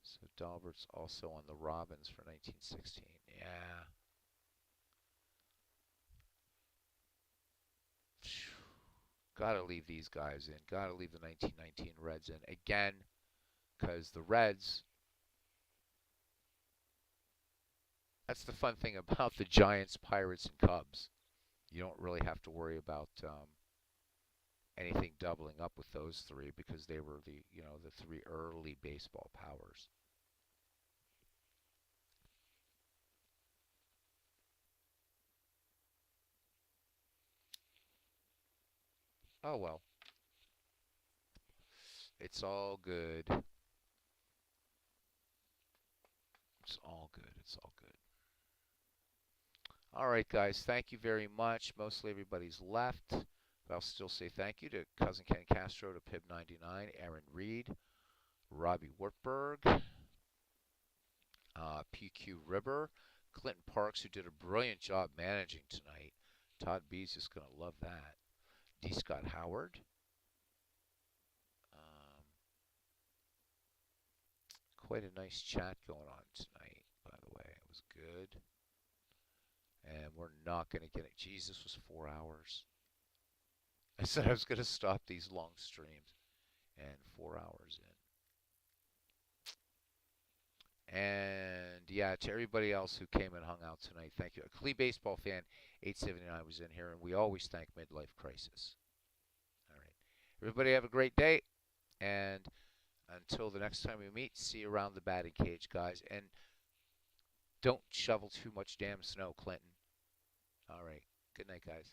So Daubert's also on the Robins for 1916. Yeah. Gotta leave these guys in. Gotta leave the 1919 Reds in. Again, because the Reds, that's the fun thing about the Giants, Pirates, and Cubs. You don't really have to worry about anything doubling up with those 3 because they were the 3 early baseball powers. Oh well, it's all good. It's all good. It's all good. All right, guys. Thank you very much. Mostly everybody's left. But I'll still say thank you to Cousin Ken Castro, to Pib99, Aaron Reed, Robbie Wartburg, PQ Ribber, Clinton Parks, who did a brilliant job managing tonight. Todd B's just going to love that. D. Scott Howard. Um, Quite a nice chat going on tonight, by the way. It was good. And we're not going to get it. Jesus, was 4 hours. I said I was going to stop these long streams, and 4 hours in. And yeah, to everybody else who came and hung out tonight, thank you. A Clee baseball fan 879 was in here, and we always thank Midlife Crisis. All right, everybody have a great day, and until the next time we meet, see you around the batting cage, guys, and don't shovel too much damn snow, Clinton. All right, good night, guys.